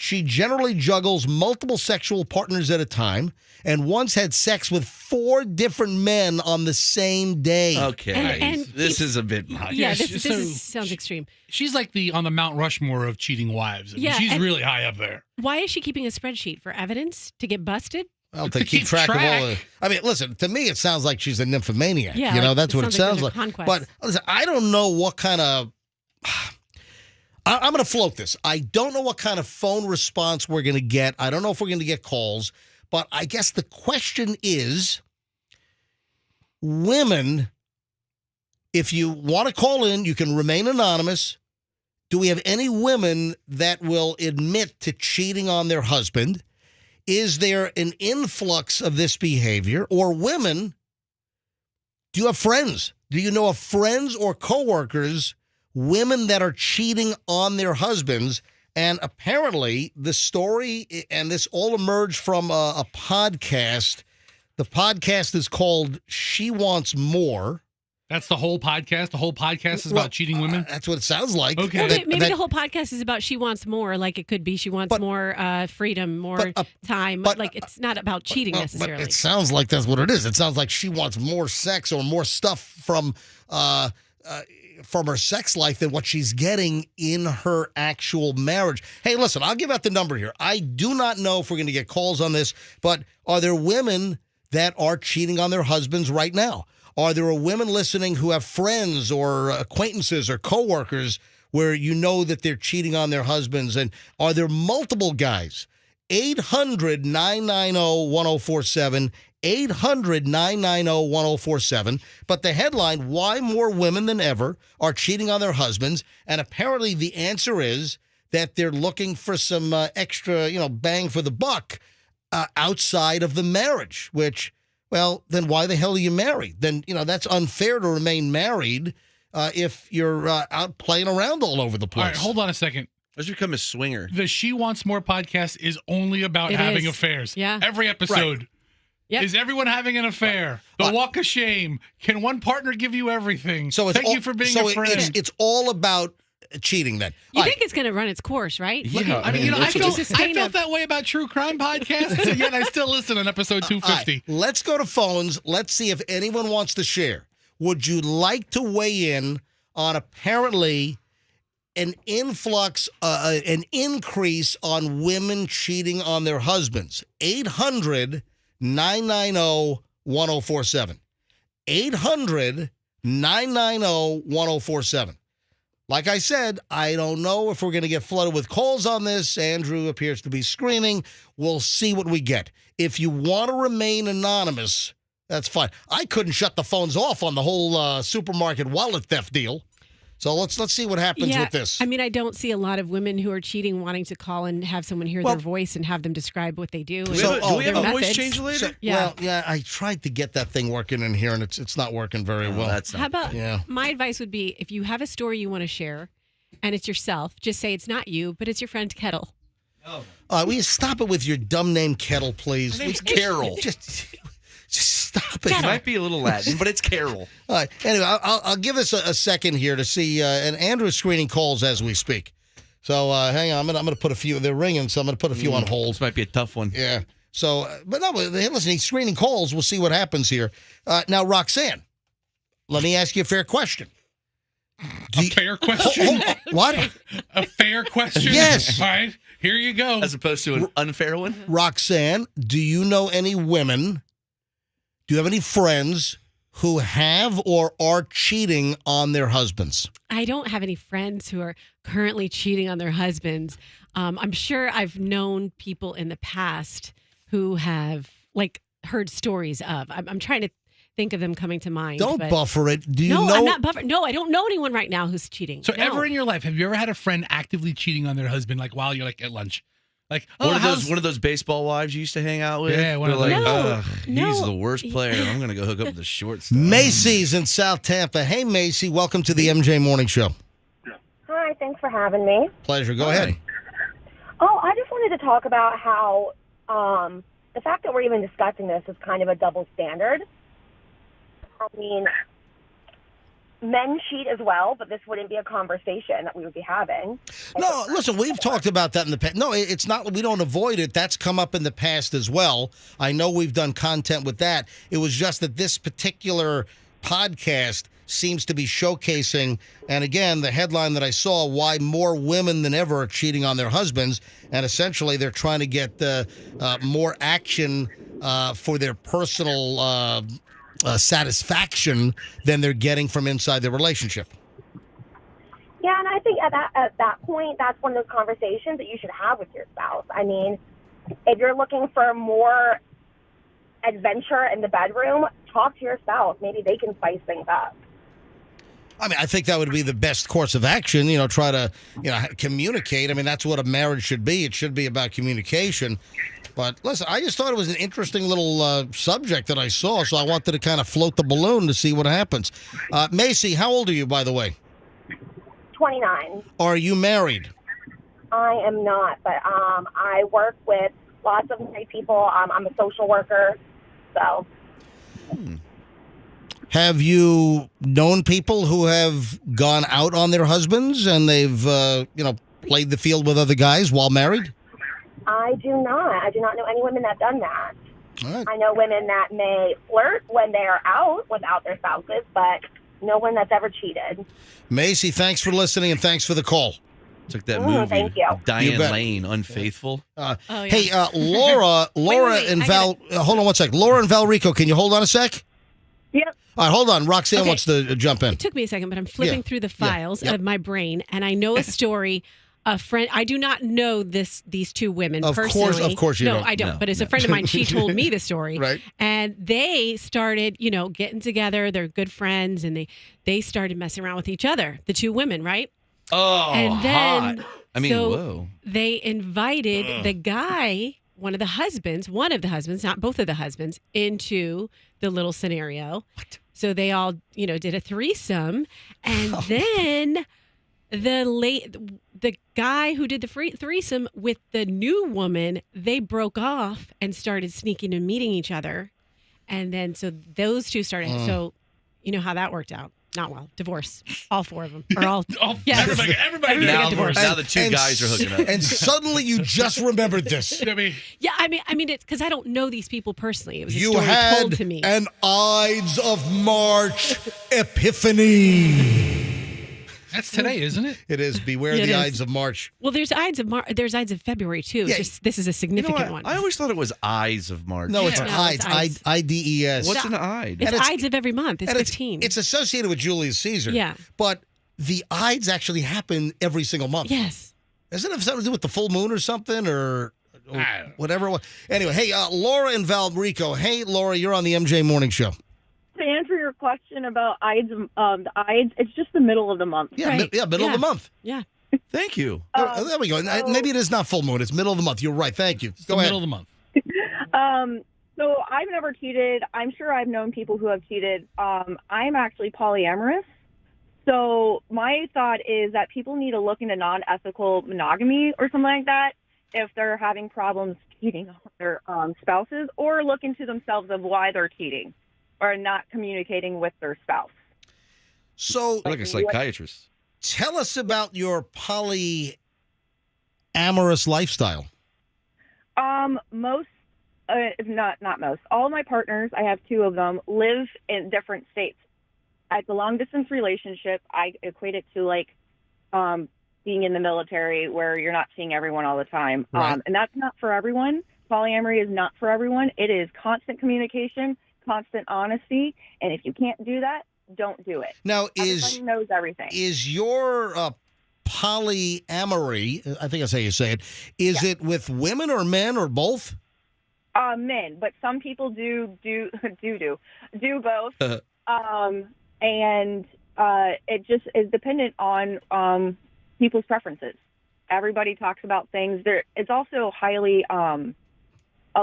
She generally juggles multiple sexual partners at a time and once had sex with 4 different men on the same day. Okay. And this is a bit much. Yeah, sounds extreme. She's like on the Mount Rushmore of cheating wives. I mean, Yeah, she's and- really high up there. Why is she keeping a spreadsheet for evidence to get busted? Well, to keep track of all the... I mean, listen, to me, it sounds like she's a nymphomaniac. Yeah, you know, like, that's what it sounds like. conquest. But listen, I don't know what kind of... I'm going to float this. I don't know what kind of phone response we're going to get. I don't know if we're going to get calls. But I guess the question is, women, if you want to call in, you can remain anonymous. Do we have any women that will admit to cheating on their husband? Is there an influx of this behavior? Or women, do you have friends? Do you know of friends or coworkers, women that are cheating on their husbands? And apparently the story, and this all emerged from a podcast. The podcast is called She Wants More. That's the whole podcast? The whole podcast is about cheating women? That's what it sounds like. Okay. Well, maybe the whole podcast is about she wants more. Like it could be she wants more freedom, more time. But like it's not about cheating necessarily. But it sounds like that's what it is. It sounds like she wants more sex or more stuff from her sex life than what she's getting in her actual marriage. Hey, listen, I'll give out the number here. I do not know if we're going to get calls on this, but are there women that are cheating on their husbands right now? Are there women listening who have friends or acquaintances or coworkers where you know that they're cheating on their husbands? And are there multiple guys? 800-990-1047, 800-990-1047. But the headline, why more women than ever are cheating on their husbands? And apparently the answer is that they're looking for some extra, bang for the buck outside of the marriage, which... Well, then why the hell are you married? Then, that's unfair to remain married if you're out playing around all over the place. All right, hold on a second. Let's become a swinger. The She Wants More podcast is only about having affairs. Yeah. Every episode. Right. Yep. Is everyone having an affair? The walk of shame. Can one partner give you everything? So Thank you for being a friend. It's all about cheating then. You think it's going to run its course, right? Yeah. I mean, I felt that way about true crime podcasts, and yet I still listen on episode 250. Right, let's go to phones. Let's see if anyone wants to share. Would you like to weigh in on apparently an influx, an increase on women cheating on their husbands? 800-990-1047. 800-990-1047. Like I said, I don't know if we're going to get flooded with calls on this. Andrew appears to be screaming. We'll see what we get. If you want to remain anonymous, that's fine. I couldn't shut the phones off on the whole supermarket wallet theft deal. So let's see what happens with this. I mean, I don't see a lot of women who are cheating wanting to call and have someone hear their voice and have them describe what they do. Do we have a voice change later? Yeah. Well, I tried to get that thing working in here, and it's not working very well. How about my advice would be if you have a story you want to share and it's yourself, just say it's not you, but it's your friend Kettle. Will you stop it with your dumb name Kettle, please? My name's Carol. Just stop it. It might be a little Latin, but it's Carol. All right. Anyway, I'll give us a second here to see, and Andrew's screening calls as we speak. So hang on, I'm gonna put a few. They're ringing, so I'm gonna put a few on hold. This might be a tough one. Yeah. So, but no, listen, he's screening calls. We'll see what happens here. Now, Roxanne, let me ask you a fair question. Fair question? What? A fair question? Yes. All right, here you go. As opposed to an unfair one? Roxanne, do you know any women? Do you have any friends who have or are cheating on their husbands? I don't have any friends who are currently cheating on their husbands. I'm sure I've known people in the past who have heard stories of. I'm trying to think of them coming to mind. Don't buffer it. Do you know? No, I'm not buffering. No, I don't know anyone right now who's cheating. So No. ever in your life, have you ever had a friend actively cheating on their husband, while you're at lunch? One of those baseball wives you used to hang out with? Yeah, one of those. He's the worst player. I'm going to go hook up with the shortstop. Macy's in South Tampa. Hey, Macy, welcome to the MJ Morning Show. Hi, thanks for having me. Pleasure. Go ahead. Oh, I just wanted to talk about how the fact that we're even discussing this is kind of a double standard. I mean, men cheat as well, but this wouldn't be a conversation that we would be having. No, listen, we've talked about that in the past. No, it's not. We don't avoid it. That's come up in the past as well. I know we've done content with that. It was just that this particular podcast seems to be showcasing, and again, the headline that I saw, why more women than ever are cheating on their husbands, and essentially they're trying to get more action for their personal satisfaction than they're getting from inside their relationship. Yeah, and I think at that point, that's one of those conversations that you should have with your spouse. I mean, if you're looking for more adventure in the bedroom, talk to your spouse. Maybe they can spice things up. I mean, I think that would be the best course of action, try to, communicate. I mean, that's what a marriage should be. It should be about communication. But listen, I just thought it was an interesting little subject that I saw, so I wanted to kind of float the balloon to see what happens. Macy, how old are you, by the way? 29. Are you married? I am not, but I work with lots of married people. I'm a social worker, so. Have you known people who have gone out on their husbands and they've, played the field with other guys while married? I do not. I do not know any women that have done that. All right. I know women that may flirt when they are out without their spouses, but no one that's ever cheated. Macy, thanks for listening and thanks for the call. It's like that movie, thank you. Diane Lane, Unfaithful. Hey, Laura wait, and Val, hold on one sec. Laura and Valrico, can you hold on a sec? Yep. All right, hold on. Roxanne Okay. wants to jump in. It took me a second, but I'm flipping through the files Yep. of my brain, and I know a story. A friend, I do not know these two women personally. Of course you don't. No, I don't. No, but it's a friend of mine. She told me the story. Right. And they started, getting together. They're good friends, and they started messing around with each other. The two women, right? Oh, and then, hot. I mean, whoa. They invited the guy, one of the husbands, not both of the husbands, into the little scenario. What? So they all, did a threesome, and then the guy who did the threesome with the new woman, they broke off and started sneaking and meeting each other, and then so those two started. So, you know how that worked out. Not well. Divorce. All four of them. Or all. Everybody Now, got divorced. now the two guys are hooking up. And suddenly you just remembered this. Yeah, I mean, it's because I don't know these people personally. It was a You story had told to me. an Ides of March epiphany. That's today, isn't it? It is. Beware Yeah, it the is. Ides of March. Well, there's Ides of There's Ides of February too. Yeah. Just this is a significant one. I always thought it was Eyes of March. No, it's No, Ides. it's Ides. I-D-E-S. What's an Ide? It's And it's- Ides of every month. It's And 15. It's associated with Julius Caesar. Yeah. But the Ides actually happen every single month. Yes. Doesn't it have something to do with the full moon or something or I don't know. whatever? Anyway, hey, Laura and Valrico. Hey, Laura, you're on the MJ Morning Show. To answer your question about Ides, the Ides, it's just the middle of the month. Yeah, Right. middle of the month. Yeah. Thank you. There we go. Maybe it is not full moon. It's middle of the month. You're right. Thank you. It's Go the ahead. middle of the month. So I've never cheated. I'm sure I've known people who have cheated. I'm actually polyamorous. So my thought is that people need to look into non-ethical monogamy or something like that if they're having problems cheating on their spouses, or look into themselves of why they're cheating or not communicating with their spouse. So, You're like a psychiatrist. tell us about your polyamorous lifestyle. Most, not most, all of my partners, I have two of them, live in different states. It's a long distance relationship. I equate it to like being in the military where you're not seeing everyone all the time. Right. And that's not for everyone. Polyamory is not for everyone. It is constant communication, constant honesty. And if you can't do that, don't do it. Now, Everybody knows everything. is your polyamory, I think that's how you say it, is it with women or men or both? Men, but some people do both. And it just is dependent on people's preferences. Everybody talks about things. It's also highly, a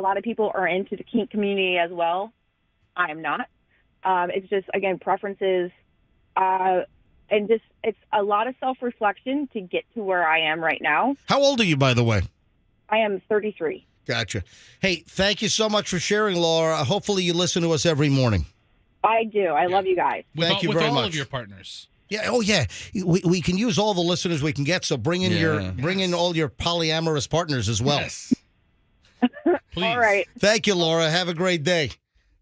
lot of people are into the kink community as well. I am not. It's just, again, preferences. And just, it's a lot of self-reflection to get to where I am right now. How old are you, by the way? I am 33. Gotcha. Hey, thank you so much for sharing, Laura. Hopefully you listen to us every morning. I do. I love you guys. Thank you very with all much. of your partners. Yeah. Oh, yeah. We can use all the listeners we can get. So bring in all your polyamorous partners as well. Yes. Please. All right. Thank you, Laura. Have a great day.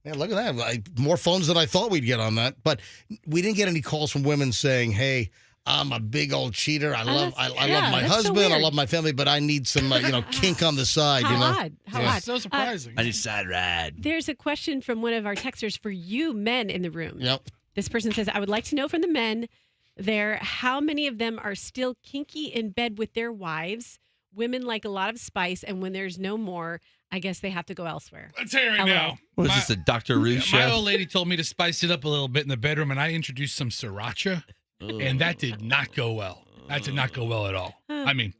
Man, look at that. More phones than I thought we'd get on that. But we didn't get any calls from women saying, "Hey, I'm a big old cheater. I love my that's so husband. I weird. love my family, but I need some kink on the side." How you know. odd. How Yeah. odd. So surprising. I need side ride. There's a question from one of our texters for you men in the room. Yep. This person says, I would like to know from the men there how many of them are still kinky in bed with their wives. Women like a lot of spice, and when there's no more, I guess they have to go elsewhere. Let's hear it Hello. now. What is this, a Dr. Ruth My show? old lady told me to spice it up a little bit in the bedroom, and I introduced some sriracha, and that did not go well. That did not go well at all. I mean,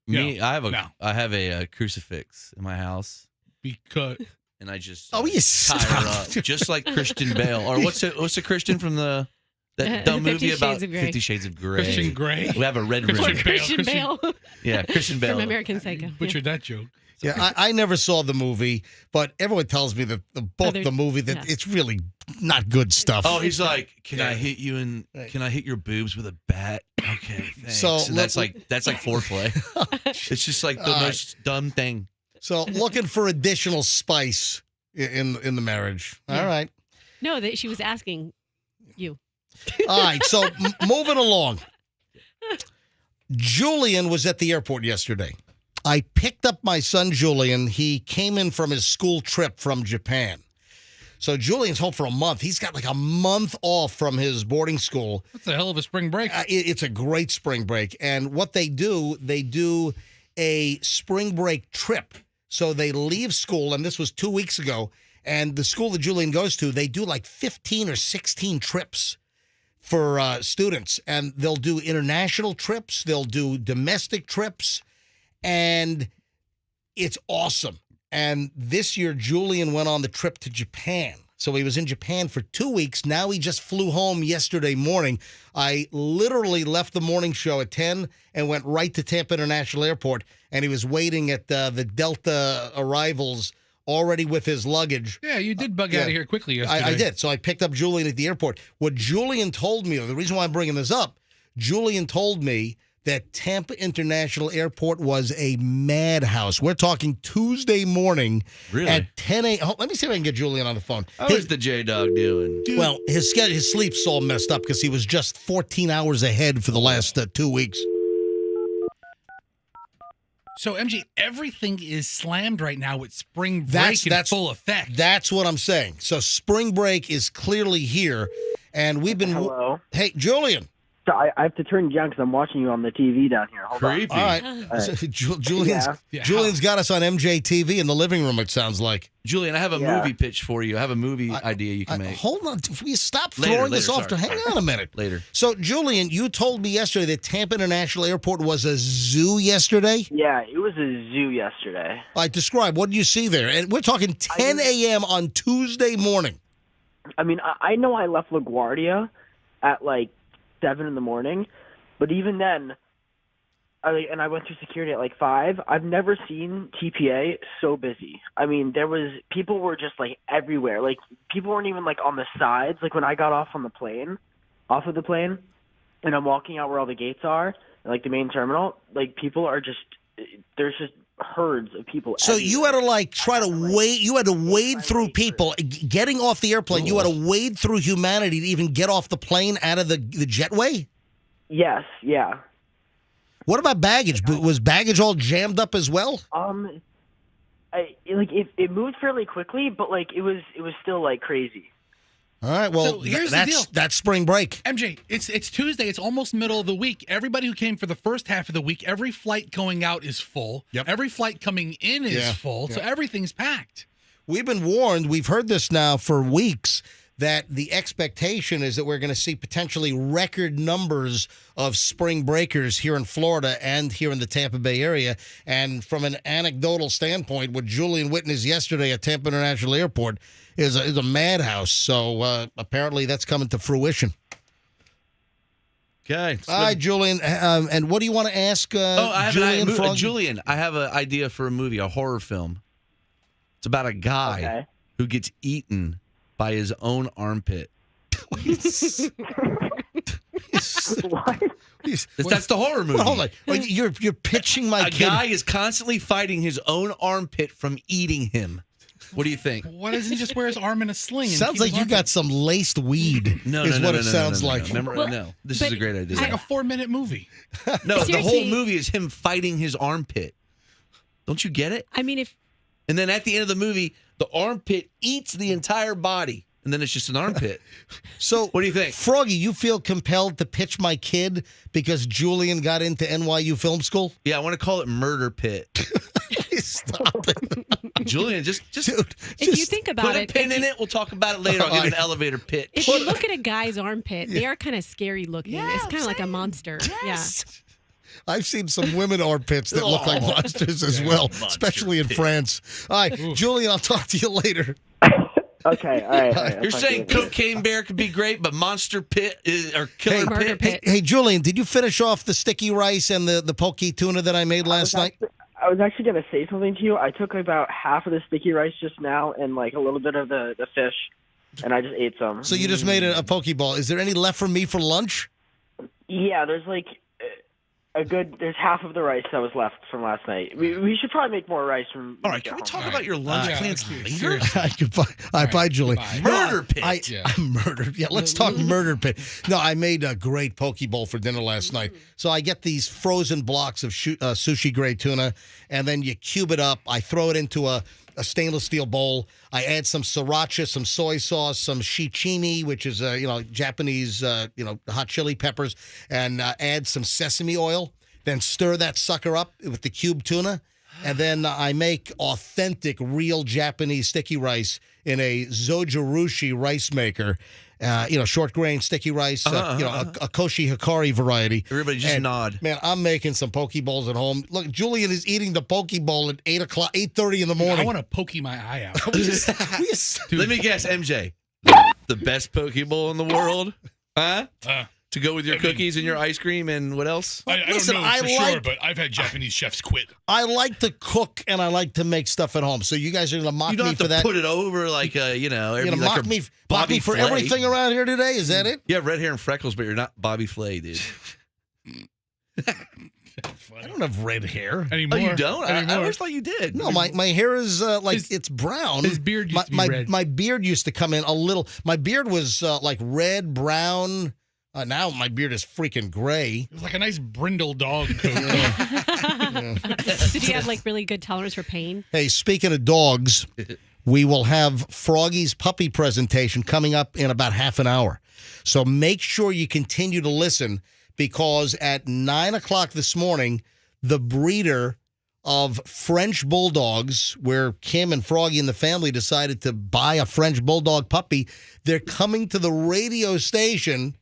Me, no, I have no. I have a crucifix in my house, because and I just Oh, you tie her up, just like Christian Bale. Or what's the Christian from that dumb 50 movie Shades about of Grey. 50 Shades of Grey? Christian Grey. We have a red room. Christian Bale. Christian Bale Yeah, Christian Bale. from American Psycho. Butchered that joke. Yeah, I never saw the movie, but everyone tells me that the movie, that it's really not good stuff. Oh, he's like, can I hit you can I hit your boobs with a bat? Okay, thanks. So and that's like foreplay. It's just like the most dumb thing. So looking for additional spice in the marriage. Yeah. All right. No, that she was asking you. All right, so moving along. Julian was at the airport yesterday. I picked up my son, Julian. He came in from his school trip from Japan. So Julian's home for a month. He's got like a month off from his boarding school. That's a hell of a spring break. It's a great spring break. And what they do a spring break trip. So they leave school, and this was 2 weeks ago, and the school that Julian goes to, they do like 15 or 16 trips for students. And they'll do international trips. They'll do domestic trips. And it's awesome. And this year, Julian went on the trip to Japan. So he was in Japan for 2 weeks. Now he just flew home yesterday morning. I literally left the morning show at 10 and went right to Tampa International Airport. And he was waiting at the Delta arrivals already with his luggage. Yeah, you did bug out of here quickly yesterday. I did. So I picked up Julian at the airport. What Julian told me, the reason why I'm bringing this up, Julian told me that Tampa International Airport was a madhouse. We're talking Tuesday morning at 10 a.m. Oh, let me see if I can get Julian on the phone. How is the J-Dog doing? Well, his sleep's all messed up because he was just 14 hours ahead for the last 2 weeks. So, MJ, everything is slammed right now with spring break in full effect. That's what I'm saying. So spring break is clearly here, and we've been... Hello. Hey, Julian. So I have to turn you down because I'm watching you on the TV down here. Hold Creepy. on. All right. So, Julian's got us on MJ TV in the living room, it sounds like. Julian, I have a movie pitch for you. I have a movie idea you can make. Hold on. Will you stop throwing this off? Hang on a minute. Later. So, Julian, you told me yesterday that Tampa International Airport was a zoo yesterday? Yeah, it was a zoo yesterday. All right, describe. What did you see there? And we're talking 10 a.m. on Tuesday morning. I mean, I know I left LaGuardia at like 7 in the morning, but even then, I went through security at like 5. I've never seen TPA so busy. I mean, people were just like everywhere. Like people weren't even like on the sides. Like when I got off of the plane, and I'm walking out where all the gates are, like the main terminal, like people are there's just herds of people. So everywhere. you had to like try to wade. You had to wade through people getting off the airplane. You had to wade through humanity to even get off the plane out of the jetway. Yes, yeah. What about baggage? Was baggage all jammed up as well? It moved fairly quickly, but like it was still like crazy. All right, well, So here's the deal. that's spring break. MJ, it's Tuesday. It's almost middle of the week. Everybody who came for the first half of the week, every flight going out is full. Yep. Every flight coming in is full. So everything's packed. We've been warned. We've heard this now for weeks that the expectation is that we're going to see potentially record numbers of spring breakers here in Florida and here in the Tampa Bay area. And from an anecdotal standpoint, what Julian witnessed yesterday at Tampa International Airport is a madhouse. So apparently that's coming to fruition. Okay. All right, Julian. And what do you want to ask Julian? Julian, I have an idea for a movie, a horror film. It's about a guy who gets eaten by his own armpit. What? That's the horror movie. Well, hold on. Well, you're pitching my kid. A guy is constantly fighting his own armpit from eating him. What do you think? Why doesn't he just wear his arm in a sling? And Sounds keep like his you arm got some laced weed. No, it sounds like. Remember, no. This is a great idea. It's like a 4-minute movie. No, the whole Seriously. movie is him fighting his armpit. Don't you get it? I mean, And then at the end of the movie, the armpit eats the entire body, and then it's just an armpit. So, what do you think? Froggy, you feel compelled to pitch my kid because Julian got into NYU Film School? Yeah, I want to call it Murder Pit. Stop it. Julian, just if you think about put it, a pin in it. We'll talk about it later. I'll give you an elevator pitch. if you look at a guy's armpit, they are kind of scary looking. It's kind of like a monster. Yes. I've seen some women armpits that look like monsters as well, especially in France. All right, Julian, I'll talk to you later. Okay, all right. You're saying Cocaine Bear could be great, but Monster Pit or Killer Pit? Hey, Julian, did you finish off the sticky rice and the poke tuna that I made last night? I was actually going to say something to you. I took about half of the sticky rice just now and like a little bit of the fish, and I just ate some. So you just made a Pokeball. Is there any left for me for lunch? Yeah, there's like there's half of the rice that was left from last night. We should probably make more rice from. All right, can we talk about your lunch plans later? Bye, Julie. Murder pit. I'm murdered. Yeah, let's talk murder pit. No, I made a great poke bowl for dinner last night. So I get these frozen blocks of sushi grade tuna, and then you cube it up. I throw it into a stainless steel bowl. I add some sriracha, some soy sauce, some shichimi, which is Japanese hot chili peppers, and add some sesame oil. Then stir that sucker up with the cubed tuna, and then I make authentic, real Japanese sticky rice in a zojirushi rice maker. Short grain sticky rice, a Koshi Hikari variety. Everybody just nod. Man, I'm making some poke bowls at home. Look, Julian is eating the poke bowl at 8:30 in the morning. I want to pokey my eye out. Let me guess, MJ. The best poke bowl in the world? Huh? To go with your cookies and your ice cream and what else? I don't know for sure, but I've had Japanese chefs quit. I like to cook and I like to make stuff at home. So you guys are going to mock me for that? You don't have to put it over like, You're going to mock me for everything around here today? Is that it? You have red hair and freckles, but you're not Bobby Flay, dude. I don't have red hair anymore. Oh, you don't? I always thought you did. No, my hair is it's brown. His beard used to be red. My beard used to come in a little. My beard was like red, brown. Now my beard is freaking gray. It was like a nice brindle dog coat. Did you have like really good tolerance for pain? Hey, speaking of dogs, we will have Froggy's puppy presentation coming up in about half an hour. So make sure you continue to listen because at 9 o'clock this morning, the breeder of French Bulldogs, where Kim and Froggy and the family decided to buy a French Bulldog puppy, they're coming to the radio station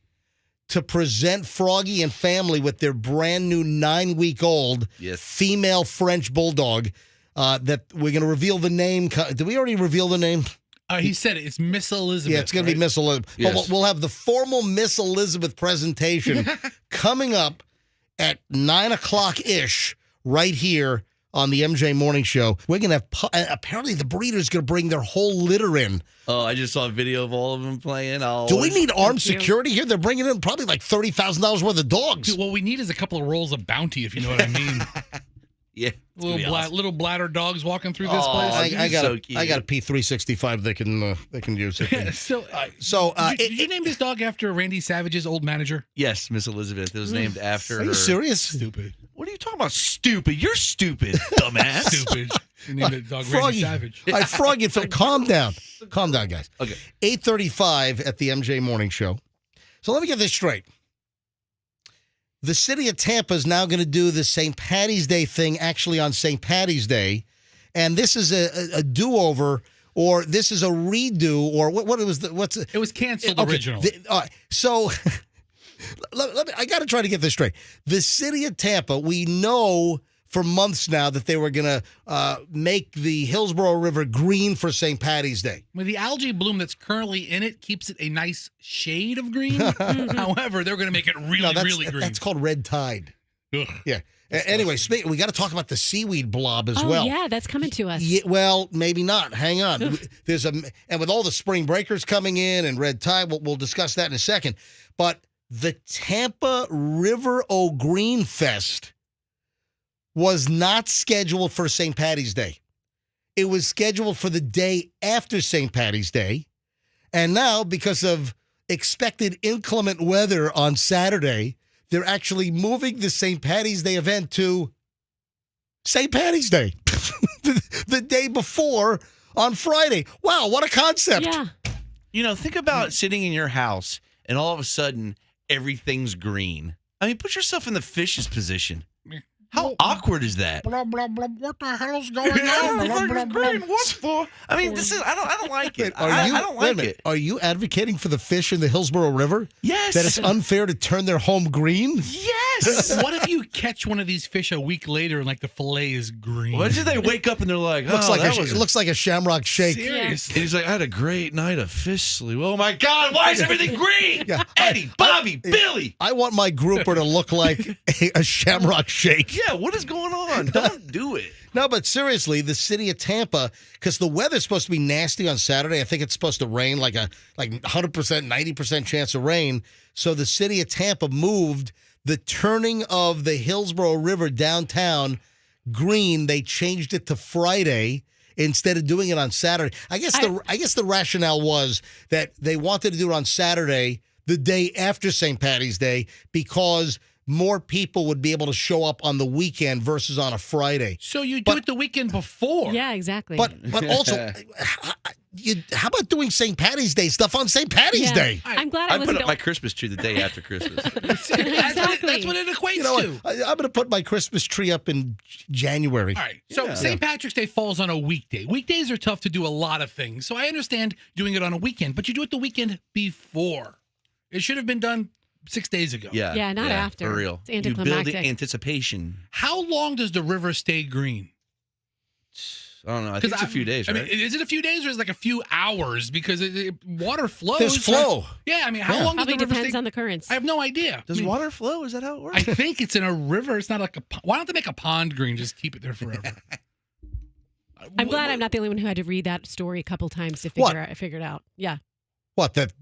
to present Froggy and family with their brand new 9-week-old female French Bulldog that we're going to reveal the name. Did we already reveal the name? He said it. It's Miss Elizabeth. Yeah, it's going to be Miss Elizabeth. Yes. But we'll have the formal Miss Elizabeth presentation coming up at 9 o'clock-ish right here on the MJ Morning Show. We're going to have, apparently the breeder's going to bring their whole litter in. Oh, I just saw a video of all of them playing. Do we need armed security here? They're bringing in probably like $30,000 worth of dogs. Dude, what we need is a couple of rolls of bounty, if you know what I mean. Yeah. Little bladder dogs walking through this place. I got a P365 they can use it. Did you name this dog after Randy Savage's old manager? Yes, Miss Elizabeth. It was named after her. Are you serious? Stupid. What are you talking about? Stupid. You're stupid, dumbass. Stupid. You named the dog Randy Savage. Froggy, calm down. Calm down, guys. Okay. 8:35 at the MJ Morning Show. So let me get this straight. The city of Tampa is now going to do the St. Paddy's Day thing actually on St. Paddy's Day. And this is a do-over, or this is a redo, or what it was. It was canceled originally. So I got to try to get this straight. The city of Tampa, we know for months now that they were going to make the Hillsborough River green for St. Paddy's Day. Well, the algae bloom that's currently in it keeps it a nice shade of green. However, they're going to make it really green. That's called red tide. Ugh. Yeah. Anyway, we got to talk about the seaweed blob as well. Yeah, that's coming to us. Yeah, well, maybe not. Hang on. And with all the spring breakers coming in and red tide, we'll discuss that in a second. But the Tampa River O'Green Fest was not scheduled for St. Paddy's Day. It was scheduled for the day after St. Paddy's Day. And now, because of expected inclement weather on Saturday, they're actually moving the St. Paddy's Day event to St. Paddy's Day, the day before on Friday. Wow, what a concept. Yeah. Think about sitting in your house and all of a sudden everything's green. I mean, put yourself in the fish's position. How awkward is that? Blah, blah, blah. What the hell's going on? Blah, blah, blah. What for? I mean, I don't like it. I don't like it. Are you advocating for the fish in the Hillsborough River? Yes. That it's unfair to turn their home green? Yes. What if you catch one of these fish a week later and the fillet is green? What if they wake up and they're like, it looks like a shamrock shake. Seriously. And he's like, I had a great night of fish sleep. Oh my God, why is everything green? Yeah. Eddie, Bobby, Billy. I want my grouper to look like a shamrock shake. Yeah, what is going on? Don't do it. No, but seriously, the city of Tampa, because the weather's supposed to be nasty on Saturday. I think it's supposed to rain like 100%, 90% chance of rain. So the city of Tampa moved the turning of the Hillsborough River downtown green. They changed it to Friday instead of doing it on Saturday. I guess the rationale was that they wanted to do it on Saturday, the day after St. Patty's Day, because more people would be able to show up on the weekend versus on a Friday. So you do it the weekend before. Yeah, exactly. But also, how about doing St. Patty's Day stuff on St. Patty's Day? I'm glad I put up my Christmas tree the day after Christmas. That's what it equates to. I'm going to put my Christmas tree up in January. All right. So St. Patrick's Day falls on a weekday. Weekdays are tough to do a lot of things. So I understand doing it on a weekend, but you do it the weekend before. It should have been done 6 days ago. Yeah, not after. For real. It's You build anticlimactic. in anticipation. How long does the river stay green? I don't know. I think it's a few days, right? I mean, is it a few days or is it like a few hours? Because water flows. There's flow. Yeah, I mean, how long does Probably the river depends stay? on the currents. I have no idea. Does water flow? Is that how it works? I think it's in a river. It's not like a pond. Why don't they make a pond green? Just keep it there forever. I'm glad I'm not the only one who had to read that story a couple times to figure it out. Yeah. What, that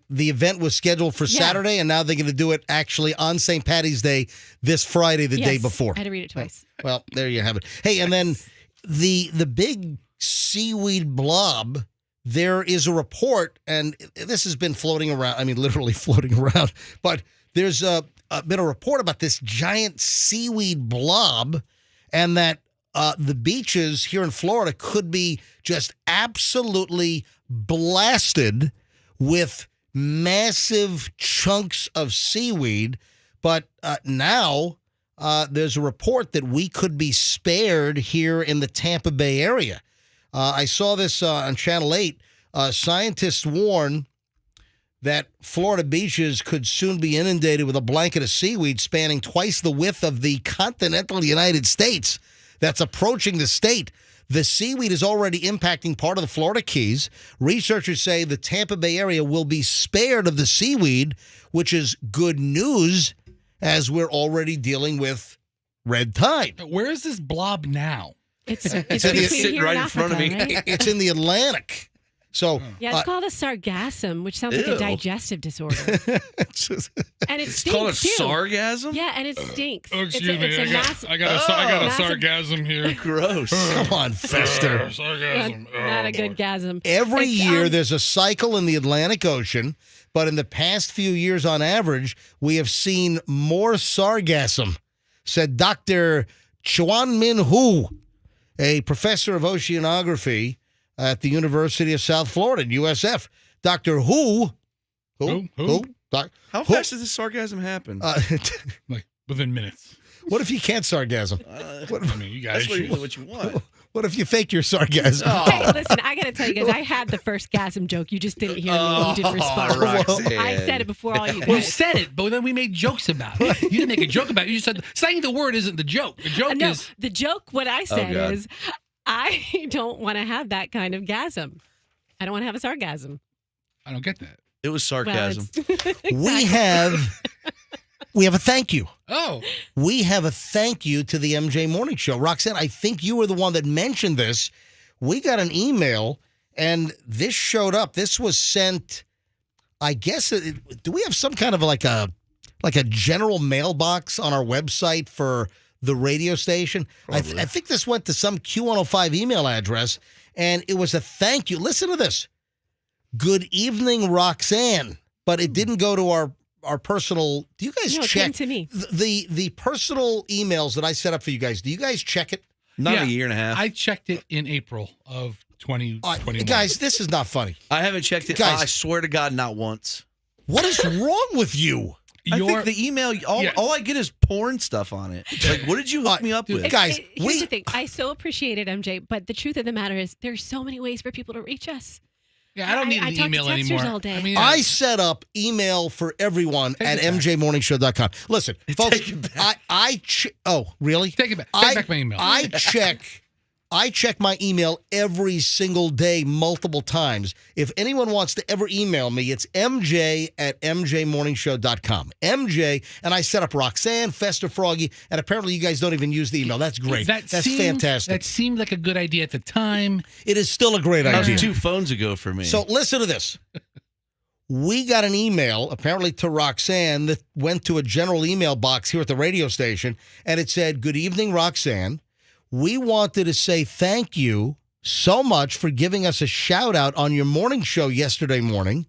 the event was scheduled for Saturday, and now they're going to do it actually on St. Patty's Day this Friday, the day before. I had to read it twice. Well, there you have it. Hey, and then the big seaweed blob, there is a report, and this has been floating around, I mean, literally floating around, but there's been a report about this giant seaweed blob, and that the beaches here in Florida could be just absolutely blasted with massive chunks of seaweed. But now there's a report that we could be spared here in the Tampa Bay area. I saw this on Channel 8. Scientists warn that Florida beaches could soon be inundated with a blanket of seaweed spanning twice the width of the continental United States that's approaching the state. The seaweed is already impacting part of the Florida Keys. Researchers say the Tampa Bay area will be spared of the seaweed, which is good news as we're already dealing with red tide. Where is this blob now? It's sitting right in front of me. Right? It's in the Atlantic. So yeah, it's called a sargassum, which sounds like a digestive disorder. And it stinks It's called a too. sargasm? Yeah, and it stinks. Oh, excuse me. I got a sargasm here. Gross. Come on, Fester. Sargasm. Not a good gasm. Every year there's a cycle in the Atlantic Ocean, but in the past few years on average, we have seen more sargassum, said Dr. Chuan Min Hu, a professor of oceanography at the University of South Florida, USF. Dr. Who? How fast does this sargasm happen? Like within minutes. What if you can't sargasm? I mean, you guys. That's usually what you want. What if you fake your sargasm? Hey, listen, I got to tell you guys, I had the first gasm joke. You just didn't hear me. You didn't respond. Roxanne. I said it before all you We guys. said it, but then we made jokes about it. You didn't make a joke about it. You just said saying the word isn't the joke. The joke No, is the joke, what I said God. is, I don't want to have that kind of gasm. I don't want to have a sargasm. I don't get that. It was sarcasm. We have a thank you. Oh. We have a thank you to the MJ Morning Show. Roxanne, I think you were the one that mentioned this. We got an email, and this showed up. This was sent, I guess, do we have some kind of like a general mailbox on our website for the radio station? I think this went to some Q105 email address, and it was a thank you. Listen to this. Good evening, Roxanne. But it didn't go to our personal. Do you guys No, it check came to me. the personal emails that I set up for you guys? Do you guys check it? Not a year and a half. I checked it in April of 2021. Guys, this is not funny. I haven't checked it. Guys. I swear to God, not once. What is wrong with you? I think the email, all I get is porn stuff on it. Like, what did you hook me up with? Guys, Here's the thing. I so appreciate it, MJ, but the truth of the matter is there's so many ways for people to reach us. Yeah, I don't need an talk email to texters anymore. all day. I mean, I set up email for everyone at mjmorningshow.com. Listen, folks, oh, really? Take it back. Take back my email. I check I check my email every single day, multiple times. If anyone wants to ever email me, it's mj@mjmorningshow.com. MJ, and I set up Roxanne, Fester, Froggy, and apparently you guys don't even use the email. That's great. That's fantastic. That seemed like a good idea at the time. It is still a great idea. That was 2 phones ago for me. So listen to this. We got an email, apparently to Roxanne, that went to a general email box here at the radio station, and it said, "Good evening, Roxanne. We wanted to say thank you so much for giving us a shout out on your morning show yesterday morning.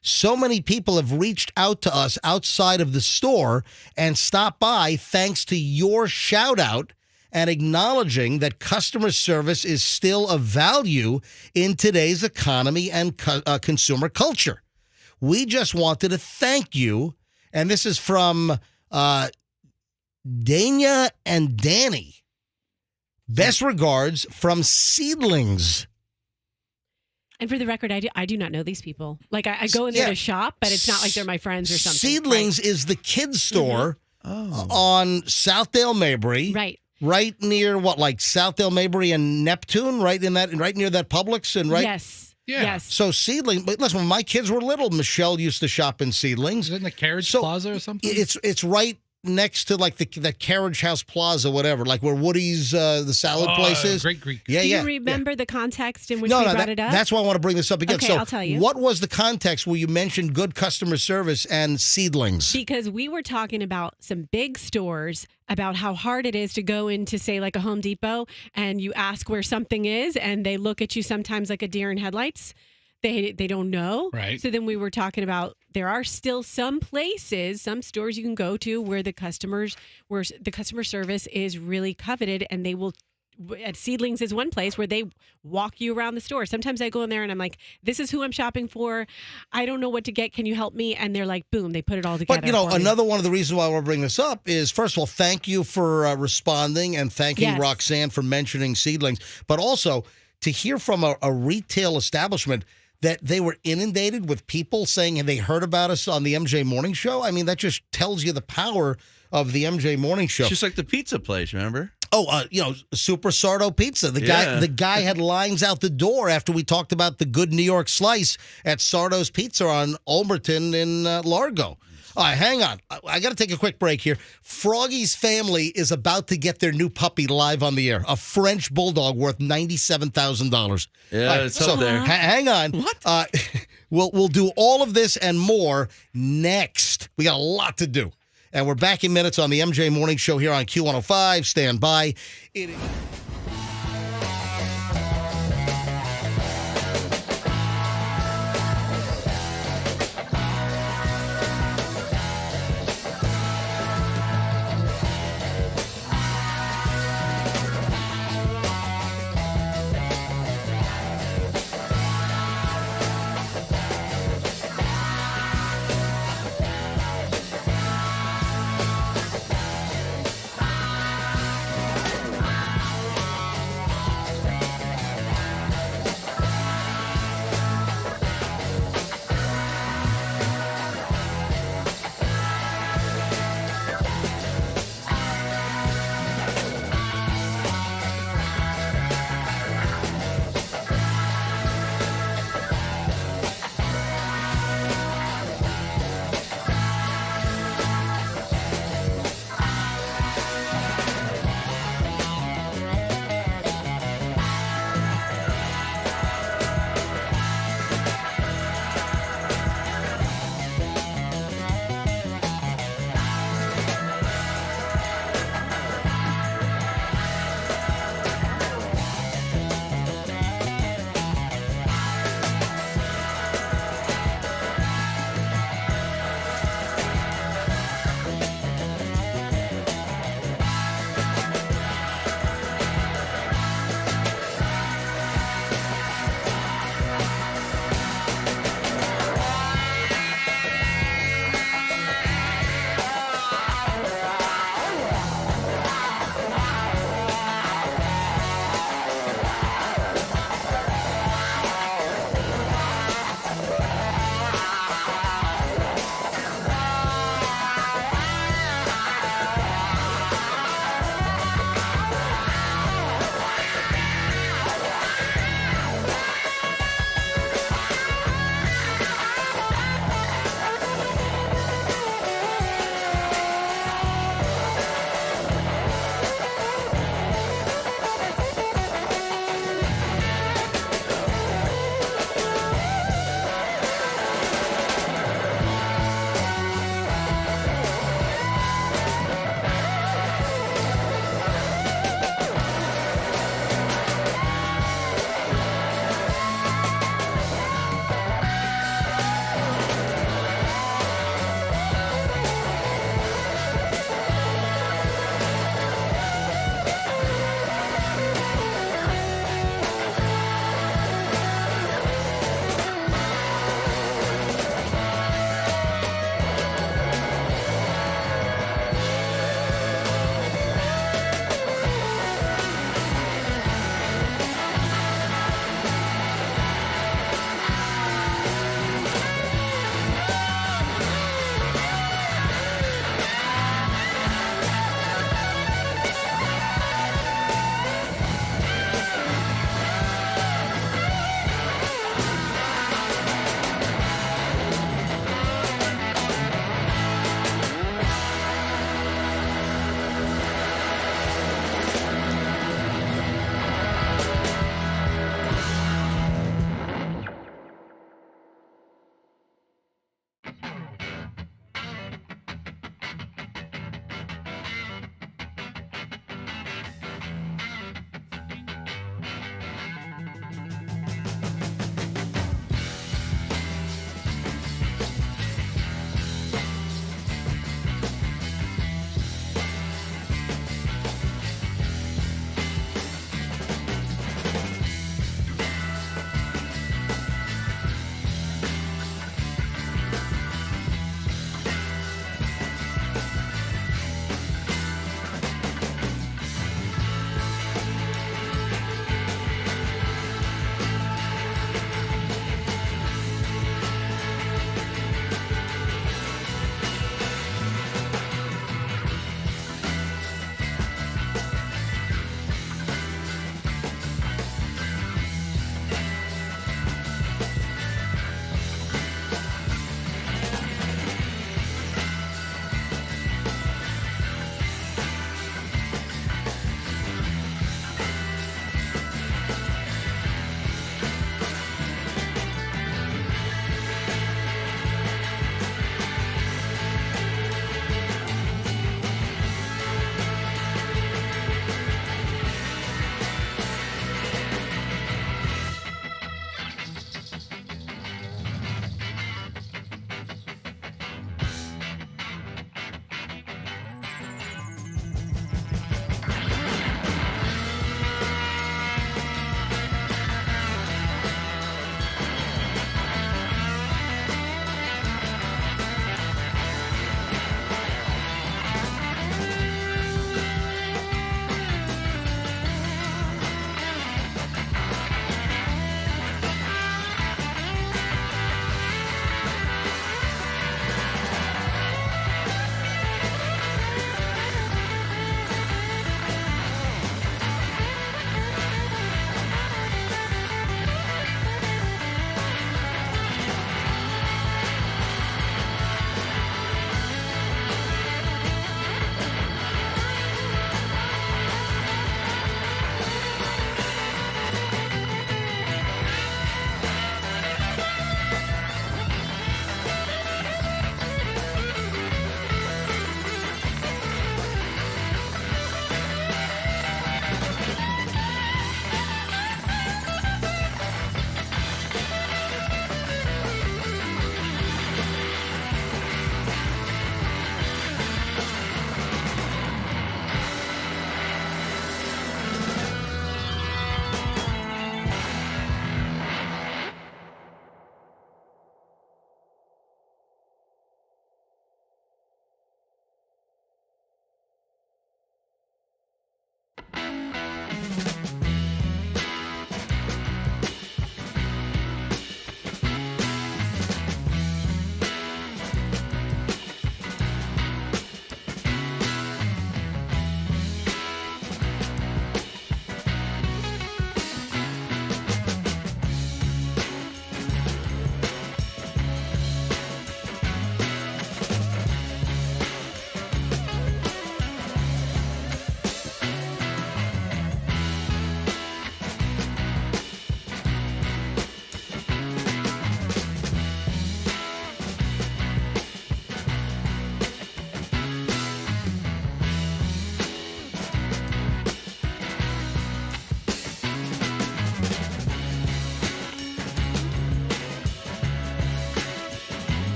So many people have reached out to us outside of the store and stopped by thanks to your shout out and acknowledging that customer service is still a value in today's economy and consumer culture. We just wanted to thank you." And this is from Dania and Danny. "Best regards from Seedlings." And for the record, I do not know these people. Like, I go in there to shop, but it's not like they're my friends or something. Seedlings is the kids store on Southdale Mabry. Right. Right near Southdale Mabry and Neptune, right near that Publix and right. Yes. Yeah. Yes. So Seedling, but listen, when my kids were little, Michelle used to shop in Seedlings. Is it in the Carriage Plaza or something? It's right next to the Carriage House Plaza, whatever, like where Woody's the salad place is. Great Greek. Do you remember the context in which we brought it up? That's why I want to bring this up again. Okay, So I'll tell you. What was the context where you mentioned good customer service and Seedlings? Because we were talking about some big stores, about how hard it is to go into, say, like a Home Depot, and you ask where something is, and they look at you sometimes like a deer in headlights. They don't know. Right. So then we were talking about there are still some places, some stores you can go to where the customer service is really coveted, and they will. At Seedlings is one place where they walk you around the store. Sometimes I go in there and I'm like, "This is who I'm shopping for. I don't know what to get. Can you help me?" And they're like, "Boom!" They put it all together. But another one of the reasons why I want to bring this up is, first of all, thank you for responding and thanking Roxanne for mentioning Seedlings, but also to hear from a retail establishment that they were inundated with people saying they heard about us on the MJ Morning Show. I mean, that just tells you the power of the MJ Morning Show. It's just like the pizza place, remember? Oh, Super Sardo Pizza. The guy had lines out the door after we talked about the good New York slice at Sardo's Pizza on Ulmerton in Largo. All right, hang on. I got to take a quick break here. Froggy's family is about to get their new puppy live on the air, a French bulldog worth $97,000. Yeah, it's up there. Hang on. What? We'll do all of this and more next. We got a lot to do. And we're back in minutes on the MJ Morning Show here on Q105. Stand by.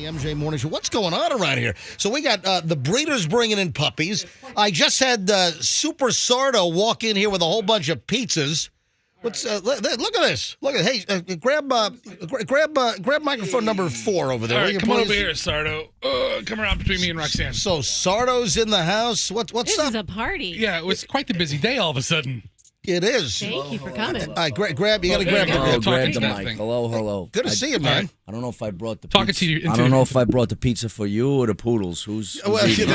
The MJ Morning Show. What's going on around here? So we got the breeders bringing in puppies. I just had Super Sardo walk in here with a whole bunch of pizzas. Look at this. Look at hey, grab microphone number 4 over there. All right, come on over here, Sardo. Come around between me and Roxanne. So Sardo's in the house. What's This up? is a party. Yeah, it was quite the busy day all of a sudden. It is. Thank you for coming. You got to grab there it. you go. Oh, grab Talking the that mic. thing. Hello. Good to see you, man. I don't know if I brought the Talking pizza. to you. I don't know if I brought the pizza for you or the poodles. Who's Well, eating?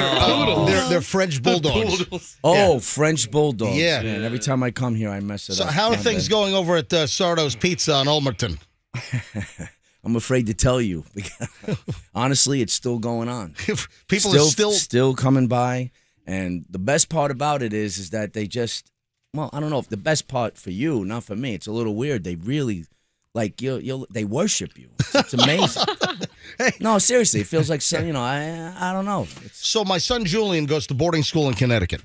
they're French bulldogs. Oh, French bulldogs. Yeah. Man, every time I come here, I mess it So up. how are My things bad. going over at Sardo's Pizza on Ulmerton? I'm afraid to tell you. Honestly, it's still going on. People are still coming by, and the best part about it is that they just. Well, I don't know if the best part for you, not for me. It's a little weird. They really, like, they worship you. It's amazing. No, seriously, it feels like, I don't know. So my son Julian goes to boarding school in Connecticut,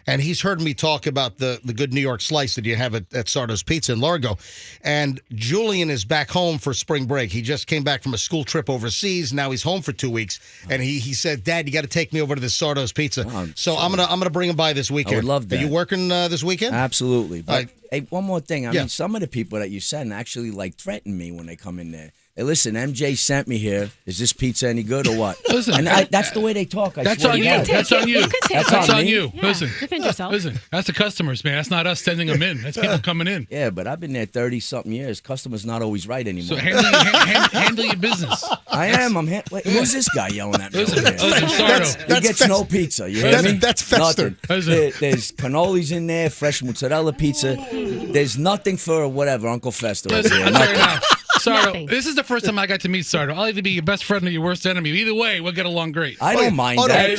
and he's heard me talk about the good New York slice that you have at Sardo's Pizza in Largo. And Julian is back home for spring break. He just came back from a school trip overseas. Now he's home for 2 weeks, and he said, "Dad, you got to take me over to this Sardo's Pizza." So I'm gonna bring him by this weekend. I would love that. Are you working this weekend? Absolutely. But hey, one more thing. I Yeah. mean, some of the people that you send actually threaten me when they come in there. Hey, listen, MJ sent me here. Is this pizza any good or what? Listen, and that's the way they talk. That's swear on to you. God. That's on you. That's on you. Yeah, Listen, defend yourself. Listen, that's the customers, man. That's not us sending them in. That's people coming in. Yeah, but I've been there 30-something years. Customers not always right anymore. So handle your business. I am. Wait, who's this guy yelling at me? Listen, over there? Sardo. He gets no pizza. You hear me? That's Fester. There's cannolis in there, fresh mozzarella pizza. There's nothing for whatever Uncle Fester. over Listen, here. I'll tell you Nothing. now, Sardo, this is the first time I got to meet Sardo. I'll either be your best friend or your worst enemy. Either way, we'll get along great. I don't mind that.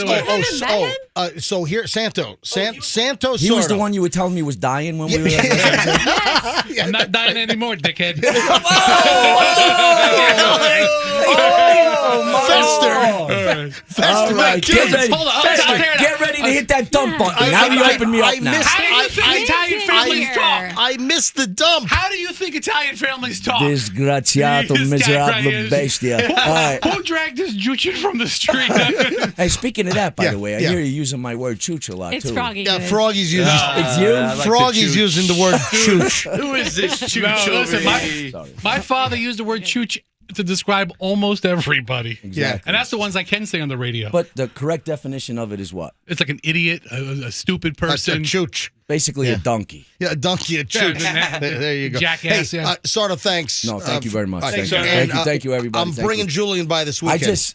So here, Santo Sardo. He was the one you were telling me was dying when we were there. I'm not dying anymore, dickhead. Fester. All right, get ready. Hold on. Fester, get ready to hit that dump button. Now you open me up now. How do you think Italian families talk? I missed the dump. How do you think Italian families talk? Disgraziato, This guy miserable is- bestia. All right. Who dragged this juichin from the street? Hey, speaking of that, by Yeah, the way, I yeah. hear you using my word chooch a lot, It's too. Froggy. Yeah, Froggy's using. It's you? I like the Froggy's chooch. using the word chooch. Who is this chooch No, over listen, here? my father used the word chooch to describe almost everybody. Exactly. And that's the ones I can say on the radio. But the correct definition of it is what? It's like an idiot, a stupid That's a person. chooch. Basically a donkey. Yeah, a donkey, a chooch. Yeah, there you go. jackass, Hey, yeah. Sardo, thanks. No, thank you very much. all right, Thank you. and, Thank you, everybody. I'm Thank bringing you. Julian by this weekend.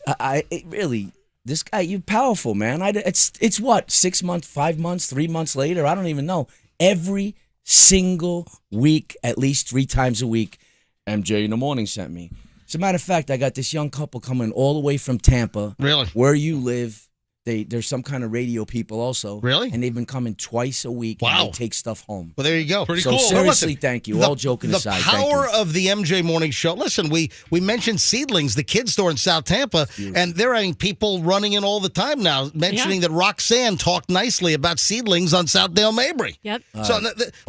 Really, this guy, you're powerful, man. It's what, 6 months, 5 months, 3 months later? I don't even know. Every single week, at least 3 times a week, MJ in the Morning sent me. As a matter of fact, I got this young couple coming all the way from Tampa. Really? Where you live. There's some kind of radio people also. Really? And they've been coming twice a week. Wow. And they take stuff home. Well, there you go. Pretty So cool. seriously, Well, listen, thank you. All joking aside, The thank power you. of the MJ Morning Show. Listen, we mentioned Seedlings, the kid store in South Tampa, and there are people running in all the time now mentioning that Roxanne talked nicely about Seedlings on Southdale Mabry. Yep. So, All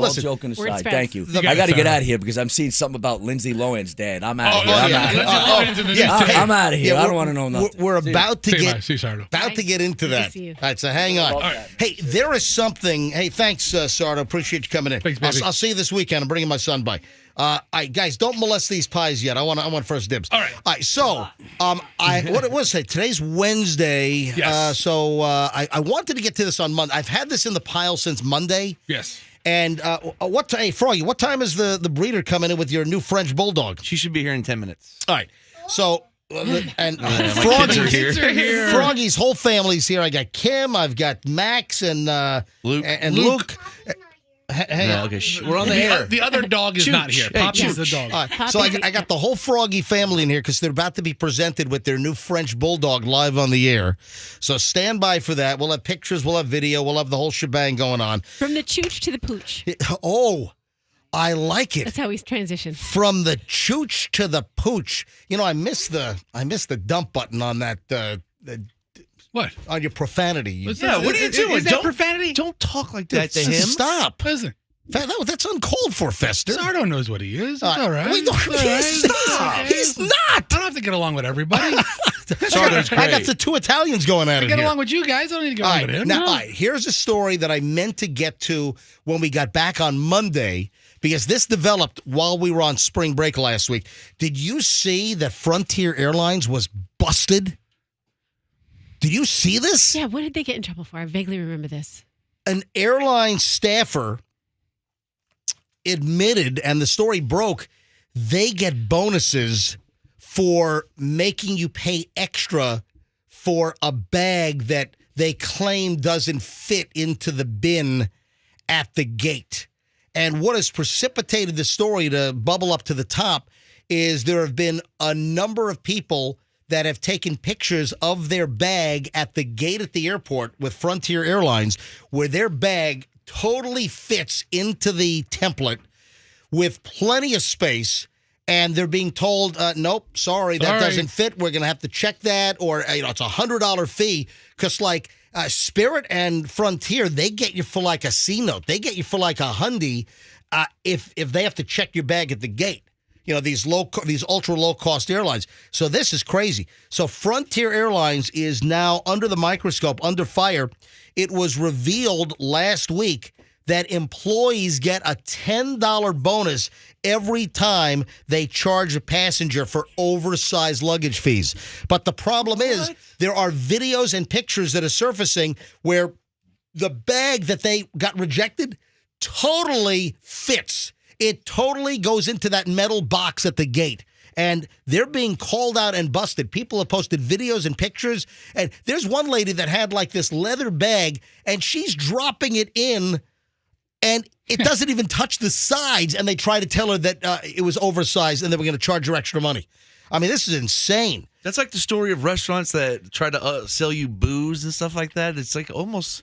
listen, joking We're aside, friends. thank you. You I got got to it, get Sarah. out of here because I'm seeing something about Lindsay Lohan's dad. I'm out Oh, of here. I'm yeah. out of here. Lindsay Lohan's in the news today. I'm out of here. Yeah, I don't we're- want to know nothing. We're about to See you, get bye. See you, Sardo. about to get into Good to that. see you. All right, so hang on. Hey, there is something. Hey, thanks, Sardo. Appreciate you coming in. Thanks, baby. I'll see you this weekend. I'm bringing my son by. Guys, don't molest these pies yet. I want first dibs. All right. So, what it was today's Wednesday. Yes. I wanted to get to this on Monday. I've had this in the pile since Monday. Yes. And hey, Froggy, what time is the breeder coming in with your new French bulldog? She should be here in 10 minutes. All right. So, and my kids are here. Froggy's whole family's here. I got Kim, I've got Max, and Luke. and Luke. Hang No, on. okay, we're on the air. The other dog is Chooch. not here. Hey, Poppy's the Chooch. dog. All right, so I got the whole Froggy family in here because they're about to be presented with their new French bulldog live on the air. So stand by for that. We'll have pictures, we'll have video, we'll have the whole shebang going on. From the chooch to the pooch. Oh, I like it. That's how he's transitioned. From the chooch to the pooch. You know, I missed the dump button on that. What? On your profanity. Yeah, what are you doing? Is that profanity? Don't talk like that to him. Stop. Listen. That's uncalled for, Fester. Sardo knows what he is. It's all right. He's not. He's not. I don't have to get along with everybody. Sardo's great. I got the two Italians going at I it get here. along with you guys. I don't need to get along with him. Now, all right, here's a story that I meant to get to when we got back on Monday, because this developed while we were on spring break last week. Did you see that Frontier Airlines was busted? Did you see this? Yeah, what did they get in trouble for? I vaguely remember this. An airline staffer admitted, and the story broke, they get bonuses for making you pay extra for a bag that they claim doesn't fit into the bin at the gate. And what has precipitated the story to bubble up to the top is there have been a number of people that have taken pictures of their bag at the gate at the airport with Frontier Airlines, where their bag totally fits into the template with plenty of space, and they're being told, nope, sorry, that doesn't fit. We're going to have to check that, or it's $100 fee, because Spirit and Frontier, they get you for like a C note. They get you for like $100 if they have to check your bag at the gate. These ultra low cost airlines. So this is crazy. So Frontier Airlines is now under the microscope, under fire. It was revealed last week that employees get a $10 bonus every time they charge a passenger for oversized luggage fees. But the problem is there are videos and pictures that are surfacing where the bag that they got rejected totally fits. It totally goes into that metal box at the gate. And they're being called out and busted. People have posted videos and pictures. And there's one lady that had like this leather bag, and she's dropping it in, and it doesn't even touch the sides. And they try to tell her that it was oversized and they were going to charge her extra money. I mean, this is insane. That's like the story of restaurants that try to sell you booze and stuff like that. It's like almost...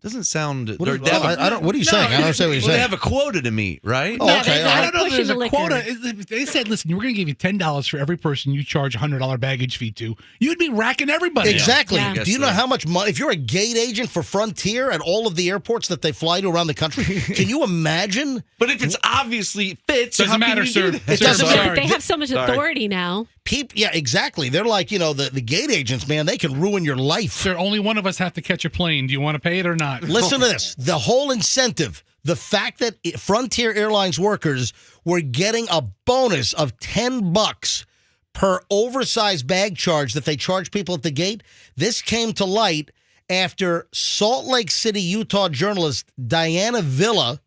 Doesn't sound... What are you saying? I don't understand what you're saying. They have a quota to meet, right? Oh, okay. I don't know if there's a quota. They said, listen, we're going to give you $10 for every person you charge $100 baggage fee to. You'd be racking everybody Exactly. up. Do you know how much money... If you're a gate agent for Frontier at all of the airports that they fly to around the country, can you imagine? But if it's obviously fits... Doesn't matter, sir. It doesn't matter. They have so much authority now. Yeah, exactly. They're like, the gate agents, man, they can ruin your life. Sir, only one of us have to catch a plane. Do you want to pay it or not? Listen to this. The whole incentive, the fact that Frontier Airlines workers were getting a bonus of $10 per oversized bag charge that they charge people at the gate, this came to light after Salt Lake City, Utah journalist Diana Villa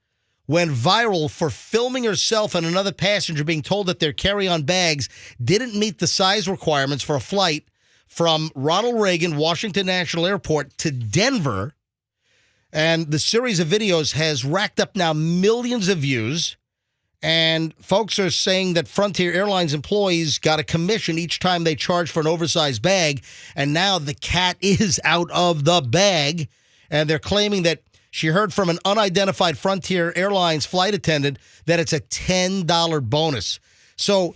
went viral for filming herself and another passenger being told that their carry-on bags didn't meet the size requirements for a flight from Ronald Reagan Washington National Airport to Denver. And the series of videos has racked up now millions of views. And folks are saying that Frontier Airlines employees got a commission each time they charge for an oversized bag. And now the cat is out of the bag. And they're claiming that she heard from an unidentified Frontier Airlines flight attendant that it's a $10 bonus. So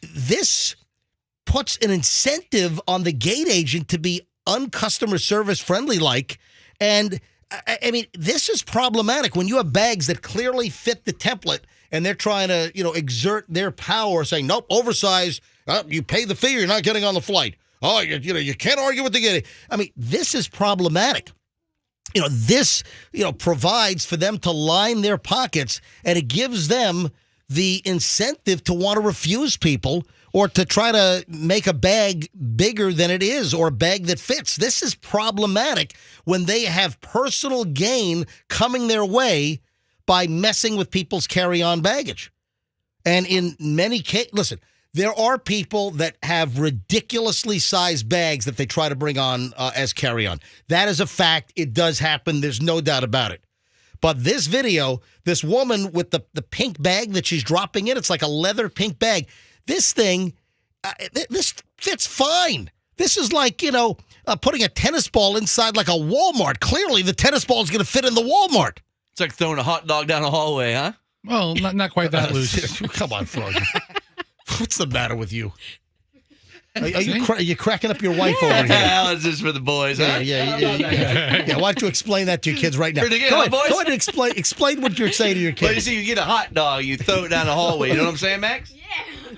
this puts an incentive on the gate agent to be uncustomer service friendly like. And I mean, this is problematic when you have bags that clearly fit the template and they're trying to, exert their power saying, nope, oversized, you pay the fee, you're not getting on the flight. Oh, you can't argue with the gate. I mean, this is problematic. This, provides for them to line their pockets, and it gives them the incentive to want to refuse people or to try to make a bag bigger than it is or a bag that fits. This is problematic when they have personal gain coming their way by messing with people's carry-on baggage. And in many cases, listen, there are people that have ridiculously sized bags that they try to bring on as carry-on. That is a fact. It does happen. There's no doubt about it. But this video, this woman with the pink bag that she's dropping in, it's like a leather pink bag. This thing, this fits fine. This is like, putting a tennis ball inside like a Walmart. Clearly, the tennis ball is going to fit in the Walmart. It's like throwing a hot dog down a hallway, huh? Well, not quite that loose. Come on, Froggy. What's the matter with you? Are you cracking up your wife over here? Yeah, this is for the boys. Huh? Yeah. Why don't you explain that to your kids right now? Pretty good, Go ahead, boys. go ahead and explain what you're saying to your Well, you kids. see, you get a hot dog, you throw it down the hallway. You know what I'm saying, Max? Yeah.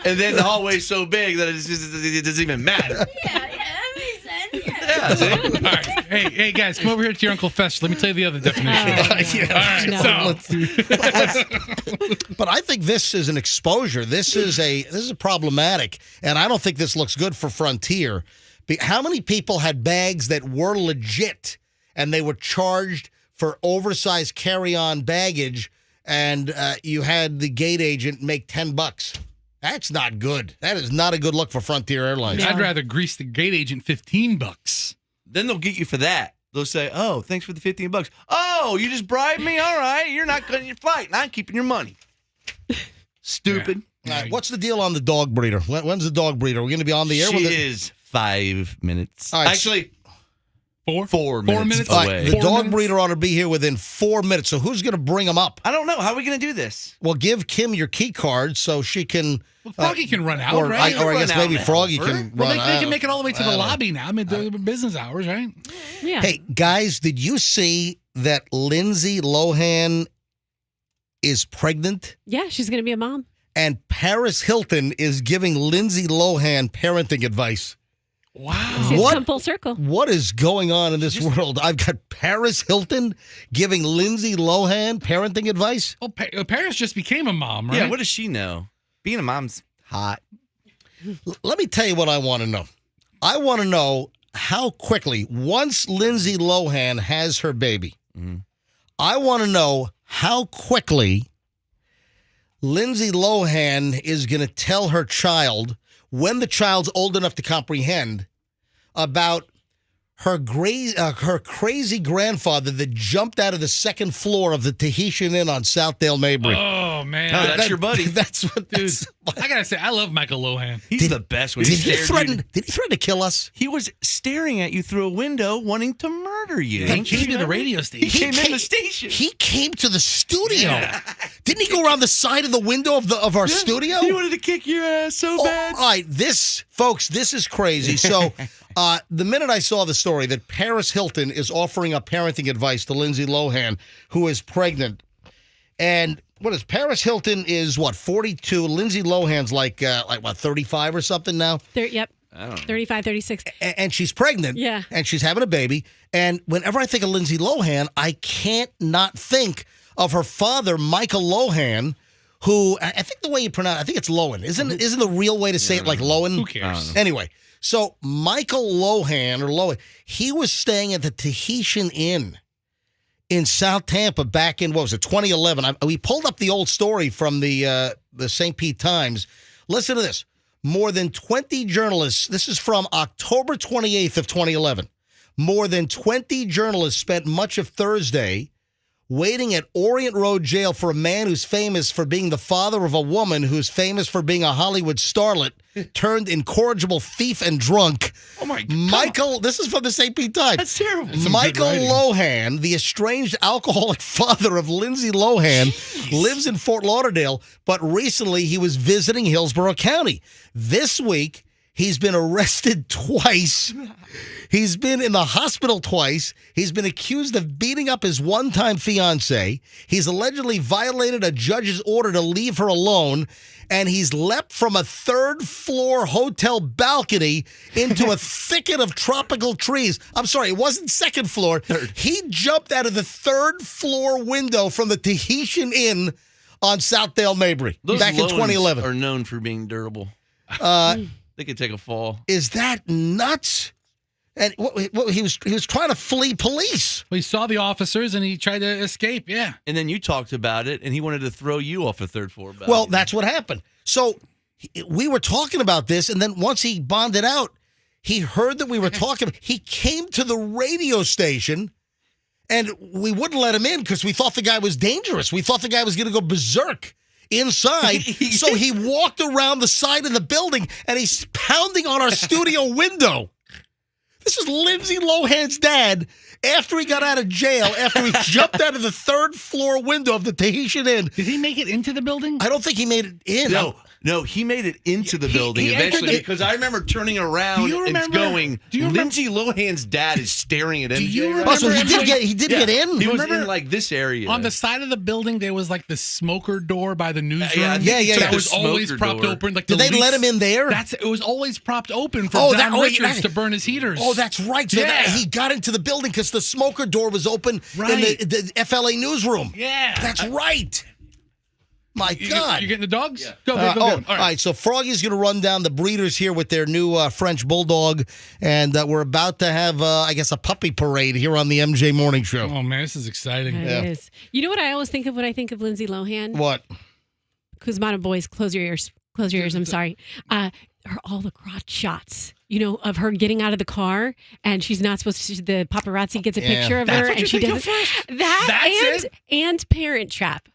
And then the hallway's so big that it doesn't even matter. That makes sense. Yeah, see? All right. Hey, guys, come over here to your Uncle Fest. Let me tell you the other definition. All right, But I think this is an exposure. This is problematic, and I don't think this looks good for Frontier. How many people had bags that were legit, and they were charged for oversized carry-on baggage, and you had the gate agent make $10? That's not good. That is not a good look for Frontier Airlines. I'd rather grease the gate agent $15. Then they'll get you for that. They'll say, "Oh, thanks for the $15. Oh, you just bribed me? All right, you're not cutting your flight, and I'm keeping your money." Stupid. All right, what's the deal on the dog breeder? When's the dog breeder? Are we going to be on the air? She with it? is 5 minutes. All right, Actually, Four? 4 minutes All away. right, the dog breeder ought to be here within 4 minutes. So who's going to bring him up? I don't know. How are we going to do this? Well, give Kim your key card so she can. Well, Froggy can run out, or right? I guess maybe Froggy Well, can they run out. can make it all the way to the lobby now. I mean, the business hours, right? Yeah. Hey, guys, did you see that Lindsay Lohan is pregnant? Yeah, she's going to be a mom. And Paris Hilton is giving Lindsay Lohan parenting advice. Wow. See, it's come full circle. What is going on in this world? I've got Paris Hilton giving Lindsay Lohan parenting advice. Well, Paris just became a mom, right? Yeah, what does she know? Being a mom's hot. Let me tell you what I want to know. I want to know how quickly, once Lindsay Lohan has her baby, I want to know how quickly Lindsay Lohan is going to tell her child, when the child's old enough to comprehend, about her crazy grandfather that jumped out of the second floor of the Tahitian Inn on Southdale Mabry. Oh, man. Oh, that's your buddy. That's what, Dude, I got to say, I love Michael Lohan. He's the best. When Did he stared you- threaten to kill us? He was staring at you through a window, wanting to murder you. He came to the radio station. He came in the station. He came to the studio. Didn't he go around the side of the window of our studio? He wanted to kick your ass so bad. All right, folks, this is crazy. So the minute I saw the story that Paris Hilton is offering up parenting advice to Lindsay Lohan, who is pregnant, and what is Paris Hilton is 42? Lindsay Lohan's like 35 or something now? Yep. 35, 36. And she's pregnant. Yeah. And she's having a baby. And whenever I think of Lindsay Lohan, I can't not think of her father, Michael Lohan, who I think the way you pronounce it, I think it's Lohan. Isn't the real way to say it like Lohan? Who cares? Anyway, so Michael Lohan, he was staying at the Tahitian Inn in South Tampa back in, 2011. We pulled up the old story from the St. Pete Times. Listen to this. More than 20 journalists, this is from October 28th of 2011. More than 20 journalists spent much of Thursday waiting at Orient Road Jail for a man who's famous for being the father of a woman who's famous for being a Hollywood starlet turned incorrigible thief and drunk. Oh, my God. Michael, this is from the St. Pete Times. That's terrible. Michael Lohan, the estranged alcoholic father of Lindsay Lohan, lives in Fort Lauderdale, but recently he was visiting Hillsborough County. This week, he's been arrested twice. He's been in the hospital twice. He's been accused of beating up his one-time fiancée. He's allegedly violated a judge's order to leave her alone. And he's leapt from a third-floor hotel balcony into a thicket of tropical trees. I'm sorry, it wasn't second floor. He jumped out of the third-floor window from the Tahitian Inn on Southdale Mabry back in Lohans 2011. are known for being durable. They could take a fall. Is that nuts? And he was trying to flee police. Well, he saw the officers and he tried to escape. Yeah. And then you talked about it, and he wanted to throw you off a third floor balcony. Well, that's what happened. So we were talking about this, and then once he bonded out, he heard that we were talking. He came to the radio station, and we wouldn't let him in because we thought the guy was dangerous. We thought the guy was going to go berserk inside. So he walked around the side of the building, and he's pounding on our studio window. This is Lindsay Lohan's dad after he got out of jail, after he jumped out of the third floor window of the Tahitian Inn. Did he make it into the building? I don't think he made it in. No. No, he made it into the building he entered eventually the- because I remember turning around Do you and remember- going, do you remember- Lindsay Lohan's dad is staring at MJ. you right remember Oh, so he now." did get in? He was Remember in like this area. On the side of the building, there was like the smoker door by the newsroom. Yeah, I think Yeah, So yeah. that was the always smoker propped door. open. Like Did the they let him in there? It was always propped open for Oh, Don that- Richards that- to burn his heaters. Oh, that's right. So Yeah. he got into the building because the smoker door was open Right. in the FLA newsroom. Yeah. That's right. My God. You getting the dogs? Yeah. Go, All get 'em. right. So Froggy's going to run down the breeders here with their new French Bulldog, and we're about to have, I guess, a puppy parade here on the MJ Morning Show. Oh, man, this is exciting. It is. You know what I always think of when I think of Lindsay Lohan? What? Kuzmata boys, close your ears. Close your ears. I'm sorry. All the crotch shots. You know, of her getting out of the car and she's not supposed to. The paparazzi gets a Yeah. picture of That's her what and you she think does of first? that That's and Parent Trap.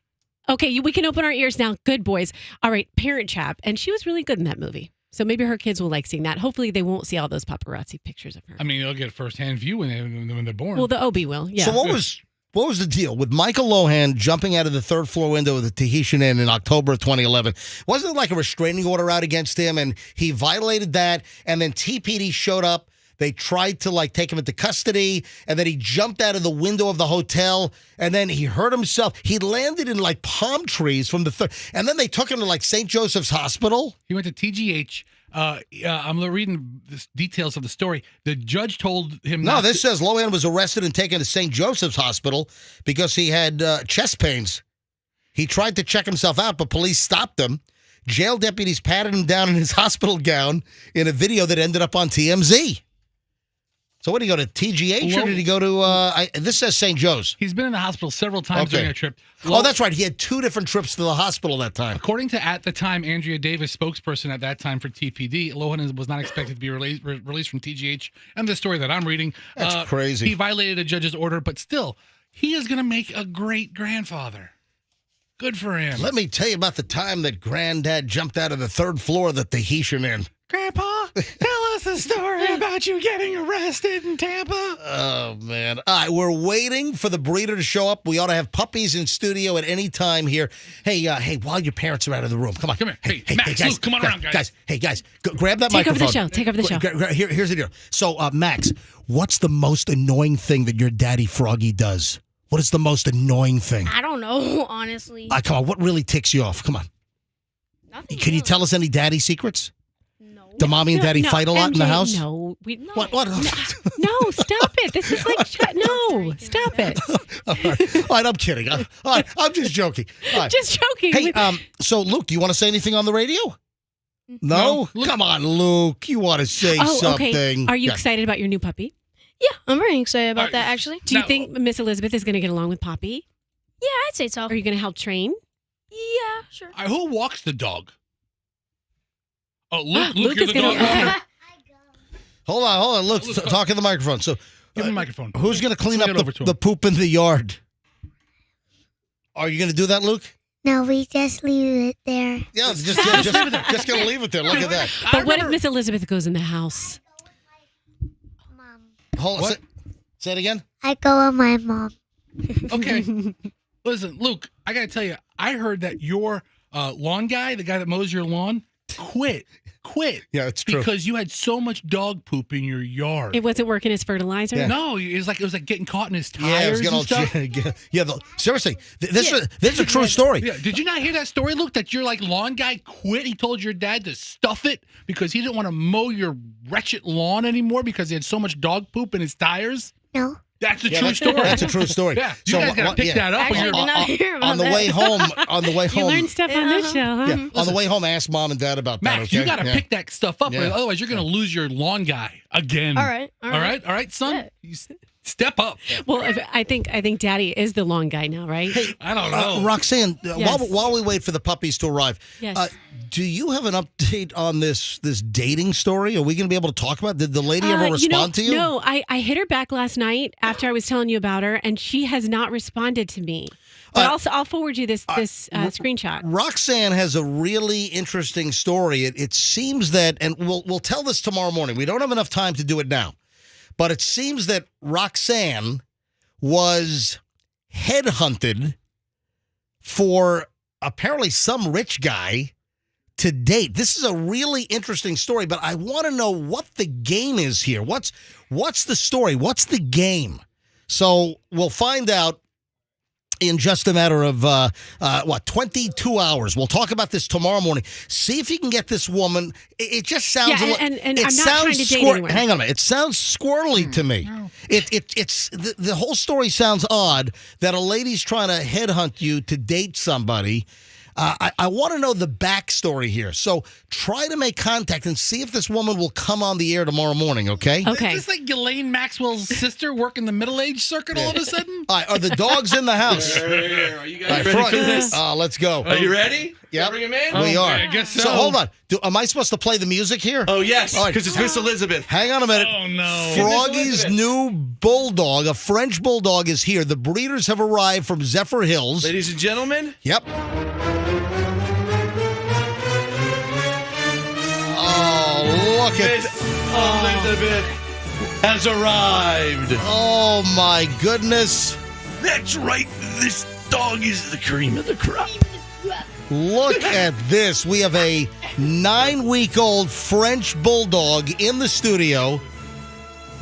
Okay, we can open our ears now. Good boys. All right, Parent Trap, and she was really good in that movie. So maybe her kids will like seeing that. Hopefully, they won't see all those paparazzi pictures of her. I mean, they'll get a first-hand view when they're born. Well, the OB will. Yeah. So what was the deal with Michael Lohan jumping out of the third floor window of the Tahitian Inn in October of 2011? Wasn't it like a restraining order out against him, and he violated that, and then TPD showed up. They tried to take him into custody, and then he jumped out of the window of the hotel, and then he hurt himself. He landed in palm trees from the third, and then they took him to St. Joseph's Hospital. He went to TGH. I'm reading the details of the story. The judge told him No, not this says Lohan was arrested and taken to St. Joseph's Hospital because he had chest pains. He tried to check himself out, but police stopped him. Jail deputies patted him down in his hospital gown in a video that ended up on TMZ. So what did he go to TGH or did he go to? This says St. Joe's. He's been in the hospital several times during a trip. Oh, that's right. He had 2 different trips to the hospital that time. According to, at the time, Andrea Davis, spokesperson at that time for TPD, Lohan was not expected to be released from TGH. And the story that I'm reading, That's crazy. He violated a judge's order, but still, he is going to make a great grandfather. Good for him. Let me tell you about the time that Granddad jumped out of the third floor of the Tahitian Inn. Grandpa, tell us the story about you getting arrested in Tampa. Oh, man. All right, we're waiting for the breeder to show up. We ought to have puppies in studio at any time here. Hey, while your parents are out of the room, come on. Come here. Hey, Max, guys, Luke, come on around, guys. Guys, grab that Take over microphone. the show. Take over the show. Here's the deal. So, Max, what's the most annoying thing that your daddy Froggy does? What is the most annoying thing? I don't know, honestly. Come on, what really ticks you off? Come on. Nothing Can you really. tell us any daddy secrets? Do mommy and daddy fight a lot in the MJ, house? No. What? No, stop it. This is no, stop it. All right, I'm kidding. All right, I'm just joking. All right. Just joking. Hey, so Luke, do you want to say anything on the radio? No? Come on, Luke. You want to say something. Okay. Are you Yeah. excited about your new puppy? Yeah, I'm very excited about that, actually. Do you think Miss Elizabeth is going to get along with Poppy? Yeah, I'd say so. Are you going to help train? Yeah, sure. Who walks the dog? Oh, Luke, Luke you're is the gonna- dog. okay. Hold on. Luke, talk in the microphone. So, Give him the microphone. who's going to clean Swing up it over to the him. poop in the yard? Are you going to do that, Luke? No, we just leave it there. Yeah, just going to leave it there. Look at that. But what if Miss Elizabeth goes in the house? Hold on. Say it again. I go with my mom. Okay. Listen, Luke, I got to tell you, I heard that your lawn guy, the guy that mows your lawn, quit. Yeah, it's true. Because you had so much dog poop in your yard. It wasn't working as fertilizer? No, it was like getting caught in his tires Yeah, it was getting and all stuff. seriously, this is a true story. Yeah. Did you not hear that story, Luke, that your lawn guy quit? He told your dad to stuff it because he didn't want to mow your wretched lawn anymore because he had so much dog poop in his tires? No. That's a true story. That's a true story. Yeah, you guys got to pick that up. Actually, when did not hear about on the that. way home. You learn stuff on this show, huh? Yeah, on the way home, ask mom and dad about Max, that. Okay? you got to pick that stuff up, Yeah. otherwise you're going to lose your lawn guy again. All right, son. You step up. Well, I think Daddy is the lawn guy now, right? I don't know. Roxanne, Yes. while we wait for the puppies to arrive, Yes. do you have an update on this dating story? Are we going to be able to talk about it? Did the lady ever respond to you? No, I hit her back last night after I was telling you about her, and she has not responded to me. But I'll forward you this screenshot. Roxanne has a really interesting story. It seems that, and we'll tell this tomorrow morning. We don't have enough time to do it now. But it seems that Roxanne was headhunted for apparently some rich guy to date. This is a really interesting story, but I want to know what the game is here. What's the story? What's the game? So we'll find out in just a matter of 22 hours. We'll talk about this tomorrow morning. See if you can get this woman. It just sounds and I'm not trying to date anyone. Hang on a minute. It sounds squirrely to me. No. It's the whole story sounds odd that a lady's trying to headhunt you to date somebody. I want to know the backstory here. So try to make contact and see if this woman will come on the air tomorrow morning, okay? Okay. Is this like Ghislaine Maxwell's sister working the middle-age circuit all of a sudden? All right, are the dogs in the house? Are you guys All right, ready for this? Let's go. Are you ready? Yeah, Bring him in? we are. I guess so. So hold on. Am I supposed to play the music here? Oh, yes, All right. because it's Miss Elizabeth. Hang on a minute. Oh, no. Froggy's new bulldog, a French bulldog, is here. The breeders have arrived from Zephyr Hills. Ladies and gentlemen. Yep. Oh, look at Elizabeth has arrived. Oh, my goodness. That's right. This dog is the cream of the crop. Look at this. We have a 9-week-old French bulldog in the studio,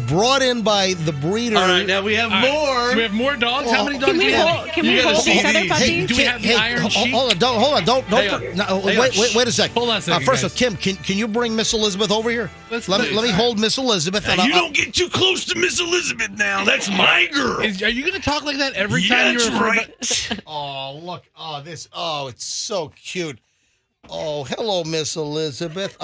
brought in by the breeder. All right, now we have more. We have more dogs? How many dogs Can do we we have? hold, can we hold these other puppies? Do we have the Iron Sheik? Hold on, don't. Hang on. No, Hang on. wait a sec. Hold on a second, First guys. of all, Kim, can you bring Miss Elizabeth over here? Let's Let do me it. hold Miss Elizabeth. Now, you don't get too close to Miss Elizabeth now. That's my girl. Are you going to talk like that every time That's you're right. Oh, look. Oh, it's so cute. Oh, hello, Miss Elizabeth.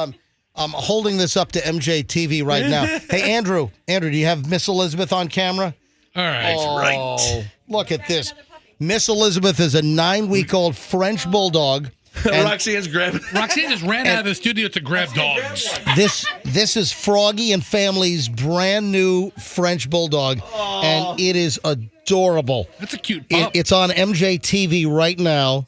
I'm holding this up to MJ TV right now. Hey, Andrew, do you have Miss Elizabeth on camera? All right. Oh, look at this. Miss Elizabeth is a 9-week-old French bulldog. Roxanne's grabbing. Roxanne just ran out of the studio to grab dogs. This is Froggy and family's brand new French bulldog, and it is adorable. That's a cute pup. It's on MJ TV right now.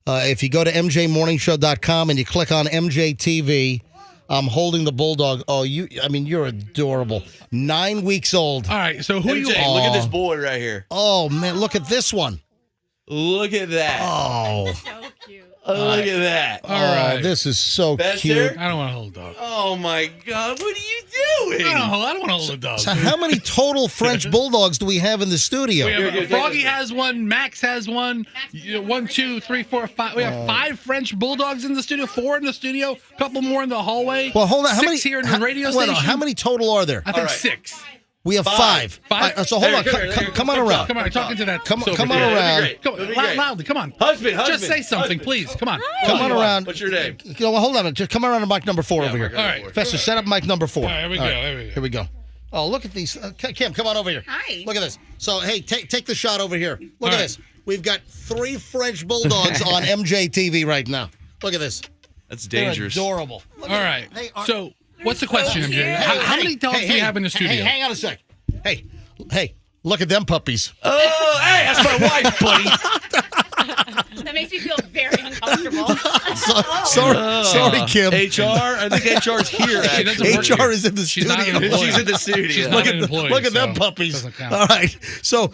If you go to mjmorningshow.com and you click on MJ TV, I'm holding the bulldog. Oh, you're adorable. 9 weeks old. All right, so who MJ, you? look at this boy right here. Oh man, look at this one. Look at that. Oh, So cute. Look at that. All right. this is so Bester? cute. I don't want to hold a dog. Oh my God! What are you doing? I don't want to hold a dog. So how many total French bulldogs do we have in the studio? We have, Froggy has one. Max has one. 1, 2, 3, 4, 5. We have 5 French bulldogs in the studio. 4 in the studio. A couple more in the hallway. Well, hold on. How 6 many here in the radio station. How many total are there? I think right. 6. We have 5. 5? All right, so hold on. Come on around. Come on, talking to that. Come on sober around. dude. Come on, loudly. Come on. Husband. Just say something, please. Come on. Come on around. What's your name? Hold on. Just come around to mic number 4 over here. All right. Fester, set up mic number 4. All right, here we go. Here we go. Oh, look at these. Kim, come on over here. Hi. Look at this. So, hey, take the shot over here. Look All at right. this. We've got 3 French bulldogs on MJ TV right now. Look at this. That's They're dangerous. adorable. All right. They are- So, what's the question, MJ? How many dogs do you have in the studio? Hey, hang on a sec. Hey, look at them puppies. Oh, hey, that's my wife, buddy. That makes me feel very uncomfortable. Sorry, Kim. HR? I think HR's here. She doesn't work HR here. is in the She's not studio. an employee. She's in the studio. She's Look not at an employee. look at them so puppies. doesn't count. All right. So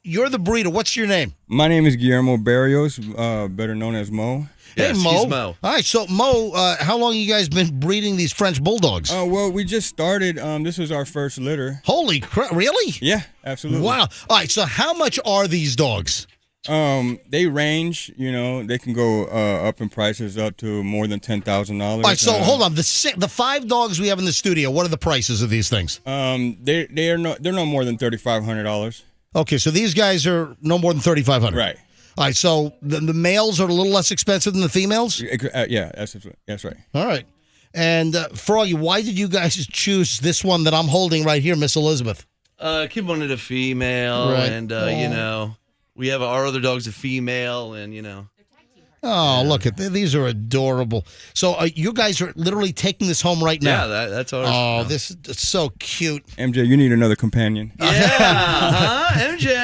you're the breeder. What's your name? My name is Guillermo Barrios, better known as Mo. Yes, hey, Mo. he's Mo. All right. So Mo, how long you guys been breeding these French bulldogs? Well, we just started. This was our first litter. Holy crap! Really? Yeah, absolutely. Wow. All right. So how much are these dogs? They range. They can go up in prices up to more than $10,000. All right. So hold on. The 5 dogs we have in the studio. What are the prices of these things? They're no more than $3,500. Okay. So these guys are no more than $3,500. Right. All right. So the males are a little less expensive than the females. Yeah, that's right. All right. And Froggy, why did you guys choose this one that I'm holding right here, Miss Elizabeth? Kid wanted a female, Right. and we have our other dog's a female, and Oh, look at these are adorable. So you guys are literally taking this home right now. Yeah, that's ours. Oh, this is so cute. MJ, you need another companion. Yeah, MJ.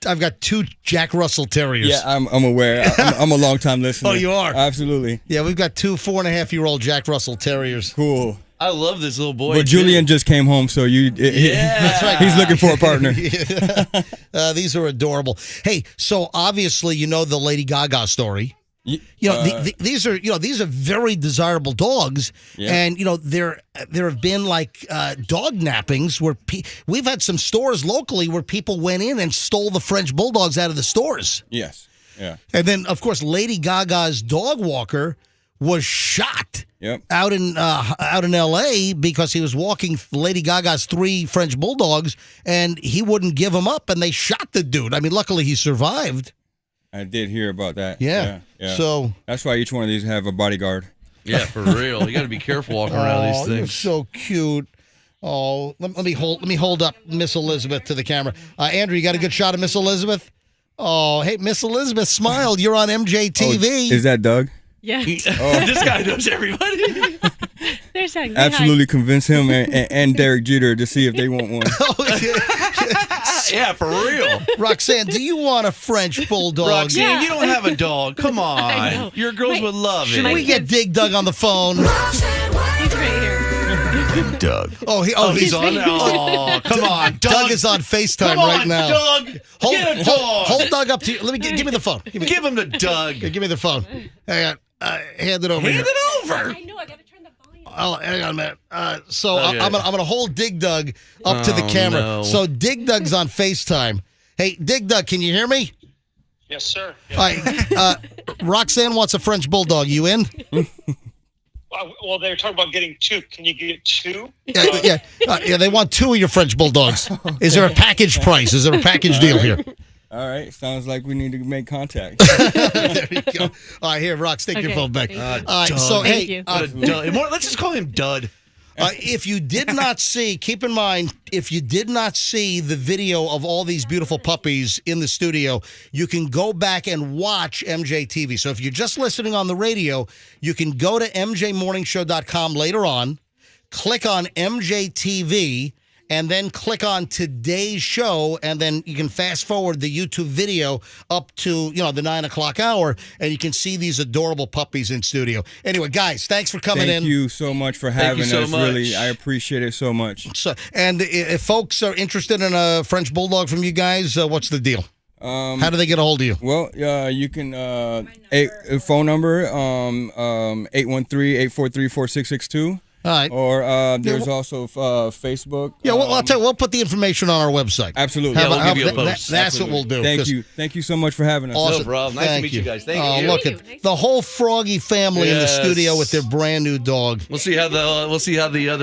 I've got 2 Jack Russell Terriers. Yeah, I'm aware. I'm a long time listener. Oh, you are? Absolutely. Yeah, we've got 2 4.5-year-old Jack Russell Terriers. Cool. I love this little boy. Well, Julian just came home, so That's right. He's looking for a partner. These are adorable. Hey, so obviously you know the Lady Gaga story. These are very desirable dogs, and there have been like dog nappings where we've had some stores locally where people went in and stole the French bulldogs out of the stores. Yes. Yeah. And then, of course, Lady Gaga's dog walker was shot out in L.A. because he was walking Lady Gaga's 3 French bulldogs, and he wouldn't give them up, and they shot the dude. I mean, luckily he survived. I did hear about that. Yeah. So that's why each one of these have a bodyguard. Yeah, for real. You got to be careful walking around these things. You're so cute. Oh, let me hold up Miss Elizabeth to the camera. Andrew, you got a good shot of Miss Elizabeth? Oh, hey, Miss Elizabeth, smile. You're on MJTV. Oh, is that Doug? Yeah. This guy knows everybody. There's Doug. Absolutely convince him and Derek Jeter to see if they want one. Yeah, for real. Roxanne, do you want a French bulldog? Roxanne, you don't have a dog. Come on. Your girls would love it. Should we get Dig Dug on the phone? He's right here. Doug. He's on now. Oh, come on. Doug is on FaceTime right now. Doug. Hold Doug up to you. Give me the phone. Give him to Doug. Give me the phone. Hang on. Hand it over here. Hand it over. I know. I got to turn the volume. Oh, hang on a minute. I'm gonna hold Dig Dug up to the camera. No. So Dig Dug's on FaceTime. Hey, Dig Dug, can you hear me? Yes, sir. All right. Roxanne wants a French bulldog. You in? Well, they're talking about getting 2. Can you get 2? Yeah. They want 2 of your French bulldogs. Is there a package price? Is there a package deal here? All right. Sounds like we need to make contact. There you go. All right, here, Rox, take your phone back. So, Thank hey, you. Let's just call him Dud. if you did not see, keep in mind, if you did not see the video of all these beautiful puppies in the studio, you can go back and watch MJTV. So if you're just listening on the radio, you can go to mjmorningshow.com later on, click on MJTV, and then click on today's show, and then you can fast forward the YouTube video up to, the 9 o'clock hour, and you can see these adorable puppies in studio. Anyway, guys, thanks for coming in. Thank you so much for having us. Really, I appreciate it so much. So, and if folks are interested in a French Bulldog from you guys, what's the deal? How do they get a hold of you? Well, you can phone number 813-843-4662. All right. Or there's also Facebook. Yeah, well, I'll tell you, we'll put the information on our website. Absolutely. We'll give you a post. That's what we'll do. Thank you. Thank you so much for having us. Awesome. No problem. Nice to meet you guys. Thank you. Look at the whole Froggy family in the studio with their brand new dog. We'll see how the other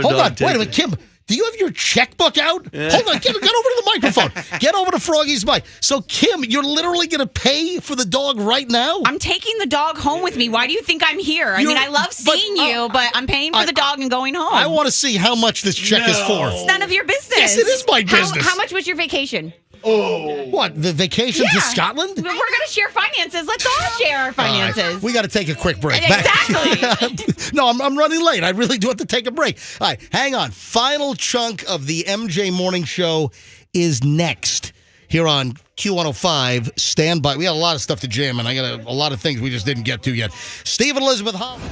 Hold dog on. takes Wait a minute, it. Kim. Do you have your checkbook out? Hold on, get over to the microphone. Get over to Froggy's mic. So, Kim, you're literally going to pay for the dog right now? I'm taking the dog home with me. Why do you think I'm here? I mean, I love seeing you, but I'm paying for the dog and going home. I want to see how much this check is for. It's none of your business. Yes, it is my business. How much was your vacation? Oh. What, the vacation to Scotland? We're going to share finances. Let's all share our finances. All right. We got to take a quick break. Exactly. No, I'm running late. I really do have to take a break. All right, hang on. Final chunk of the MJ Morning Show is next here on Q105. Stand by. We got a lot of stuff to jam, and I got a lot of things we just didn't get to yet. Steve and Elizabeth Holland.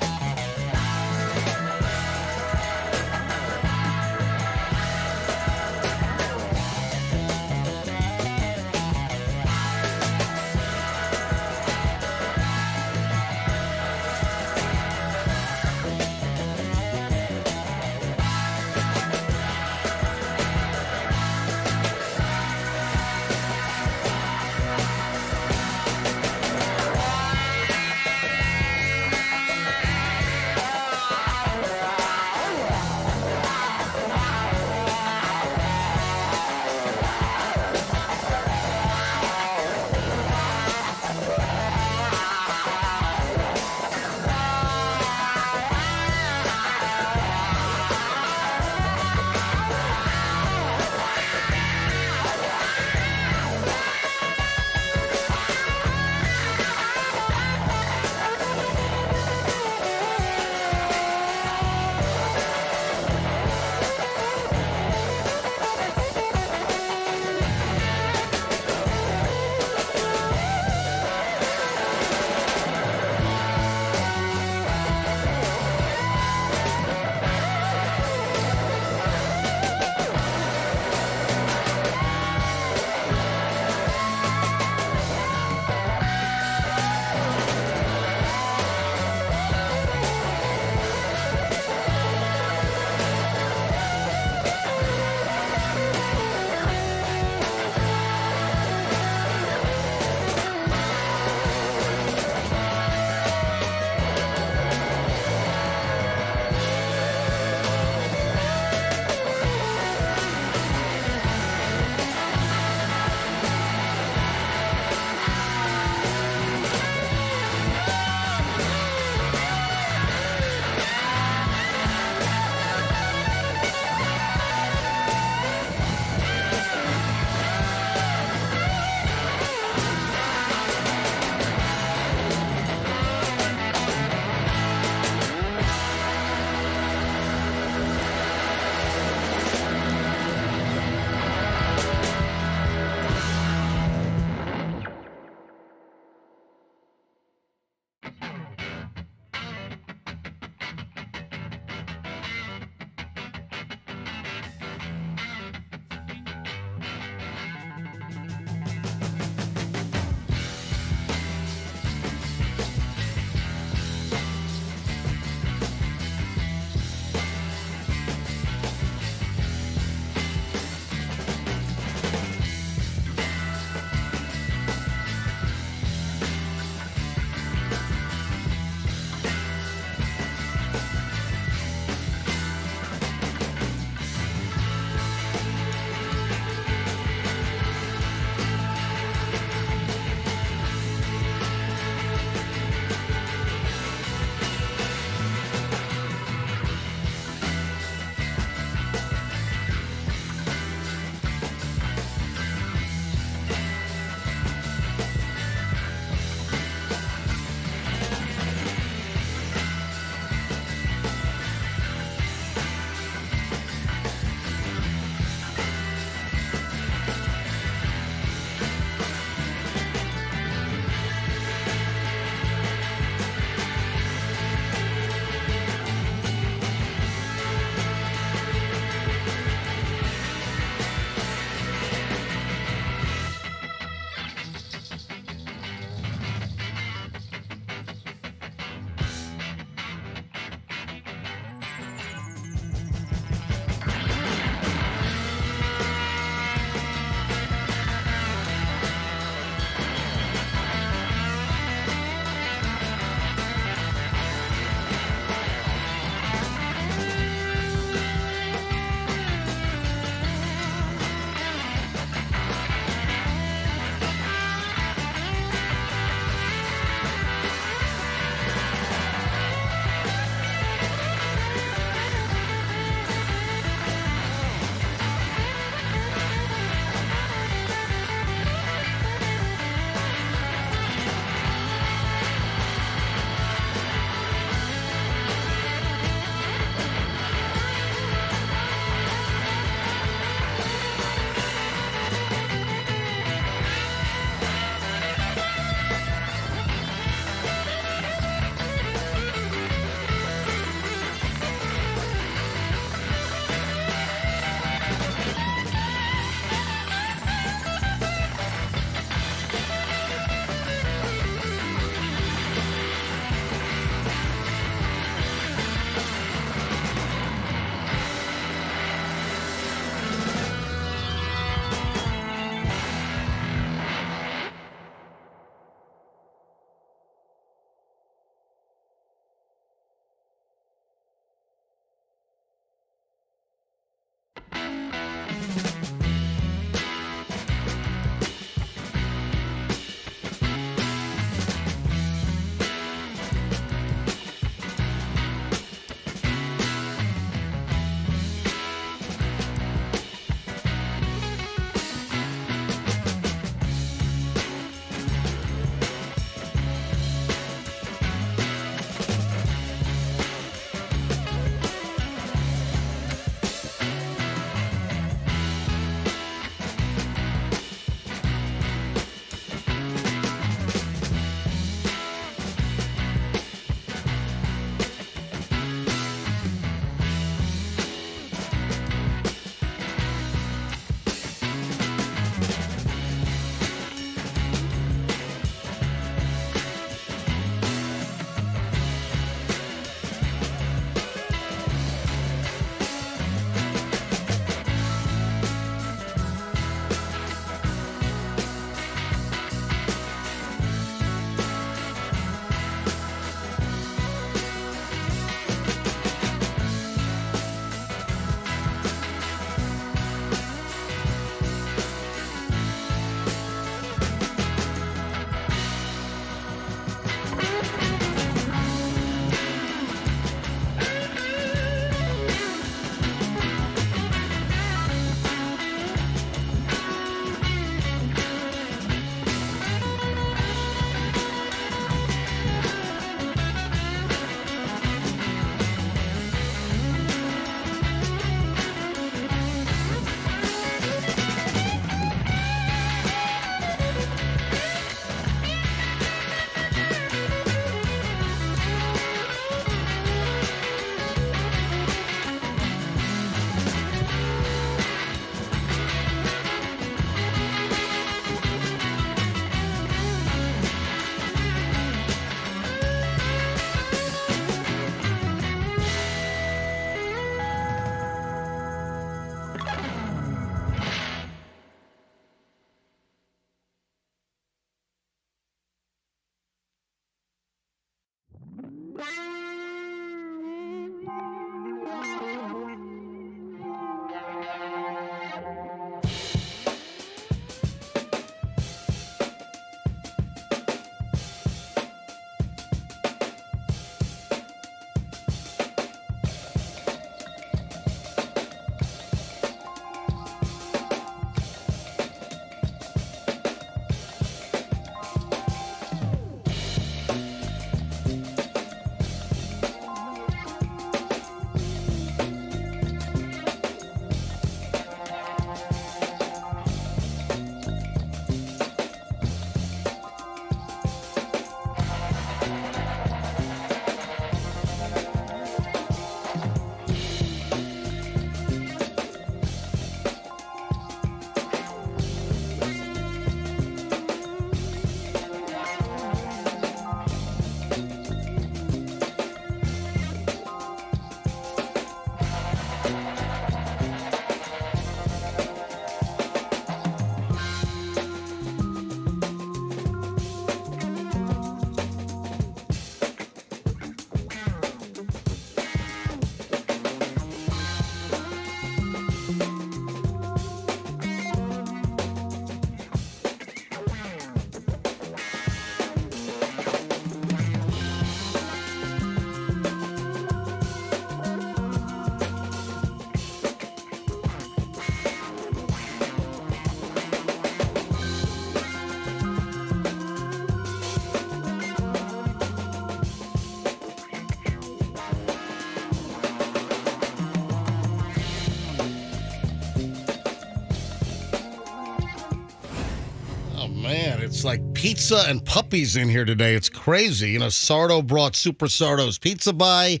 man, it's like pizza and puppies in here today. It's crazy. You know, Sardo brought Super Sardo's pizza by.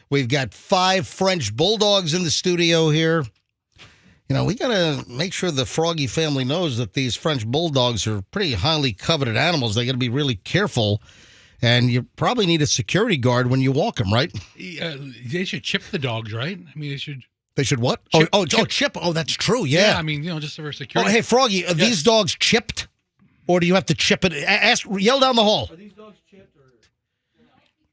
We've got 5 French bulldogs in the studio here. You know, we got to make sure the Froggy family knows that these French bulldogs are pretty highly coveted animals. They got to be really careful. And you probably need a security guard when you walk them, right? They should chip the dogs, right? I mean, they should. They should what? Chip. Oh, that's true. Yeah. I mean, just for security. Oh, hey, Froggy, are these dogs chipped? Or do you have to chip it? Yell down the hall. Are these dogs chipped?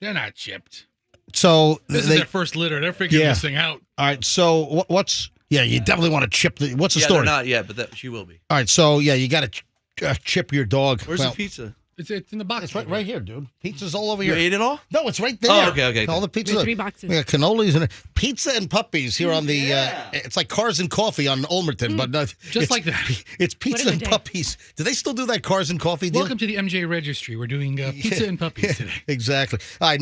They're not chipped. So this is their first litter. They're figuring this thing out. All right. So what's? Yeah, you definitely want to chip the. What's the story? They're not yet, but she will be. All right. So yeah, you got to chip your dog. Where's the pizza? It's in the box. It's right here, dude. Pizza's all over here. You ate it all? No, it's right there. Oh, okay. All the pizza. There's 3 boxes. We got cannolis and pizza and puppies here on the. It's like Cars and Coffee on Olmerton, but Just like that. It's pizza and puppies. Do they still do that Cars and Coffee deal? Welcome to the MJ Registry. We're doing pizza and puppies today. Exactly. All right,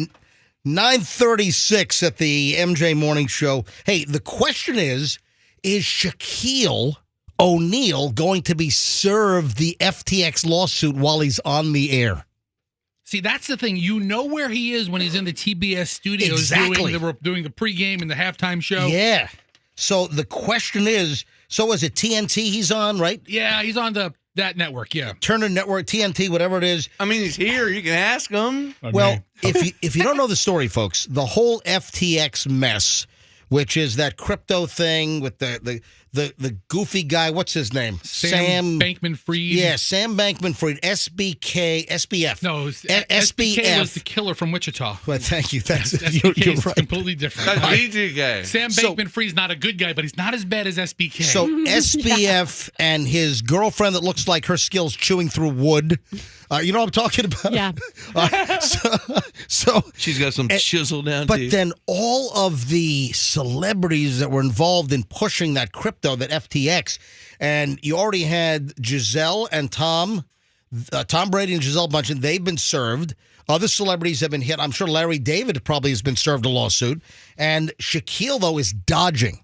9:36 at the MJ Morning Show. Hey, the question is Shaquille O'Neal going to be served the FTX lawsuit while he's on the air? See, that's the thing. You know where he is when he's in the TBS studios doing the pregame and the halftime show. Yeah. So the question is, is it TNT he's on, right? Yeah, he's on that network, yeah. Turner Network, TNT, whatever it is. I mean, he's here. You can ask him. Well, if you don't know the story, folks, the whole FTX mess, which is that crypto thing with the goofy guy, what's his name? Sam Bankman-Fried. Yeah, Sam Bankman-Fried, SBF. No, SBK was the killer from Wichita. Well, thank you. You're right. Completely different. That's BTK. Sam Bankman-Fried's not a good guy, but he's not as bad as SBK. So SBF and his girlfriend that looks like her skills chewing through wood. You know what I'm talking about? Yeah. So she's got some chisel down. But then all of the celebrities that were involved in pushing that crypto, that FTX, and you already had Giselle and Tom Brady and Giselle Bundchen. They've been served. Other celebrities have been hit. I'm sure Larry David probably has been served a lawsuit. And Shaquille, though, is dodging.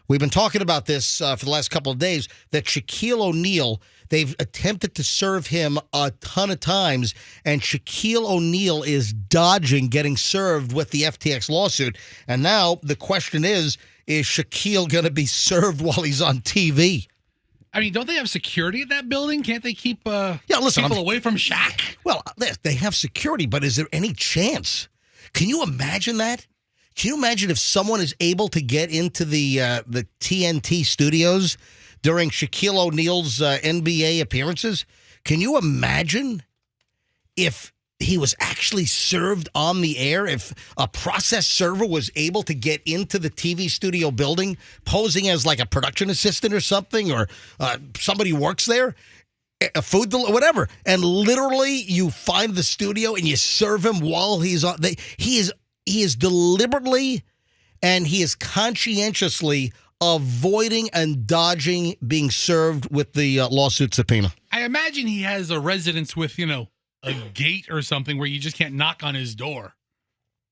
We've been talking about this for the last couple of days, that Shaquille O'Neal, they've attempted to serve him a ton of times, and Shaquille O'Neal is dodging getting served with the FTX lawsuit. And now the question is Shaquille going to be served while he's on TV? I mean, don't they have security at that building? Can't they keep listen, people away from Shaq? Well, they have security, but is there any chance? Can you imagine that? Can you imagine if someone is able to get into the TNT studios during Shaquille O'Neal's NBA appearances? Can you imagine if he was actually served on the air, if a process server was able to get into the TV studio building, posing as like a production assistant or something, or somebody who works there, a food, whatever, and literally you find the studio and you serve him while he's on. He is deliberately and he is conscientiously avoiding and dodging being served with the lawsuit subpoena. I imagine he has a residence with, a gate or something where you just can't knock on his door.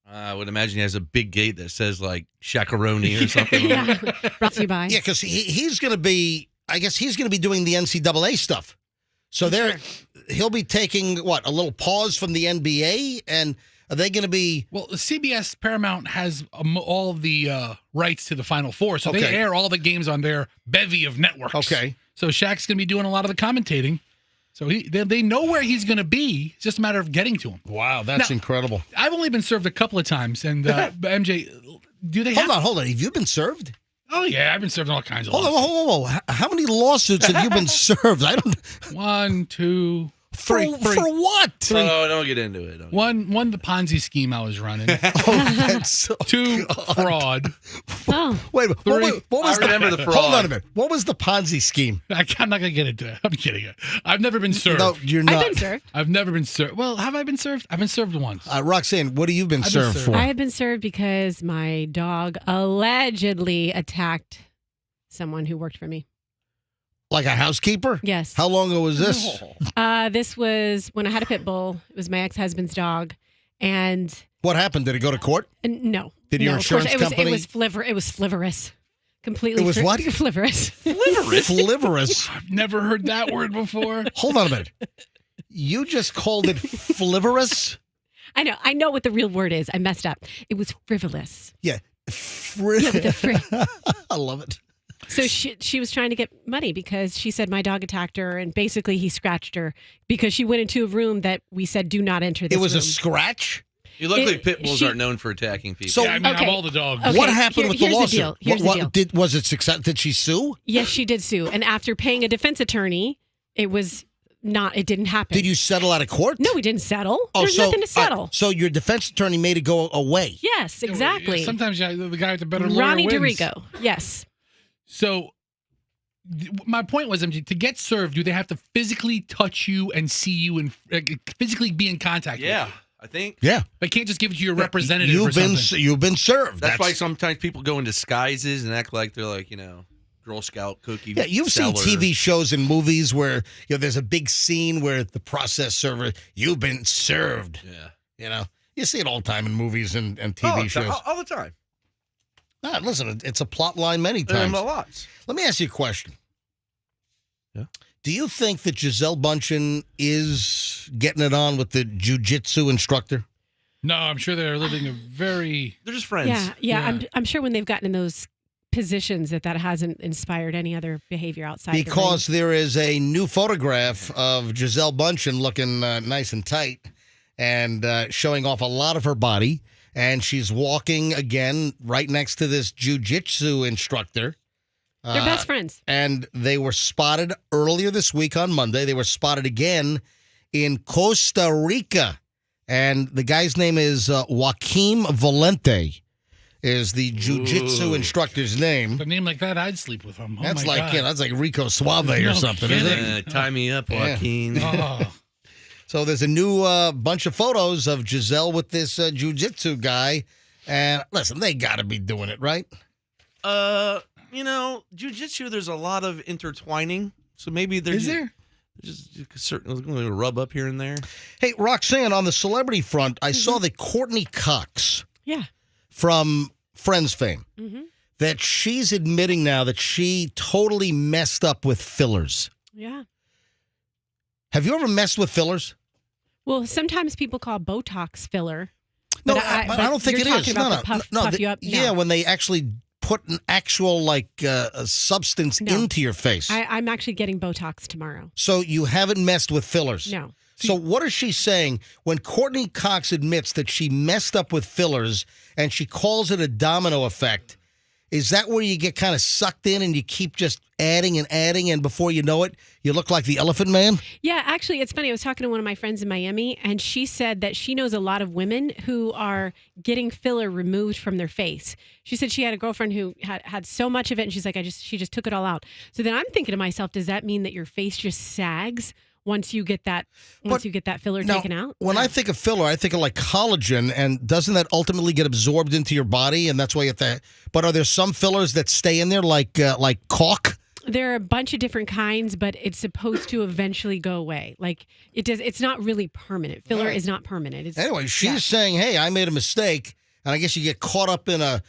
I would imagine he has a big gate that says like Shakaroni or something. Yeah, brought to you by. Yeah, because he's going to be, I guess he's going to be doing the NCAA stuff. So he'll be taking, a little pause from the NBA, and are they going to be... Well, CBS Paramount has all of the rights to the Final Four, so they air all the games on their bevy of networks. Okay. So Shaq's going to be doing a lot of the commentating. So they know where he's going to be. It's just a matter of getting to him. Wow, that's incredible. I've only been served a couple of times, and MJ, do they Hold on. Have you been served? Oh, yeah, I've been served all kinds of lawsuits. Hold on. How many lawsuits have you been served? I don't... 1, 2... For what? Oh, don't get into it. One, the Ponzi scheme I was running. That's so 2, fraud. Oh. Wait, 3, what was I remember the fraud. Hold on a minute. What was the Ponzi scheme? I'm not going to get into it. I'm kidding. I've never been served. No, you're not. I've been served. I've never been served. Well, have I been served? I've been served once. Roxanne, what have you been served for? I have been served because my dog allegedly attacked someone who worked for me. Like a housekeeper? Yes. How long ago was this? This was when I had a pit bull. It was my ex-husband's dog. And what happened? Did it go to court? No. Did your insurance company? It was flivorous. Completely. It was what? Flivorous. Flivorous. I've never heard that word before. Hold on a minute. You just called it flivorous? I know what the real word is. I messed up. It was frivolous. Yeah. Yeah, with the I love it. So she was trying to get money because she said my dog attacked her, and basically he scratched her because she went into a room that we said do not enter this room. It was a scratch? Luckily, pit bulls aren't known for attacking people. So, yeah, I mean, of all the dogs. Okay, what happened with the here's lawsuit? deal. Here's the deal. Was it success? Did she sue? Yes, she did sue. And after paying a defense attorney, it didn't happen. Did you settle out of court? No, we didn't settle. Oh, There's nothing to settle. So your defense attorney made it go away. Yes, exactly. Yeah, sometimes the guy with the better lawyer Ronnie wins. DiRigo. Yes. So my point was, MG, to get served, do they have to physically touch you and see you and physically be in contact with you? I think. Yeah. They can't just give it to your representative You've or something. you've been served. That's why sometimes people go in disguises and act like they're like, Girl Scout cookie. Yeah, you've seller. seen TV shows and movies where there's a big scene where the process server, you've been served. Yeah. You see it all the time in movies and TV shows. All the time. Listen, it's a plot line many times. Lots. Let me ask you a question. Yeah. Do you think that Gisele Bündchen is getting it on with the jiu-jitsu instructor? No, I'm sure they're living a very... They're just friends. Yeah. I'm sure when they've gotten in those positions that hasn't inspired any other behavior outside because there is a new photograph of Gisele Bündchen looking nice and tight and showing off a lot of her body, and she's walking again right next to this jiu-jitsu instructor. They're best friends. And they were spotted earlier this week on Monday. They were spotted again in Costa Rica, and the guy's name is Joaquim Valente. Is the jiu-jitsu instructor's name. A name like that, I'd sleep with him. That's my like God. that's like Rico Suave or something, isn't it? Tie me up, Joaquin. Oh. So there's a new bunch of photos of Gisele with this jiu-jitsu guy. And listen, they got to be doing it, right? Jiu-jitsu, there's a lot of intertwining. So maybe there's... Is there? Just a certain rub up here and there. Hey, Roxanne, on the celebrity front, I saw that Courtney Cox... Yeah. From Friends fame, that she's admitting now that she totally messed up with fillers. Yeah. Have you ever messed with fillers? Well, sometimes people call Botox filler. No, but I don't think it is. Puff you up? Yeah, when they actually put an actual a substance into your face. I'm actually getting Botox tomorrow. So you haven't messed with fillers? No. So what is she saying when Courtney Cox admits that she messed up with fillers and she calls it a domino effect? Is that where you get kind of sucked in and you keep just adding and before you know it, you look like the Elephant Man? Yeah, actually, it's funny. I was talking to one of my friends in Miami, and she said that she knows a lot of women who are getting filler removed from their face. She said she had a girlfriend who had so much of it, and she's like, she just took it all out. So then I'm thinking to myself, does that mean that your face just sags once you get that filler taken out? When I think of filler, I think of like collagen, and doesn't that ultimately get absorbed into your body? And that's why you have to. But are there some fillers that stay in there, like caulk? There are a bunch of different kinds, but it's supposed to eventually go away. Like it does. It's not really permanent. Filler is not permanent. Anyway, she's saying, "Hey, I made a mistake." And I guess you get caught up in a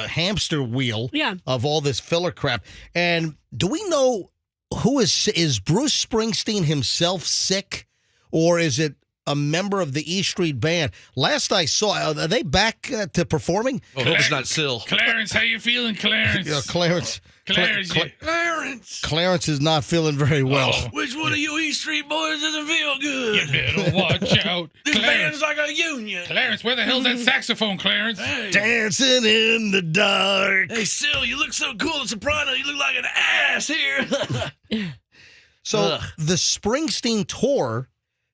hamster wheel of all this filler crap. And do we know who is Bruce Springsteen himself sick, or is it a member of the E Street Band? Last I saw, are they back to performing? Oh, hope it's not Syl. Clarence, how you feeling, Clarence? Clarence. Clarence. Clarence is not feeling very well. Oh, which one of you E Street boys doesn't feel good? You better watch out. This Clarence. band's like a union. Clarence, where the hell's that saxophone, Clarence? Hey. Dancing in the dark. Hey, Syl, you look so cool in soprano. You look like an ass here. So the Springsteen tour,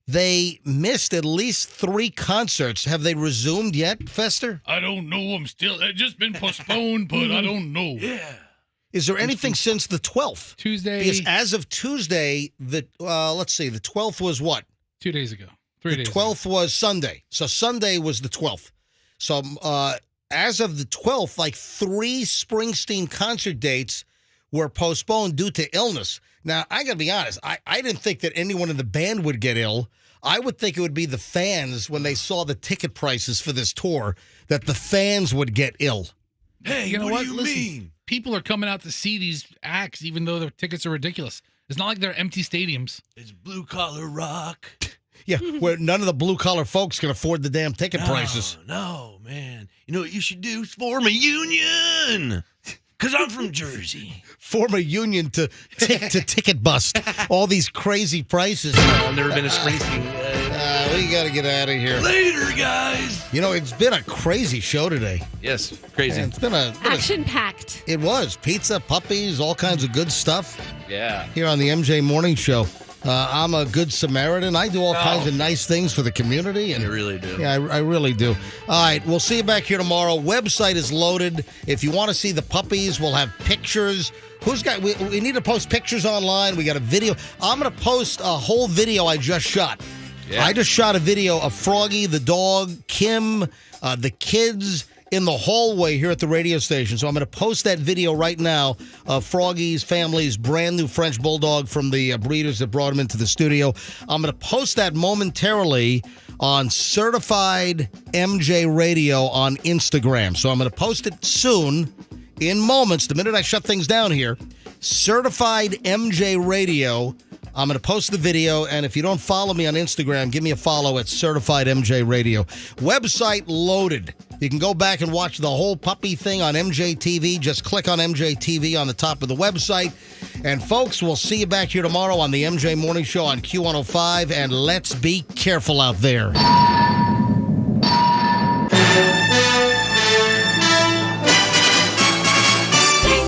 they missed at least 3 concerts. Have they resumed yet, Fester? I don't know. It's just been postponed, but I don't know. Yeah. Is there anything since the 12th? Tuesday. Because as of Tuesday, let's see, the 12th was what? 2 days ago. 3 days The 12th was Sunday. So Sunday was the 12th. So as of the 12th, like 3 Springsteen concert dates were postponed due to illness. Now, I got to be honest. I didn't think that anyone in the band would get ill. I would think it would be the fans when they saw the ticket prices for this tour, that the fans would get ill. Hey, You know what what? do you Listen, mean? people are coming out to see these acts, even though the tickets are ridiculous. It's not like they're empty stadiums. It's blue collar rock. Yeah, where none of the blue collar folks can afford the damn ticket prices. No, man. You know what you should do? Form a union. Because I'm from Jersey. Form a union to ticket bust all these crazy prices. I've never been to Springsteen. We got to get out of here. Later, guys. You know, it's been a crazy show today. Yes, crazy. It's been action-packed. It was. Pizza, puppies, all kinds of good stuff. Yeah. Here on the MJ Morning Show. I'm a good Samaritan. I do all kinds of nice things for the community. And you really do. Yeah, I really do. All right, we'll see you back here tomorrow. Website is loaded. If you want to see the puppies, we'll have pictures. We need to post pictures online. We got a video. I'm going to post a whole video I just shot. Yeah. I just shot a video of Froggy, the dog, Kim, the kids in the hallway here at the radio station. So I'm going to post that video right now of Froggy's family's brand new French Bulldog from the breeders that brought him into the studio. I'm going to post that momentarily on Certified MJ Radio on Instagram. So I'm going to post it soon, in moments, the minute I shut things down here. Certified MJ Radio. I'm going to post the video, and if you don't follow me on Instagram, give me a follow at Certified MJ Radio. Website loaded. You can go back and watch the whole puppy thing on MJ TV. Just click on MJ TV on the top of the website. And folks, we'll see you back here tomorrow on the MJ Morning Show on Q105, and let's be careful out there.